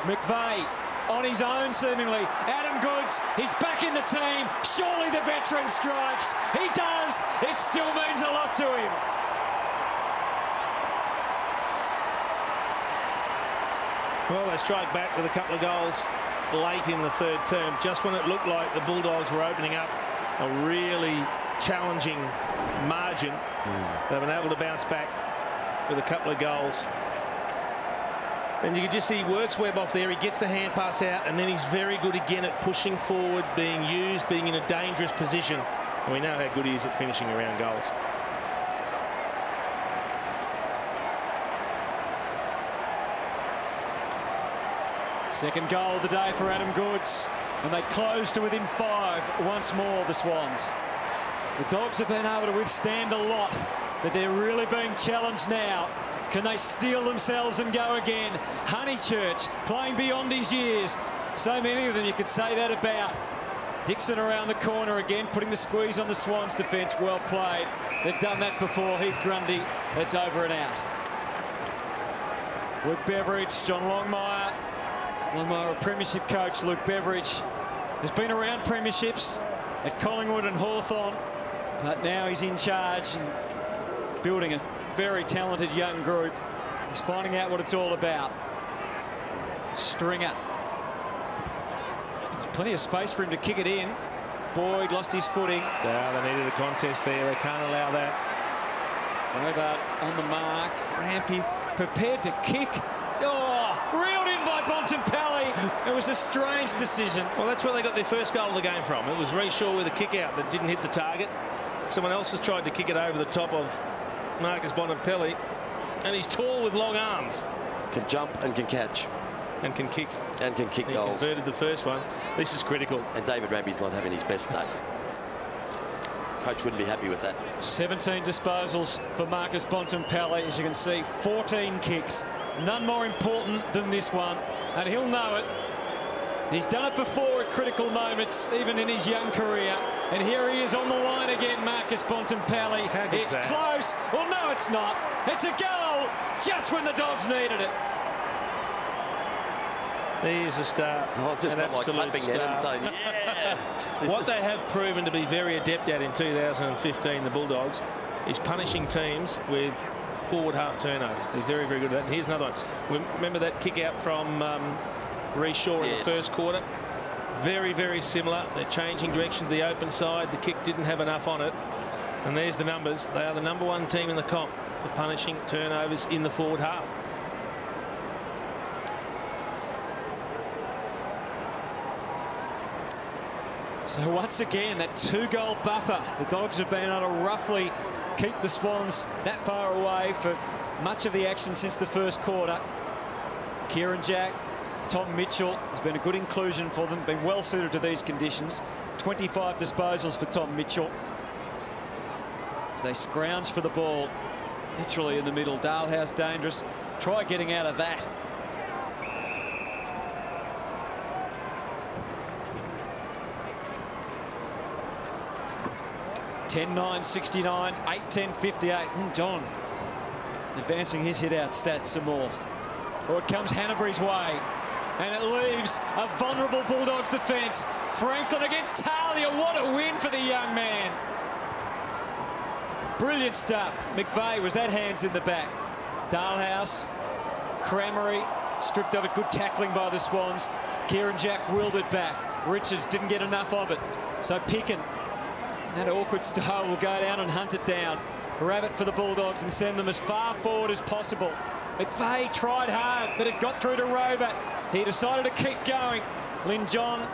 McVeigh on his own, seemingly. Adam Goods, he's back in the team. Surely the veteran strikes. He does. It still means a lot to him. Well, they strike back with a couple of goals late in the third term, just when it looked like the Bulldogs were opening up a really challenging margin. They've been able to bounce back with a couple of goals. And you can just see he works Webb off there. He gets the hand pass out, and then he's very good again at pushing forward, being used, being in a dangerous position. And we know how good he is at finishing around goals. Second goal of the day for Adam Goods, and they close to within 5 once more, the Swans. The Dogs have been able to withstand a lot, but they're really being challenged now. Can they steel themselves and go again? Honeychurch playing beyond his years. So many of them you could say that about. Dixon around the corner again, putting the squeeze on the Swans defence. Well played. They've done that before. Heath Grundy, it's over and out. Luke Beveridge, John Longmire, a premiership coach. Luke Beveridge has been around premierships at Collingwood and Hawthorn, but now he's in charge and building a very talented young group. He's finding out what it's all about. Stringer. There's plenty of space for him to kick it in. Boyd lost his footing. Yeah, they needed a contest there. They can't allow that. Hobart on the mark. Rampy prepared to kick. Oh, reeled in by Bontempelli. It was a strange decision. Well, that's where they got their first goal of the game from. It was Reshaw with a kick out that didn't hit the target. Someone else has tried to kick it over the top of Marcus Bontempelli, and he's tall with long arms. Can jump and can catch. And can kick. And can kick goals. He converted the first one. This is critical. And David Rampy's not having his best day. Coach wouldn't be happy with that. 17 disposals for Marcus Bontempelli. As you can see, 14 kicks. None more important than this one, and he'll know it. He's done it before at critical moments, even in his young career. And here he is on the line again, Marcus Bontempelli. It's close. Well, no, it's not. It's a goal just when the Dogs needed it. He's a star. Oh, just an like clapping star. and saying, yeah. What they have proven to be very adept at in 2015, the Bulldogs, is punishing teams with forward half turnovers. They're very, very good at that. And here's another one. Remember that kick out from Reshaw in the first quarter? Very, very similar. They're changing direction to the open side. The kick didn't have enough on it. And there's the numbers. They are the #1 team in the comp for punishing turnovers in the forward half. So once again, that 2-goal buffer. The Dogs have been able to roughly keep the Swans that far away for much of the action since the first quarter. Kieran Jack, Tom Mitchell has been a good inclusion for them, been well suited to these conditions. 25 disposals for Tom Mitchell. As they scrounge for the ball, literally in the middle. Dalehouse dangerous. Try getting out of that. 10-9-69, 8-10-58. And John advancing his hit-out stats some more. Or it comes Hanbury's way. And it leaves a vulnerable Bulldogs defence. Franklin against Talia. What a win for the young man. Brilliant stuff. McVeigh was that hands in the back. Dalhouse, Cramery, stripped of it. Good tackling by the Swans. Kieran Jack willed it back. Richards didn't get enough of it. So Pickin, that awkward style, will go down and hunt it down. Grab it for the Bulldogs and send them as far forward as possible. McVeigh tried hard, but it got through to Rover. He decided to keep going. Lynn John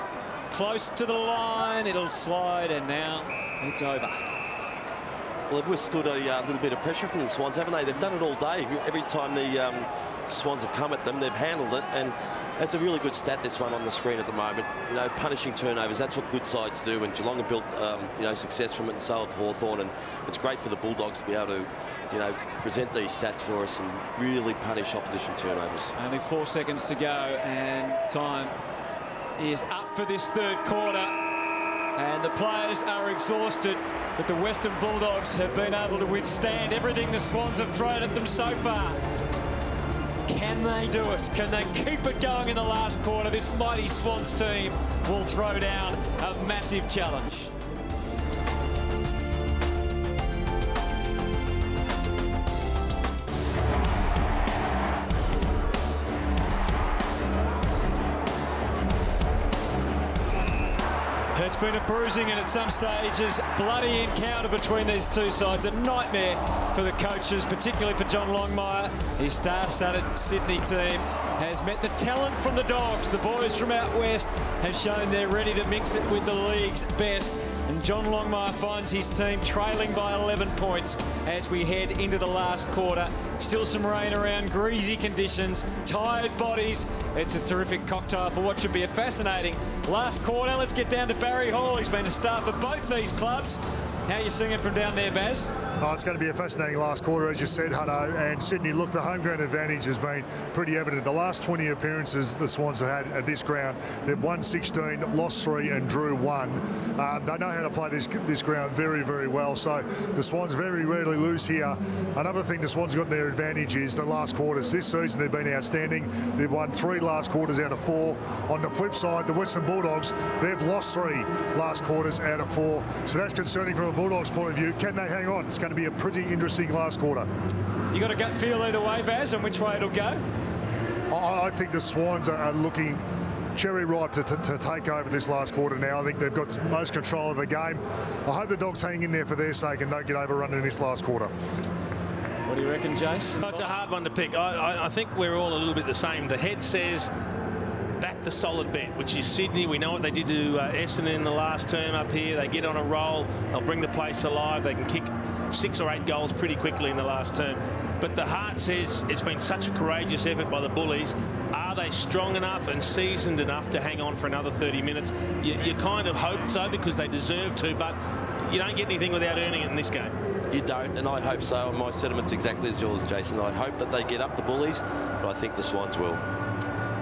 close to the line. It'll slide, and now it's over. Well, they've withstood a little bit of pressure from the Swans, haven't they? They've done it all day. Every time the Swans have come at them, they've handled it, and that's a really good stat, this one on the screen at the moment. You know, punishing turnovers, that's what good sides do, and Geelong have built, you know, success from it, and so have Hawthorn, and it's great for the Bulldogs to be able to, you know, present these stats for us and really punish opposition turnovers. Only 4 seconds to go, and time is up for this third quarter, and the players are exhausted, but the Western Bulldogs have been able to withstand everything the Swans have thrown at them so far. Can they do it? Can they keep it going in the last quarter? This mighty Swans team will throw down a massive challenge. It's been a bruising and at some stages bloody encounter between these two sides. A nightmare for the coaches, particularly for John Longmire. His star-studded Sydney team has met the talent from the Dogs. The boys from out west have shown they're ready to mix it with the league's best. And John Longmire finds his team trailing by 11 points as we head into the last quarter. Still some rain around, greasy conditions, tired bodies. It's a terrific cocktail for what should be a fascinating last quarter. Let's get down to Barry Hall. He's been a star for both these clubs. How are you singing from down there, Baz? Oh, it's going to be a fascinating last quarter, as you said, Hutto. And Sydney, look, the home ground advantage has been pretty evident. The last 20 appearances the Swans have had at this ground, they've won 16, lost 3 and drew 1. They know how to play this ground very, very well. So the Swans very rarely lose here. Another thing the Swans got in their advantage is the last quarters. This season they've been outstanding. They've won 3 last quarters out of 4. On the flip side, the Western Bulldogs, they've lost 3 last quarters out of 4. So that's concerning from a Bulldogs point of view. Can they hang on? It's going to be a pretty interesting last quarter. You got a gut feel either way, Baz, on which way it'll go? I think the Swans are looking cherry ripe to take over this last quarter now. I think they've got most control of the game. I hope the Dogs hang in there for their sake and don't get overrun in this last quarter. What do you reckon, Jace? It's a hard one to pick. I think we're all a little bit the same. The head says back the solid bet, which is Sydney. We know what they did to Essendon in the last term up here. They get on a roll. They'll bring the place alive. They can kick 6 or 8 goals pretty quickly in the last term. But the heart says it's been such a courageous effort by the Bullies. Are they strong enough and seasoned enough to hang on for another 30 minutes? You kind of hope so because they deserve to, but you don't get anything without earning it in this game. You don't, and I hope so. And my sentiment's exactly as yours, Jason. I hope that they get up the Bullies, but I think the Swans will.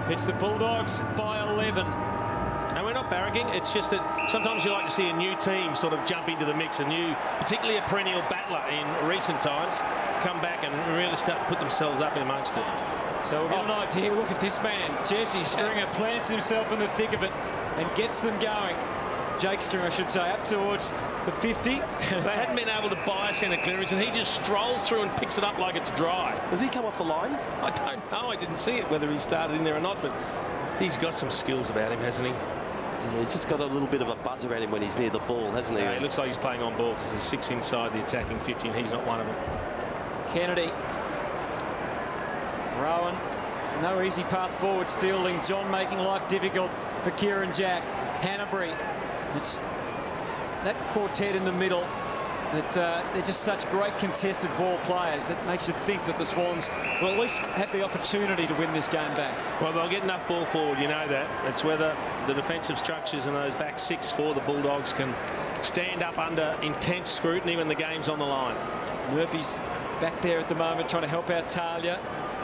It's the Bulldogs by 11. And we're not barracking. It's just that sometimes you like to see a new team sort of jump into the mix, particularly a perennial battler in recent times, come back and really start to put themselves up amongst it. So we've got an idea. Look at this man. Jesse Stringer plants himself in the thick of it and gets them going. Jake Stringer, I should say, up towards the 50. They hadn't been able to buy a centre clearance, and he just strolls through and picks it up like it's dry. Does he come off the line? I don't know. I didn't see it, whether he started in there or not, but he's got some skills about him, hasn't he? Yeah, he's just got a little bit of a buzz around him when he's near the ball, hasn't he? Yeah, it looks like he's playing on ball because there's 6 inside the attacking 50, and he's not one of them. Kennedy. Rowan. No easy path forward. Stealing. John making life difficult for Kieran Jack. Hanbury. It's that quartet in the middle that they're just such great contested ball players that makes you think that the Swans will at least have the opportunity to win this game back. Well, they'll get enough ball forward, you know that. It's whether the defensive structures and those back 6 for the Bulldogs can stand up under intense scrutiny when the game's on the line. Murphy's back there at the moment trying to help out Talia,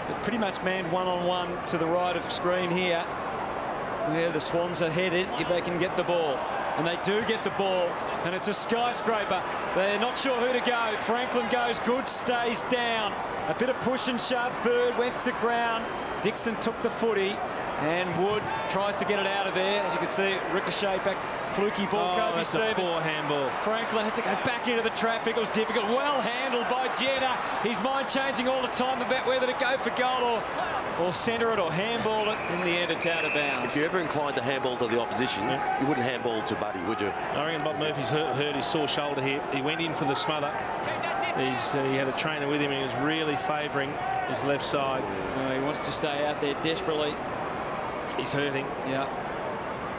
but pretty much manned one-on-one to the right of screen here, where the Swans are headed if they can get the ball. and they do get the ball, and it's a skyscraper. They're not sure who to go. Franklin goes good, stays down. A bit of push and shove. Bird went to ground. Dixon took the footy, and Wood tries to get it out of there. As you can see, ricochet back, fluky ball. Kobe That's a Stevens. poor handball. Franklin had to go back into the traffic. It was difficult. Well handled by Jetta. His mind changing all the time about whether to go for goal or centre it or handball it. In the end, it's out of bounds. If you're ever inclined to handball to the opposition, you wouldn't handball to Buddy, would you? I reckon Bob Murphy's hurt his sore shoulder here. He went in for the smother. He had a trainer with him. He was really favouring his left side. He wants to stay out there desperately. He's hurting. Yeah.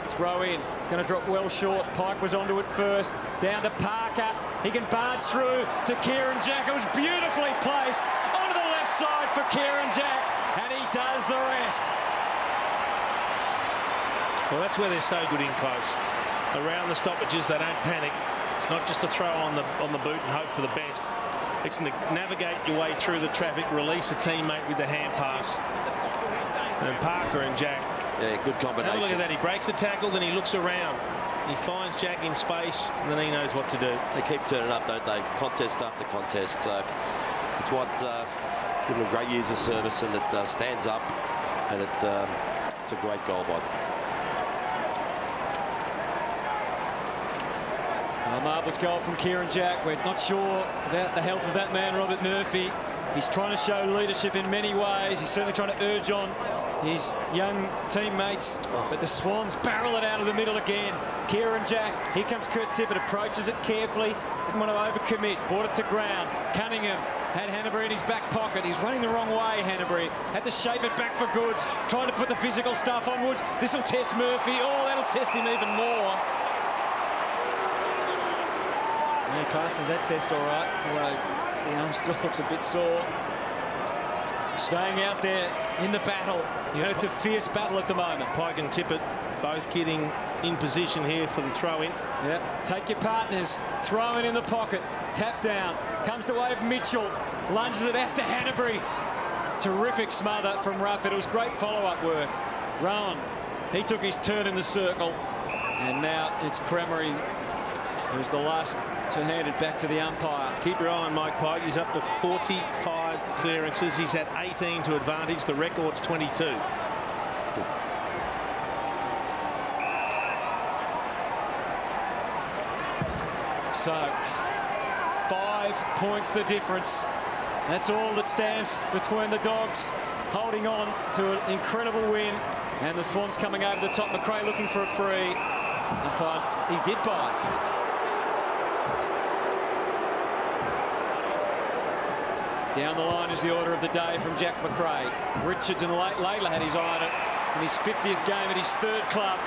Throw in. It's going to drop well short. Pike was onto it first. Down to Parker. He can barge through to Kieran Jack. It was beautifully placed onto the left side for Kieran Jack. And he does the rest. Well, that's where they're so good in close. Around the stoppages, they don't panic. It's not just a throw on the boot and hope for the best. It's to navigate your way through the traffic, release a teammate with the hand pass. And Parker and Jack. Yeah, good combination. Now look at that. He breaks the tackle, then he looks around. He finds Jack in space, and then he knows what to do. They keep turning up, don't they? Contest after contest. So it's what it's given them great years of service, and it stands up, and it's a great goal by them. A marvellous goal from Kieran Jack. We're not sure about the health of that man, Robert Murphy. He's trying to show leadership in many ways. He's certainly trying to urge on his young teammates. But the Swans barrel it out of the middle again. Kieran Jack, here comes Kurt Tippett, approaches it carefully. Didn't want to overcommit, brought it to ground. Cunningham had Hanbury in his back pocket. He's running the wrong way, Hanbury. Had to shape it back for Goods. Trying to put the physical stuff on Woods. This will test Murphy. Oh, that'll test him even more. He passes that test all right, although the arm still looks a bit sore. Staying out there in the battle. It's a fierce battle at the moment. Pike and Tippett both getting in position here for the throw-in. Yeah, take your partners, throw it in the pocket, tap down, comes the way of Mitchell, lunges it out to Hanbury. Terrific smother from Ruff. It was great follow-up work. Rowan, he took his turn in the circle, and now it's Cremery who's the last to hand it back to the umpire. Keep your eye on Mike Pike. He's up to 45 clearances. He's had 18 to advantage. The record's 22. So 5 points the difference. That's all that stands between the Dogs holding on to an incredible win, and the Swans coming over the top. McRae looking for a free. Umpire, he did buy. Down the line is the order of the day from Jack McRae. Richards and Layla had his eye on it in his 50th game at his third club.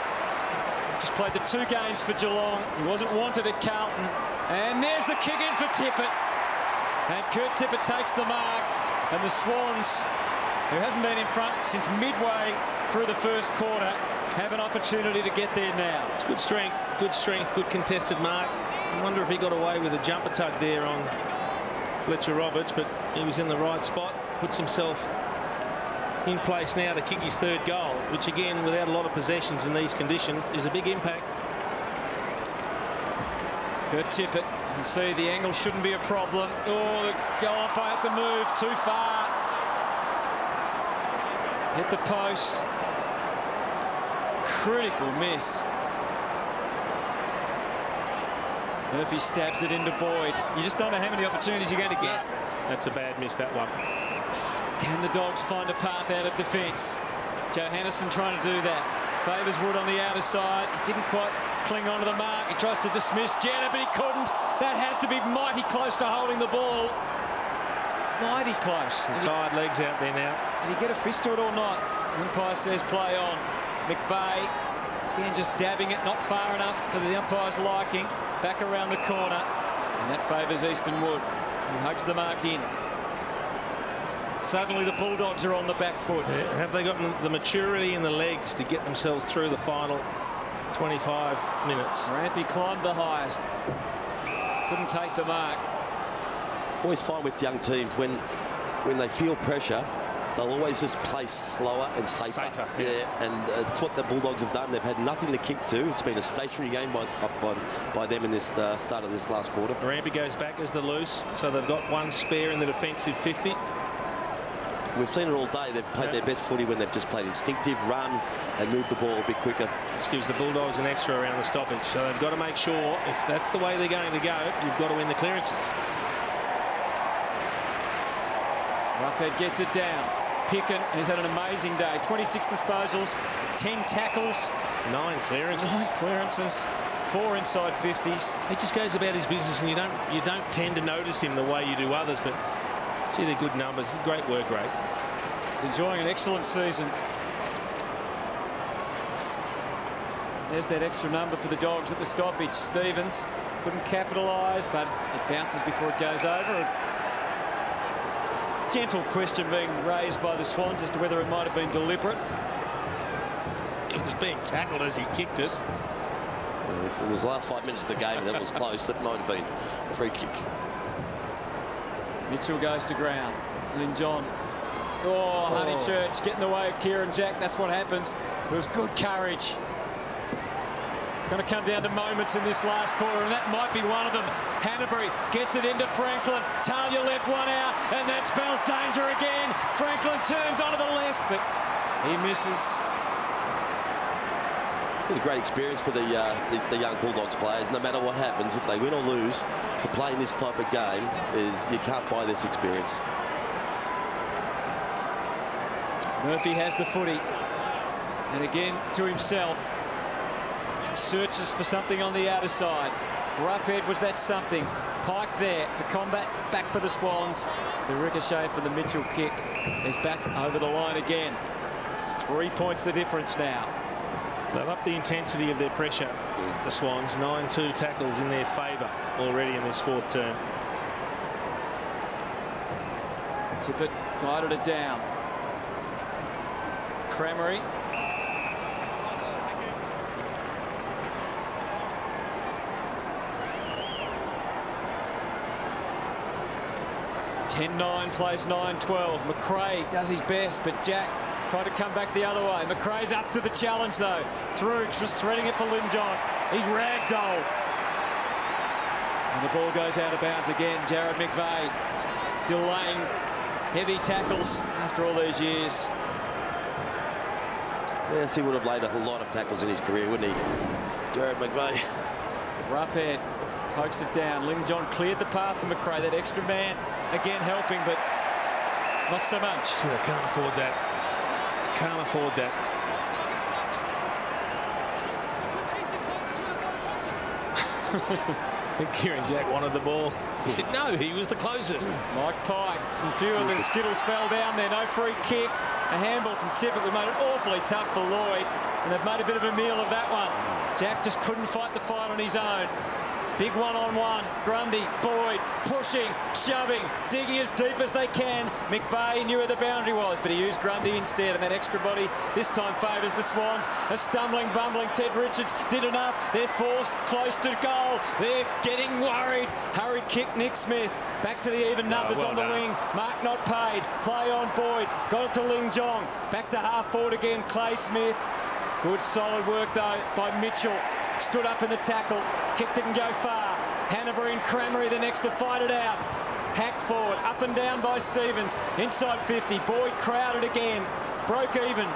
Just played the 2 games for Geelong. He wasn't wanted at Carlton. And there's the kick in for Tippett. And Kurt Tippett takes the mark. And the Swans, who haven't been in front since midway through the first quarter, have an opportunity to get there now. It's good strength, good contested mark. I wonder if he got away with a jumper tuck there on Fletcher Roberts, but he was in the right spot, puts himself in place now to kick his 3rd goal, which again, without a lot of possessions in these conditions, is a big impact. Kurt Tippett, you can see the angle shouldn't be a problem. Oh, the goal umpire had to move too far. Hit the post. Critical miss. Murphy stabs it into Boyd. You just don't know how many opportunities you're going to get. That's a bad miss, that one. Can the Dogs find a path out of defence? Johannesson trying to do that. Favours Wood on the outer side. He didn't quite cling on to the mark. He tries to dismiss Jenner, but he couldn't. That had to be mighty close to holding the ball. Mighty close. Tired legs out there now. Did he get a fist to it or not? Umpire says play on. McVeigh, again, just dabbing it, not far enough for the umpire's liking. Back around the corner, and that favours Easton Wood, who hugs the mark in. Suddenly the Bulldogs are on the back foot. Yeah, have they got the maturity in the legs to get themselves through the final 25 minutes? Rampy climbed the highest. Couldn't take the mark. Always find with young teams when they feel pressure, they'll always just play slower and safer. Yeah, and that's what the Bulldogs have done. They've had nothing to kick to. It's been a stationary game by them in this start of this last quarter. Rampy goes back as the loose, so they've got one spare in the defensive 50. We've seen it all day. They've played their best footy when they've just played instinctive, run, and moved the ball a bit quicker. This gives the Bulldogs an extra around the stoppage, so they've got to make sure, if that's the way they're going to go, you've got to win the clearances. Roughhead gets it down. Picken has had an amazing day. 26 disposals, 10 tackles. 9 clearances. 9 clearances. 4 inside 50s. He just goes about his business, and you don't tend to notice him the way you do others, but see the good numbers. Great work rate. He's enjoying an excellent season. There's that extra number for the Dogs at the stoppage. Stevens couldn't capitalise, but it bounces before it goes over. A gentle question being raised by the Swans as to whether it might have been deliberate. It was being tackled as he kicked it. If it was the last 5 minutes of the game and it was close, it might have been a free kick. Mitchell goes to ground. Lynn John. Oh, Honeychurch getting in the way of Kieran Jack. That's what happens. It was good courage. It's going to come down to moments in this last quarter, and that might be one of them. Hanbury gets it into Franklin. Talia left one out, and that spells danger again. Franklin turns onto the left, but he misses. It's a great experience for the young Bulldogs players. No matter what happens, if they win or lose, to play in this type of game is you can't buy this experience. Murphy has the footy, and again to himself. He searches for something on the outer side. Roughhead was that something. Pike there to combat back for the Swans. The ricochet for the Mitchell kick is back over the line again. It's 3 points the difference now. They've upped the intensity of their pressure, the Swans. 9-2 tackles in their favour already in this 4th term. Tippett guided it down. Cramery. (10-9) plays 9-12. McRae does his best, but Jack tried to come back the other way. McRae's up to the challenge, though. Through, just threading it for Lynn John. He's ragdolled. And the ball goes out of bounds again. Jared McVeigh still laying heavy tackles after all these years. Yes, he would have laid a lot of tackles in his career, wouldn't he? Jared McVeigh. Roughhead pokes it down. Lynn John cleared the path for McRae. That extra man again helping, but not so much. Gee, they can't afford that. Can't afford that. Kieran Jack wanted the ball. He said no, he was the closest. Mike Pike. A few of the Skittles fell down there. No free kick. A handball from Tippett. We made it awfully tough for Lloyd, and they've made a bit of a meal of that one. Jack just couldn't fight the fight on his own. Big one-on-one. Grundy, Boyd, pushing, shoving, digging as deep as they can. McVeigh knew where the boundary was, but he used Grundy instead, and that extra body this time favours the Swans. A stumbling, bumbling Ted Richards did enough. They're forced close to goal. They're getting worried. Hurried kick, Nick Smith. Back to the even numbers on the wing. Mark not paid. Play on Boyd. Got it to Ling Jong. Back to half forward again, Clay Smith. Good solid work, though, by Mitchell. Stood up in the tackle. Kick didn't go far. Hanbury and Cramery the next to fight it out. Hack forward, up and down by Stevens. Inside 50. Boyd crowded again. Broke even.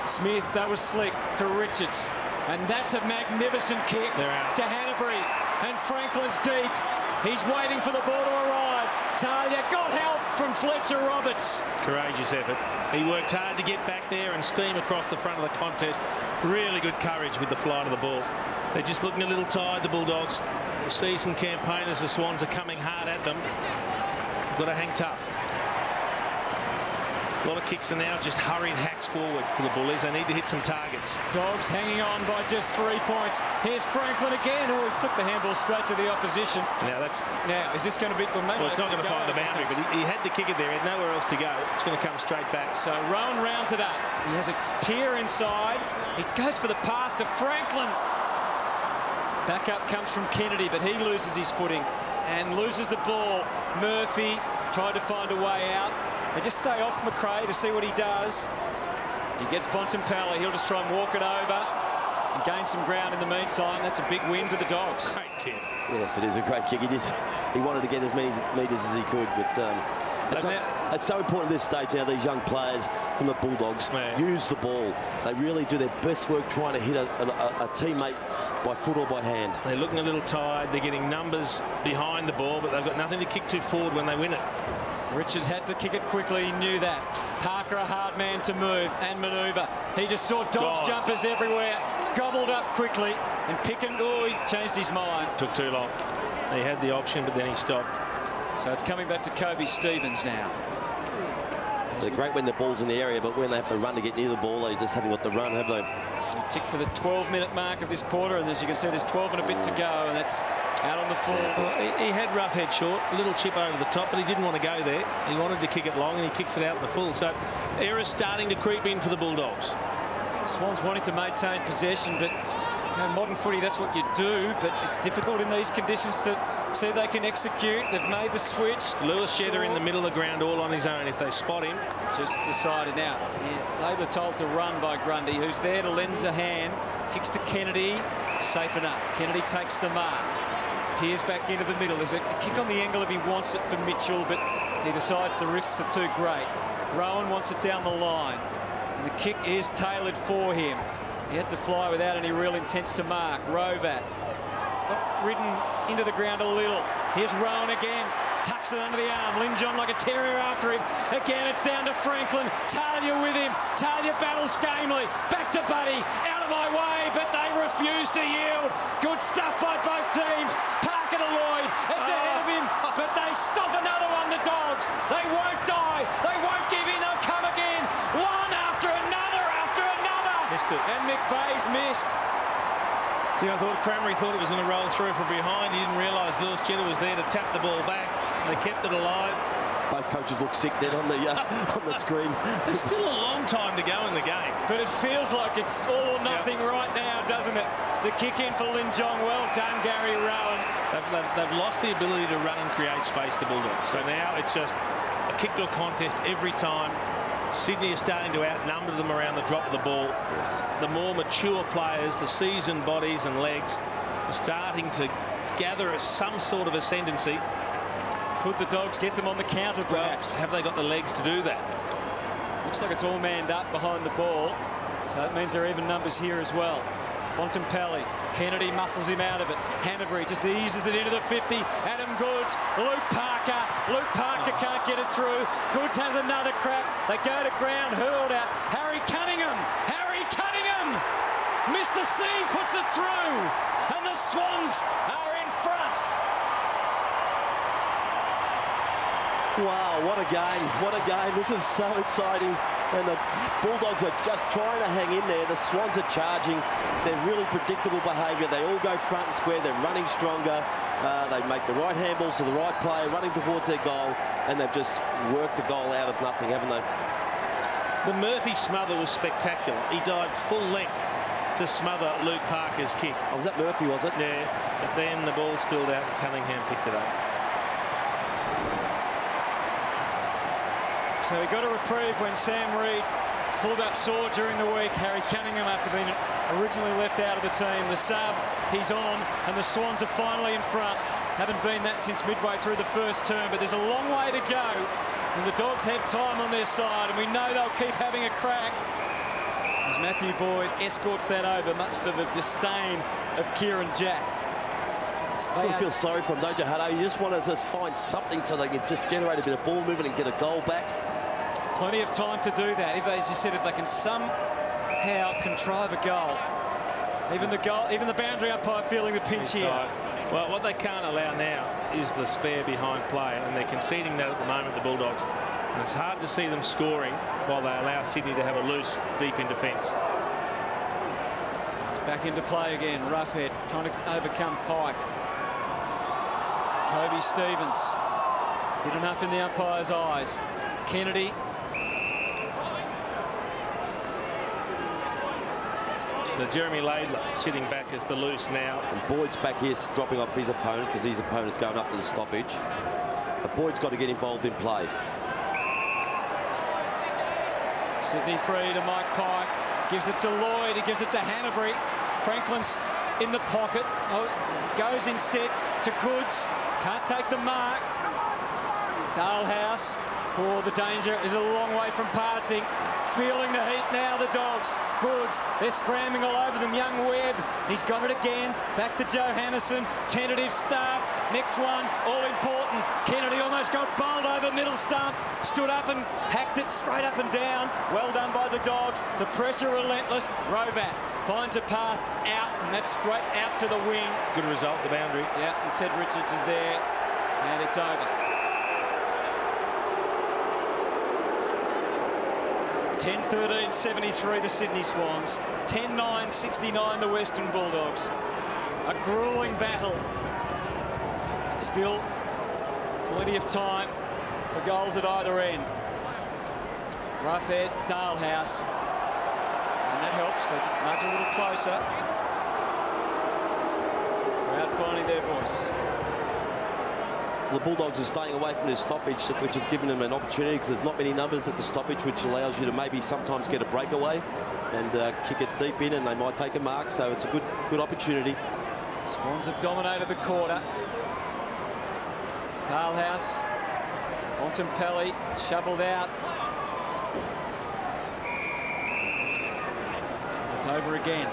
Smith, that was slick, to Richards. And that's a magnificent kick to Hanbury. And Franklin's deep. He's waiting for the ball to arrive. Talia got help from Fletcher Roberts. Courageous effort. He worked hard to get back there and steam across the front of the contest. Really good courage with the flight of the ball. They're just looking a little tired, the Bulldogs. The seasoned campaigners, the Swans, are coming hard at them. Got to hang tough. A lot of kicks are now just hurried hacks forward for the Bullies. They need to hit some targets. Dogs hanging on by just 3 points. Here's Franklin again. Oh, he flicked the handball straight to the opposition. Now, is this going to be... Well, it's not going to find the boundary, but he had to kick it there. He had nowhere else to go. It's going to come straight back. So Rowan rounds it up. He has a peer inside. He goes for the pass to Franklin. Back up comes from Kennedy, but he loses his footing and loses the ball. Murphy tried to find a way out. They just stay off McRae to see what he does. He gets Bontempelli. He'll just try and walk it over and gain some ground in the meantime. That's a big win to the Dogs. Great kick. Yes, it is a great kick. He wanted to get as many metres as he could, but it's so important at this stage now. These young players from the Bulldogs use the ball. They really do their best work trying to hit a teammate by foot or by hand. They're looking a little tired. They're getting numbers behind the ball, but they've got nothing to kick to forward when they win it. Richards had to kick it quickly. He knew that. Parker, a hard man to move and manoeuvre. He just saw Dogs jumpers everywhere. Gobbled up quickly. And Picken, he changed his mind. Took too long. He had the option, but then he stopped. So it's coming back to Kobe Stevens now. They're great when the ball's in the area, but when they have to run to get near the ball, they just haven't got the run, have they? Tick to the 12-minute mark of this quarter, and as you can see, there's 12 and a bit to go, and that's out on the floor. Well, he had rough head short, a little chip over the top, but he didn't want to go there. He wanted to kick it long, and he kicks it out in the full. So errors starting to creep in for the Bulldogs. Swans wanting to maintain possession, but modern footy, that's what you do, but it's difficult in these conditions to see they can execute. They've made the switch. Lewis Jetta in the middle of the ground all on his own if they spot him. Just decided now. They were told to run by Grundy, who's there to lend a hand. Kicks to Kennedy. Safe enough. Kennedy takes the mark. Peers back into the middle. There's a kick on the angle if he wants it for Mitchell, but he decides the risks are too great. Rowan wants it down the line. And the kick is tailored for him. He had to fly without any real intent to mark. Rovat ridden into the ground a little. Here's Rowan again. Tucks it under the arm. Lynn John like a terrier after him. Again, it's down to Franklin. Talia with him. Talia battles gamely. Back to Buddy. Out of my way, but they refuse to yield. Good stuff by both teams. Parker to Lloyd. It's ahead of him, but they stop another one, the Dogs. They won't die. They won't give in. They'll come again. One after another after another. Missed it. And McVeigh's missed. See, I thought Cranberry thought it was going to roll through from behind. He didn't realise Lewis Jetta was there to tap the ball back. They kept it alive. Both coaches look sick then on the screen. There's still a long time to go in the game. But it feels like it's all or nothing right now, doesn't it? The kick in for Lynn John. Well done, Gary Rowan. They've lost the ability to run and create space, the Bulldogs. So now it's just a kick to a contest every time. Sydney is starting to outnumber them around the drop of the ball. Yes. The more mature players, the seasoned bodies and legs, are starting to gather some sort of ascendancy. Could the Dogs get them on the counter, perhaps? Have they got the legs to do that? Looks like it's all manned up behind the ball. So that means they're even numbers here as well. Bontempelli. Kennedy muscles him out of it. Hanbury just eases it into the 50. Adam Goods. Luke Parker. Luke Parker can't get it through. Goods has another crack. They go to ground. Hurled out. Harry Cunningham. Harry Cunningham. Mr. C puts it through. And the Swans are in front. Wow, what a game. What a game. This is so exciting. And the Bulldogs are just trying to hang in there. The Swans are charging. They're really predictable behaviour. They all go front and square. They're running stronger. They make the right handballs to the right player, running towards their goal. And they've just worked a goal out of nothing, haven't they? The Murphy smother was spectacular. He dived full length to smother Luke Parker's kick. Oh, was that Murphy, was it? Yeah. But then the ball spilled out and Cunningham picked it up. So he got a reprieve when Sam Reid pulled up sore during the week. Harry Cunningham, after being originally left out of the team, the sub, he's on, and the Swans are finally in front. Haven't been that since midway through the first term, but there's a long way to go. And the Dogs have time on their side, and we know they'll keep having a crack. As Matthew Boyd escorts that over, much to the disdain of Kieran Jack. Sort of feel sorry for him, don't you, Hutto? You just want to just find something so they can just generate a bit of ball movement and get a goal back. Plenty of time to do that. If they, as you said, if they can somehow contrive a goal, even the boundary umpire feeling the pinch here. Well, what they can't allow now is the spare behind play, and they're conceding that at the moment, the Bulldogs. And it's hard to see them scoring while they allow Sydney to have a loose deep in defence. It's back into play again. Roughhead trying to overcome Pike. Kobe Stevens did enough in the umpire's eyes. Kennedy. So Jeremy Laidler sitting back as the loose now. And Boyd's back here dropping off his opponent because his opponent's going up to the stoppage. But Boyd's got to get involved in play. Sydney free to Mike Pike. Gives it to Lloyd. He gives it to Hanbury. Franklin's in the pocket. Oh, goes instead to Goods. Can't take the mark. Dalehouse. Oh, the danger is a long way from passing. Feeling the heat now, the Dogs. Goods, they're scrambling all over them. Young Webb, he's got it again. Back to Johannison. Tentative stuff. Next one, all important. Kennedy almost got bowled over middle stump. Stood up and hacked it straight up and down. Well done by the Dogs. The pressure relentless. Rovat finds a path out, and that's straight out to the wing. Good result, the boundary. Yeah, and Ted Richards is there, and it's over. 10-13-73 the Sydney Swans, 10-9-69 the Western Bulldogs. A gruelling battle. Still plenty of time for goals at either end. Roughhead, Dalehouse, and that helps. They just nudge a little closer. Crowd finding their voice. The Bulldogs are staying away from this stoppage, which has given them an opportunity because there's not many numbers at the stoppage, which allows you to maybe sometimes get a breakaway and kick it deep in, and they might take a mark. So it's a good opportunity. Swans have dominated the quarter. Dalehouse, Bontempelli shoveled out. And it's over again.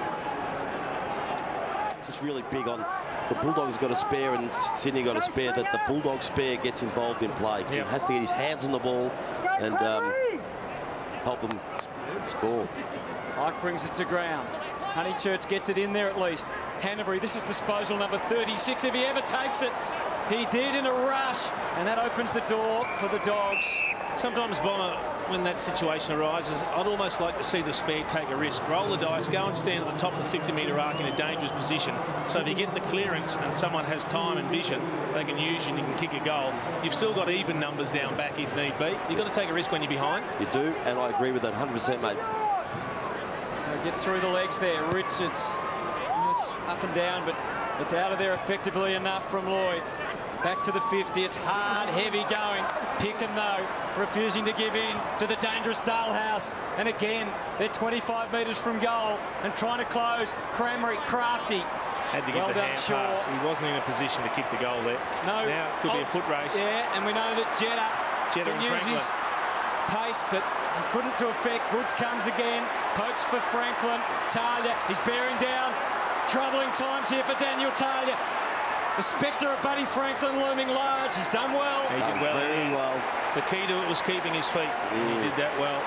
Just really big on the Bulldogs got a spare and Sydney got a spare, that the Bulldog spare gets involved in play. Yep. He has to get his hands on the ball and help them score. Mike brings it to ground. Honeychurch gets it in there at least. Hanbury, this is disposal number 36. If he ever takes it, he did in a rush, and that opens the door for the Dogs. Sometimes, Bomber, when that situation arises, I'd almost like to see the spare take a risk. Roll the dice, go and stand at the top of the 50-metre arc in a dangerous position. So if you get the clearance and someone has time and vision, they can use you and you can kick a goal. You've still got even numbers down back if need be. You've got to take a risk when you're behind. You do, and I agree with that 100%, mate. Gets through the legs there. Richards, it's up and down, but it's out of there effectively enough from Lloyd. Back to the 50. It's hard, heavy going. Pick and no, refusing to give in to the dangerous Dalehouse. And again, they're 25 metres from goal and trying to close. Cranberry, crafty. Had to give the hand pass. He wasn't in a position to kick the goal there. No. Now it could be a foot race. Yeah, and we know that Jetta can use his pace, but he couldn't to effect. Goods comes again, pokes for Franklin. Talia, he's bearing down. Troubling times here for Daniel Talia. The spectre of Buddy Franklin looming large. He's done well. He did well. Very well. The key to it was keeping his feet. He did that well.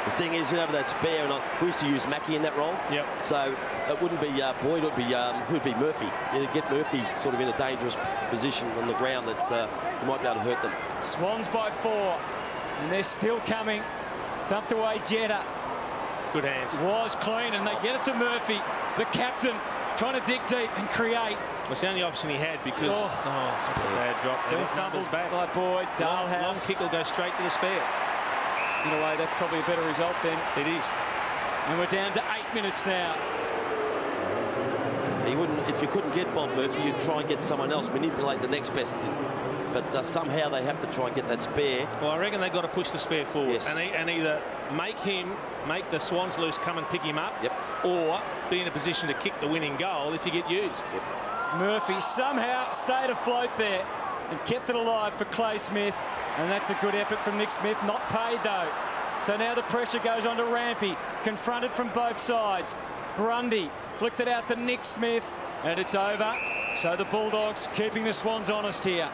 The thing is, you know, that spare, and we used to use Mackie in that role. Yep. So it wouldn't be Boyd, it would be who'd be Murphy. You'd get Murphy sort of in a dangerous position on the ground that you might be able to hurt them. Swans by 4, and they're still coming. Thumped away Jetta. Good hands. Was clean, and they get it to Murphy, the captain, trying to dig deep and create. Well, it's the only option he had because it's a bad drop. Then fumbled back by Boyd. Dalehouse. Long kick will go straight to the spare. In a way, that's probably a better result then. It is. And we're down to 8 minutes now. He wouldn't, if you couldn't get Bob Murphy, you'd try and get someone else, manipulate the next best in. But somehow they have to try and get that spare. Well, I reckon they've got to push the spare forward. Yes. And either make the Swans loose, come and pick him up, yep, or be in a position to kick the winning goal if you get used. Yep. Murphy somehow stayed afloat there and kept it alive for Clay Smith. And that's a good effort from Nick Smith, not paid though. So now the pressure goes on to Rampy, confronted from both sides. Grundy flicked it out to Nick Smith, and it's over. So the Bulldogs keeping the Swans honest here.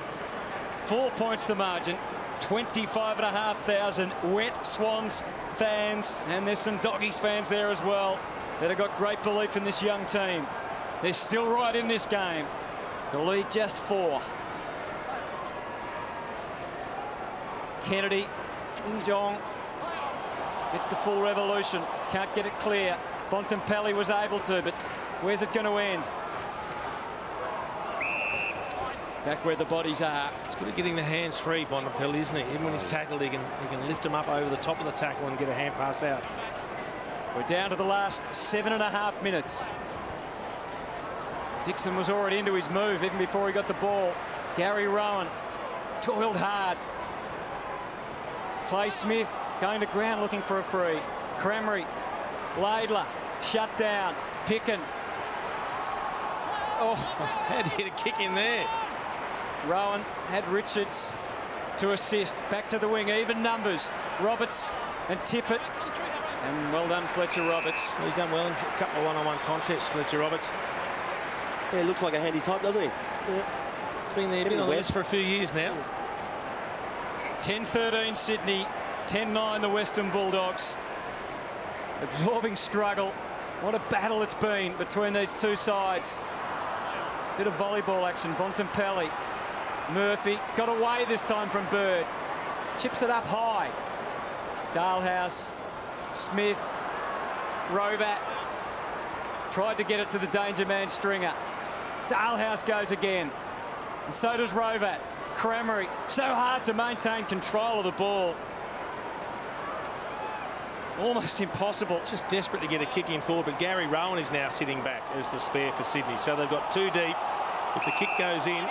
4 points the margin, 25,500 wet Swans fans, and there's some Doggies fans there as well that have got great belief in this young team. They're still right in this game. The lead just 4. Kennedy, Jong, it's the full revolution. Can't get it clear. Bontempelli was able to, but where's it going to end? Back where the bodies are. It's good at getting the hands free, Bontempelli, isn't he? Even when he's tackled, he can lift him up over the top of the tackle and get a hand pass out. We're down to the last 7.5 minutes. Dixon was already into his move even before he got the ball. Gary Rowan toiled hard. Clay Smith going to ground looking for a free. Cramry, Laidler, shut down. Picken. Oh, had to get a kick in there. Rowan had Richards to assist. Back to the wing, even numbers. Roberts and Tippett. And well done, Fletcher Roberts. He's done well in a couple of one-on-one contests, Fletcher Roberts. Yeah, looks like a handy type, doesn't he? Yeah. Been there, been on the list for a few years now. 10-13 Sydney, 10-9 the Western Bulldogs. Absorbing struggle. What a battle it's been between these two sides. Bit of volleyball action. Bontempelli, Murphy got away this time from Bird. Chips it up high. Dalhouse, Smith, Rovat tried to get it to the danger man Stringer. Dalhouse goes again, and so does Rovat. Cramry, so hard to maintain control of the ball. Almost impossible. Just desperate to get a kick in forward, but Gary Rowan is now sitting back as the spare for Sydney. So they've got two deep. If the kick goes in,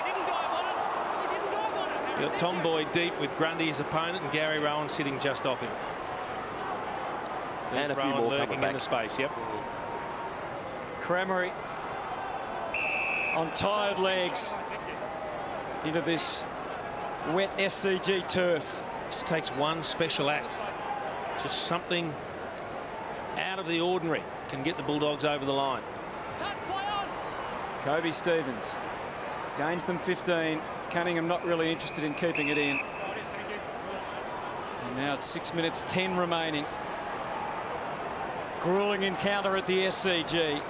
you've got Tom Boyd deep with Grundy as opponent and Gary Rowan sitting just off him. And a few Rowan more lurking coming back. in the space, yep. Cramry on tired legs into this wet SCG turf. Just takes one special act. Just something out of the ordinary can get the Bulldogs over the line. Kobe Stevens gains them 15. Cunningham not really interested in keeping it in. And now it's 6 minutes 10 remaining. Grueling encounter at the SCG.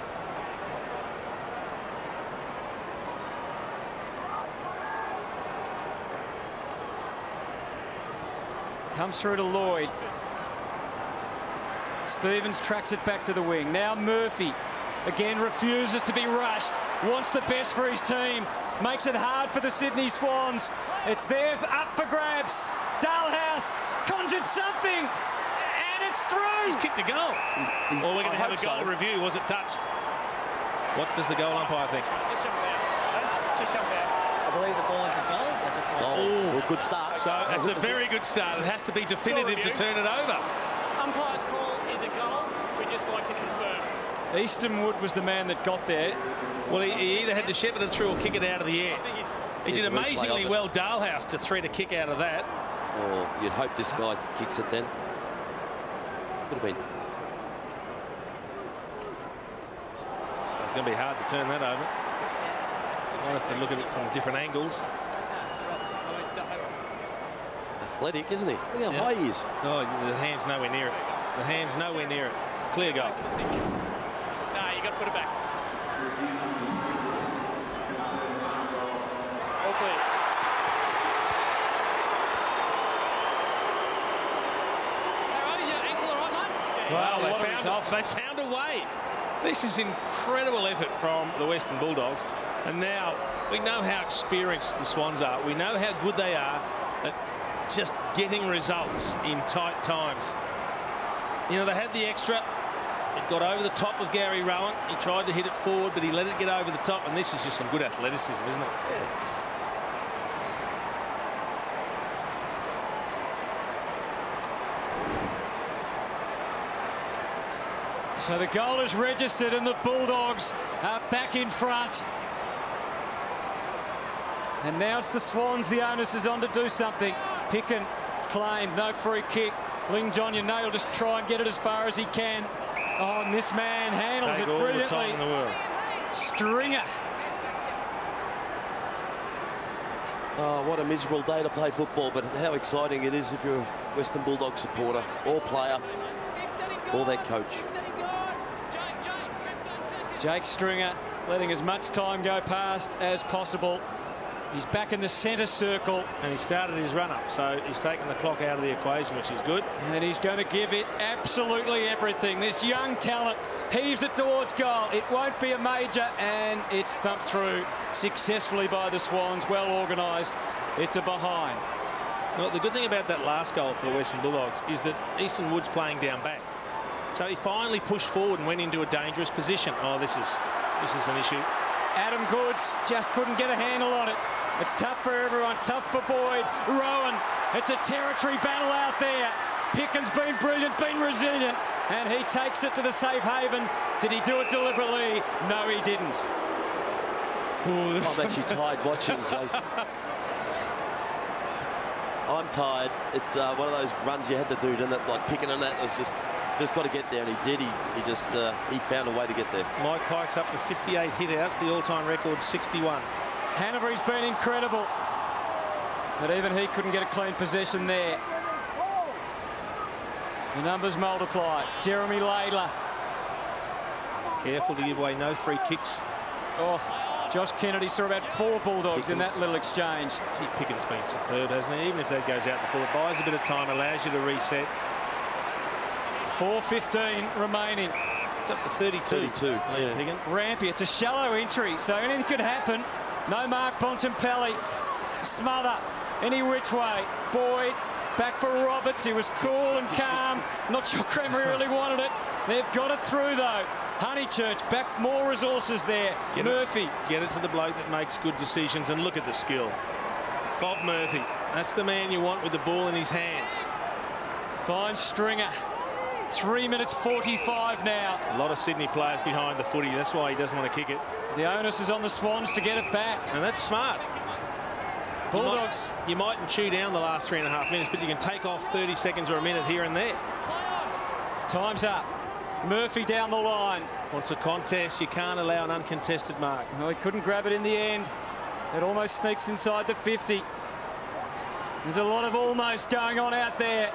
Comes through to Lloyd. Stevens tracks it back to the wing. Now Murphy again refuses to be rushed. Wants the best for his team. Makes it hard for the Sydney Swans. It's there up for grabs. Dalhouse conjured something. And it's through. He's kicked the goal. Or we're going to have a goal review. Was it touched? What does the goal umpire think? Just jump out. Just jump out. I believe the ball is a goal. Just like well, good start. So that's a very good start. It has to be definitive to turn it over. Umpire's call is a goal. We just like to confirm. Eastonwood was the man that got there. Well, he either had to shepherd it through or kick it out of the air. He did amazingly well, Dalhouse, to thread a kick out of that. Oh, you'd hope this guy kicks it then. Could have been. It's going to be hard to turn that over. Might have to look at it from different angles. Athletic, isn't he? Look how high he is. Oh, the hand's nowhere near it. The hand's nowhere near it. Clear goal. Nah, you got to put it back. All clear. Your ankle all right, mate? Well, they found a way. This is incredible effort from the Western Bulldogs. And now we know how experienced the Swans are. We know how good they are at just getting results in tight times. You know, they had the extra. It got over the top of Gary Rowan. He tried to hit it forward, but he let it get over the top. And this is just some good athleticism, isn't it? Yes. So the goal is registered and the Bulldogs are back in front. And now it's the Swans. The onus is on to do something. Picken claimed, no free kick. Ling John, you know, he'll just try and get it as far as he can. Oh, and this man handles it brilliantly. All the time in the world. Stringer. Oh, what a miserable day to play football, but how exciting it is if you're a Western Bulldog supporter or player or their coach. Jake Stringer letting as much time go past as possible. He's back in the centre circle. And he started his run-up, so he's taken the clock out of the equation, which is good. And he's going to give it absolutely everything. This young talent heaves it towards goal. It won't be a major, and it's thumped through successfully by the Swans. Well organised. It's a behind. Well, the good thing about that last goal for the Western Bulldogs is that Easton Wood's playing down back. So he finally pushed forward and went into a dangerous position. Oh, this is an issue. Adam Goods just couldn't get a handle on it. It's tough for everyone, tough for Boyd. Rowan, it's a territory battle out there. Picken's been brilliant, been resilient, and he takes it to the safe haven. Did he do it deliberately? No, he didn't. I'm actually tired watching, Jason. I'm tired. It's one of those runs you had to do, didn't it? Like Picken and that was just got to get there, and he did. He found a way to get there. Mike Pike's up to 58 hit-outs, the all-time record 61. Hanbury's been incredible, but even he couldn't get a clean possession there. The numbers multiply. Jeremy Laidler. Careful to give away no free kicks. Oh, Josh Kennedy saw about 4 Bulldogs in that little exchange. Gee, Picken's been superb, hasn't he? Even if that goes out the full, it buys a bit of time, allows you to reset. 4:15 remaining. It's up to 32. 32, yeah. Picken. Rampy, it's a shallow entry, so anything could happen. No mark, Bontempelli. Smother, any which way. Boyd, back for Roberts. He was cool and calm. Not sure Cremery really wanted it. They've got it through, though. Honeychurch, back, more resources there. Murphy. Get it to the bloke that makes good decisions, and look at the skill. Bob Murphy. That's the man you want with the ball in his hands. Fine Stringer. 3 minutes 45 now. A lot of Sydney players behind the footy. That's why he doesn't want to kick it. The onus is on the Swans to get it back. And that's smart. Bulldogs. You mightn't chew down the last 3.5 minutes, but you can take off 30 seconds or a minute here and there. Time's up. Murphy down the line. Once a contest, you can't allow an uncontested mark. Well, he couldn't grab it in the end. It almost sneaks inside the 50. There's a lot of almost going on out there.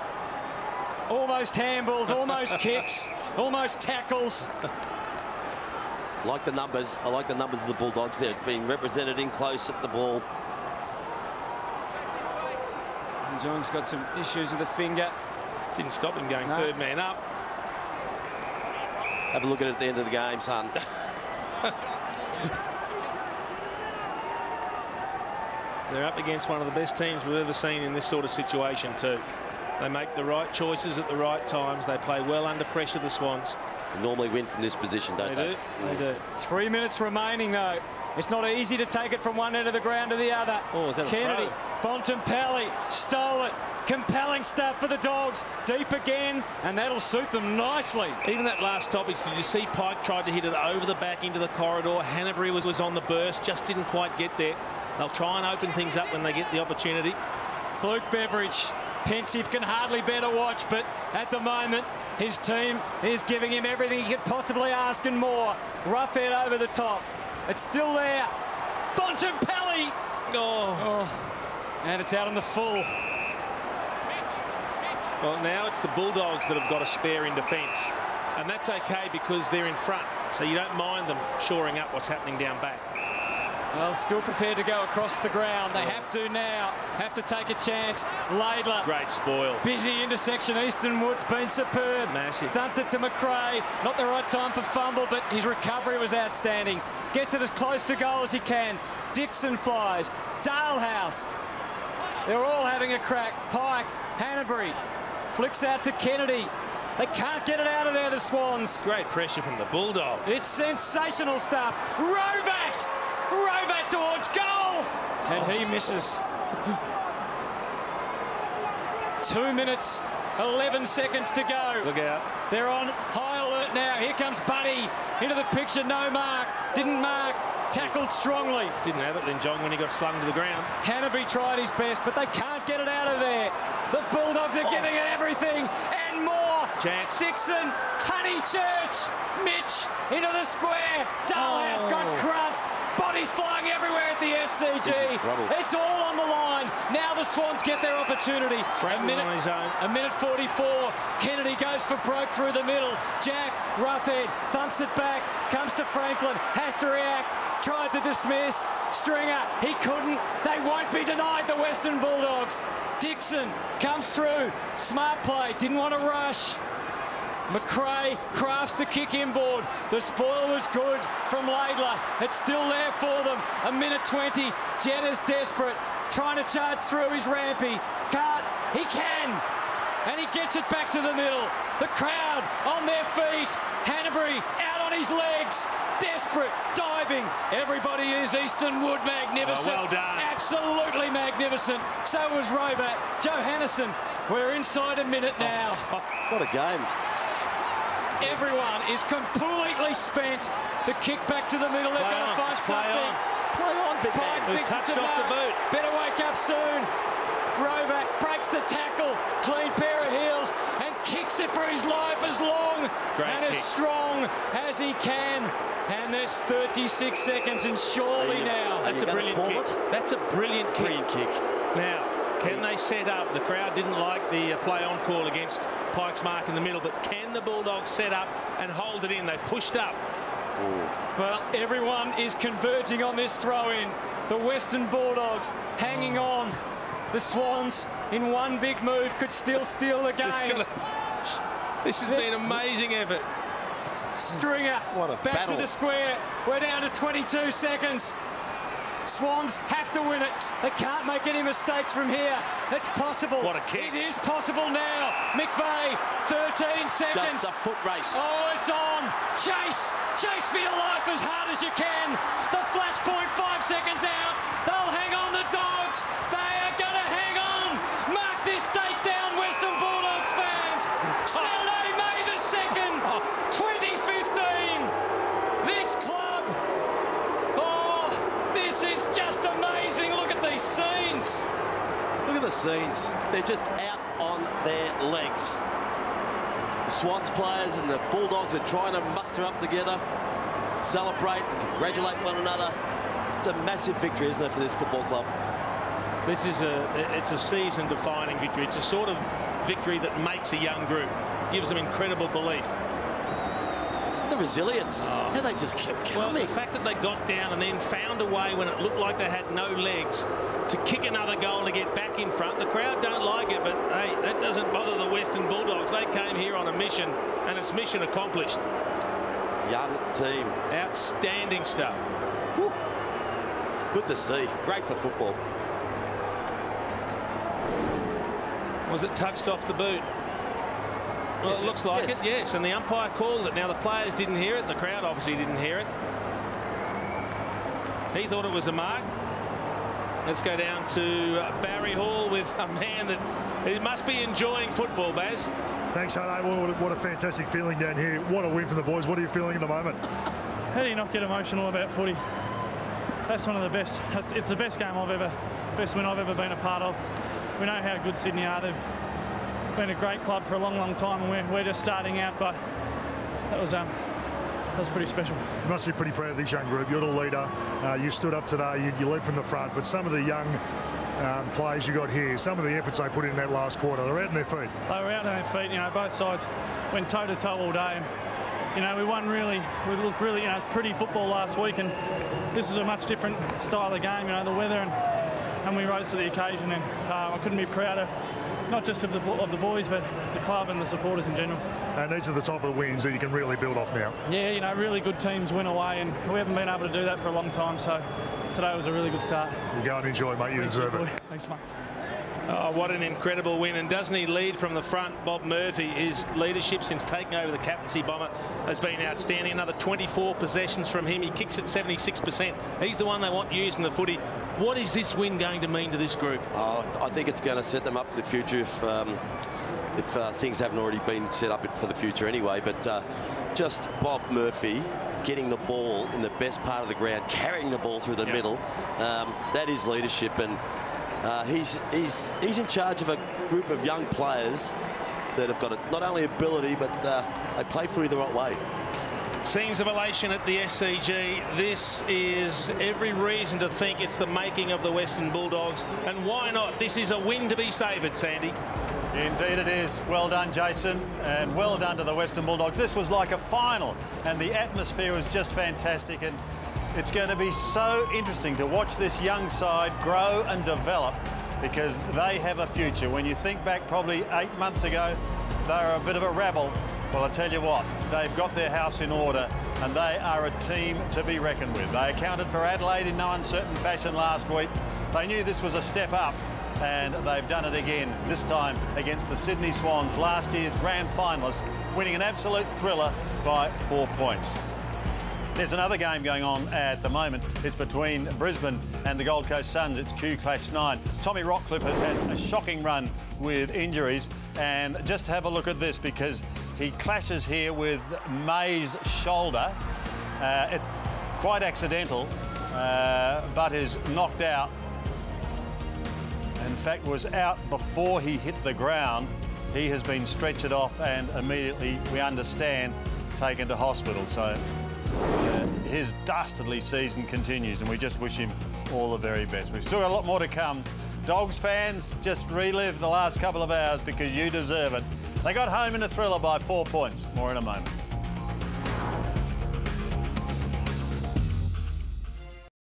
Almost handballs, almost kicks, almost tackles. I like the numbers. I like the numbers of the Bulldogs there. It's being represented in close at the ball. And John's got some issues with the finger. Didn't stop him going third man up. Have a look at it at the end of the game, son. They're up against one of the best teams we've ever seen in this sort of situation too. They make the right choices at the right times. They play well under pressure, the Swans. They normally win from this position, don't they? They do. 3 minutes remaining, though. It's not easy to take it from one end of the ground to the other. Oh, is that Kennedy, a Bontempelli, stole it. Compelling stuff for the Dogs. Deep again, and that'll suit them nicely. Even that last stoppage, did you see Pike tried to hit it over the back into the corridor? Hanbury was on the burst, just didn't quite get there. They'll try and open things up when they get the opportunity. Luke Beveridge, pensive, can hardly bear to watch, but at the moment, his team is giving him everything he could possibly ask and more. Roughhead over the top. It's still there. Bontempelli! Oh. And it's out on the full. Well, now it's the Bulldogs that have got a spare in defence. And that's okay because they're in front. So you don't mind them shoring up what's happening down back. Well, still prepared to go across the ground. They have to now. Have to take a chance. Laidler. Great spoil. Busy intersection. Easton Wood's been superb. Massive. Thumped it to McRae. Not the right time for fumble, but his recovery was outstanding. Gets it as close to goal as he can. Dixon flies. Dalehouse. They're all having a crack. Pike. Hanbury. Flicks out to Kennedy. They can't get it out of there, the Swans. Great pressure from the Bulldogs. It's sensational stuff. Rovat! Rovat towards goal! And he misses. 2 minutes, 11 seconds to go. Look out. They're on high alert now. Here comes Buddy into the picture. No mark. Didn't mark. Tackled strongly. Didn't have it, Lin Jong, when he got slung to the ground. Hanbury tried his best, but they can't get it out of there. The Bulldogs are giving it everything and more. Chance. Dixon, Honeychurch, Mitch into the square. Dalehouse got crunched. Bodies flying everywhere at the SCG. It's all on the line. Now the Swans get their opportunity. Franklin on his own. A minute 44. Kennedy goes for broke through the middle. Jack, Roughhead, thumps it back. Comes to Franklin. Has to react. Tried to dismiss. Stringer, he couldn't. They won't be denied, the Western Bulldogs. Dixon comes through. Smart play. Didn't want to rush. McRae crafts the kick inboard. The spoil was good from Laidler. It's still there for them. A minute 20. Jenner's desperate. Trying to charge through his Rampy. Can't. He can. And he gets it back to the middle. The crowd on their feet. Hanbury out on his legs. desperate, diving. Everybody is Easton Wood, magnificent. Oh, well done. Absolutely magnificent. So was Rovat. Johannesen, we're inside a minute now. What a game. Everyone is completely spent. The kick back to the middle. They're going to find something. Play on, big Pike man. thinks it's touched off the boot. Better wake up soon. Rovat breaks the tackle. Clean pair of heels and kicks it for his life as long and as strong as he can. And there's 36 seconds, and surely now. That's a brilliant kick. That's a brilliant kick. Brilliant kick. Now, can they set up? The crowd didn't like the play on call against Pike's mark in the middle, but can the Bulldogs set up and hold it in? They've pushed up. Well, everyone is converging on this throw-in. The Western Bulldogs hanging on. The Swans, in one big move, could still steal the game. This has been an amazing effort. Stringer, what a back battle. to the square. We're down to 22 seconds. Swans have to win it. They can't make any mistakes from here. It's possible. What a kick. It is possible now. McVeigh, 13 seconds. Just a foot race. Oh, it's on. Chase. Chase for your life as hard as you can. The flashpoint, 5 seconds out. They'll hang on, the Dogs. They are going to hang on. Mark this date down, Western Bulldogs fans. Saturday, May the 2nd, 2015. This club. Oh, this is just amazing. Look at these scenes. Look at the scenes. They're just out on their legs. The Swans players and the Bulldogs are trying to muster up together, celebrate and congratulate one another. It's a massive victory, isn't it, for this football club? This is it's a season-defining victory. It's a sort of victory that makes a young group, gives them incredible belief. And the resilience. How they just kept coming. Well, the fact that they got down and then found a way when it looked like they had no legs to kick another goal to get back in front. The crowd don't like it, but hey, that doesn't bother the Western Bulldogs. They came here on a mission, and it's mission accomplished. Young team. Outstanding stuff. Woo. Good to see. Great for football. Was it touched off the boot? Well, Yes. it looks like Yes. it, yes. And the umpire called it. Now, the players didn't hear it. The crowd obviously didn't hear it. He thought it was a mark. Let's go down to Barry Hall with a man that he must be enjoying football, Baz. Thanks, Hano. What a fantastic feeling down here. What a win for the boys. What are you feeling at the moment? How do you not get emotional about footy? That's one of the best. It's the best game best win I've ever been a part of. We know how good Sydney are. They've been a great club for a long, long time, and we're just starting out. But that was pretty special. You must be pretty proud of this young group. You're the leader. You stood up today. You led from the front. But some of the young players you got here, some of the efforts they put in that last quarter, they're out on their feet. They were out on their feet. You know, both sides went toe to toe all day. And, you know, we won really. We looked really. You know, it was pretty football last week, and this is a much different style of game. You know, the weather and we rose to the occasion, and I couldn't be prouder, not just of the boys, but the club and the supporters in general. And these are the type of wins that you can really build off now. Yeah, you know, really good teams win away, and we haven't been able to do that for a long time, so today was a really good start. Well, go and enjoy, mate. You deserve it. Thanks, mate. Oh, what an incredible win. And doesn't he lead from the front? Bob Murphy, his leadership since taking over the captaincy, Bomber, has been outstanding. Another 24 possessions from him. He kicks at 76%. He's the one they want using the footy. What is this win going to mean to this group? Oh, I think it's going to set them up for the future if things haven't already been set up for the future anyway. But just Bob Murphy getting the ball in the best part of the ground, carrying the ball through the middle, that is leadership. And he's in charge of a group of young players that have got not only ability, but they play footy the right way. Scenes of elation at the SCG. This is every reason to think it's the making of the Western Bulldogs. And why not? This is a win to be savoured, Sandy. Indeed it is. Well done, Jason, and well done to the Western Bulldogs. This was like a final, and the atmosphere was just fantastic. And it's going to be so interesting to watch this young side grow and develop, because they have a future. When you think back probably 8 months ago, they were a bit of a rabble. Well, I tell you what, they've got their house in order, and they are a team to be reckoned with. They accounted for Adelaide in no uncertain fashion last week. They knew this was a step up, and they've done it again, this time against the Sydney Swans, last year's grand finalists, winning an absolute thriller by 4 points. There's another game going on at the moment. It's between Brisbane and the Gold Coast Suns. It's Q Clash 9. Tommy Rockcliffe has had a shocking run with injuries. And just have a look at this, because he clashes here with May's shoulder. It's quite accidental, but is knocked out. In fact, was out before he hit the ground. He has been stretchered off and immediately, we understand, taken to hospital. So his dastardly season continues, and we just wish him all the very best. We've still got a lot more to come. Dogs fans, just relive the last couple of hours because you deserve it. They got home in a thriller by 4 points. More in a moment.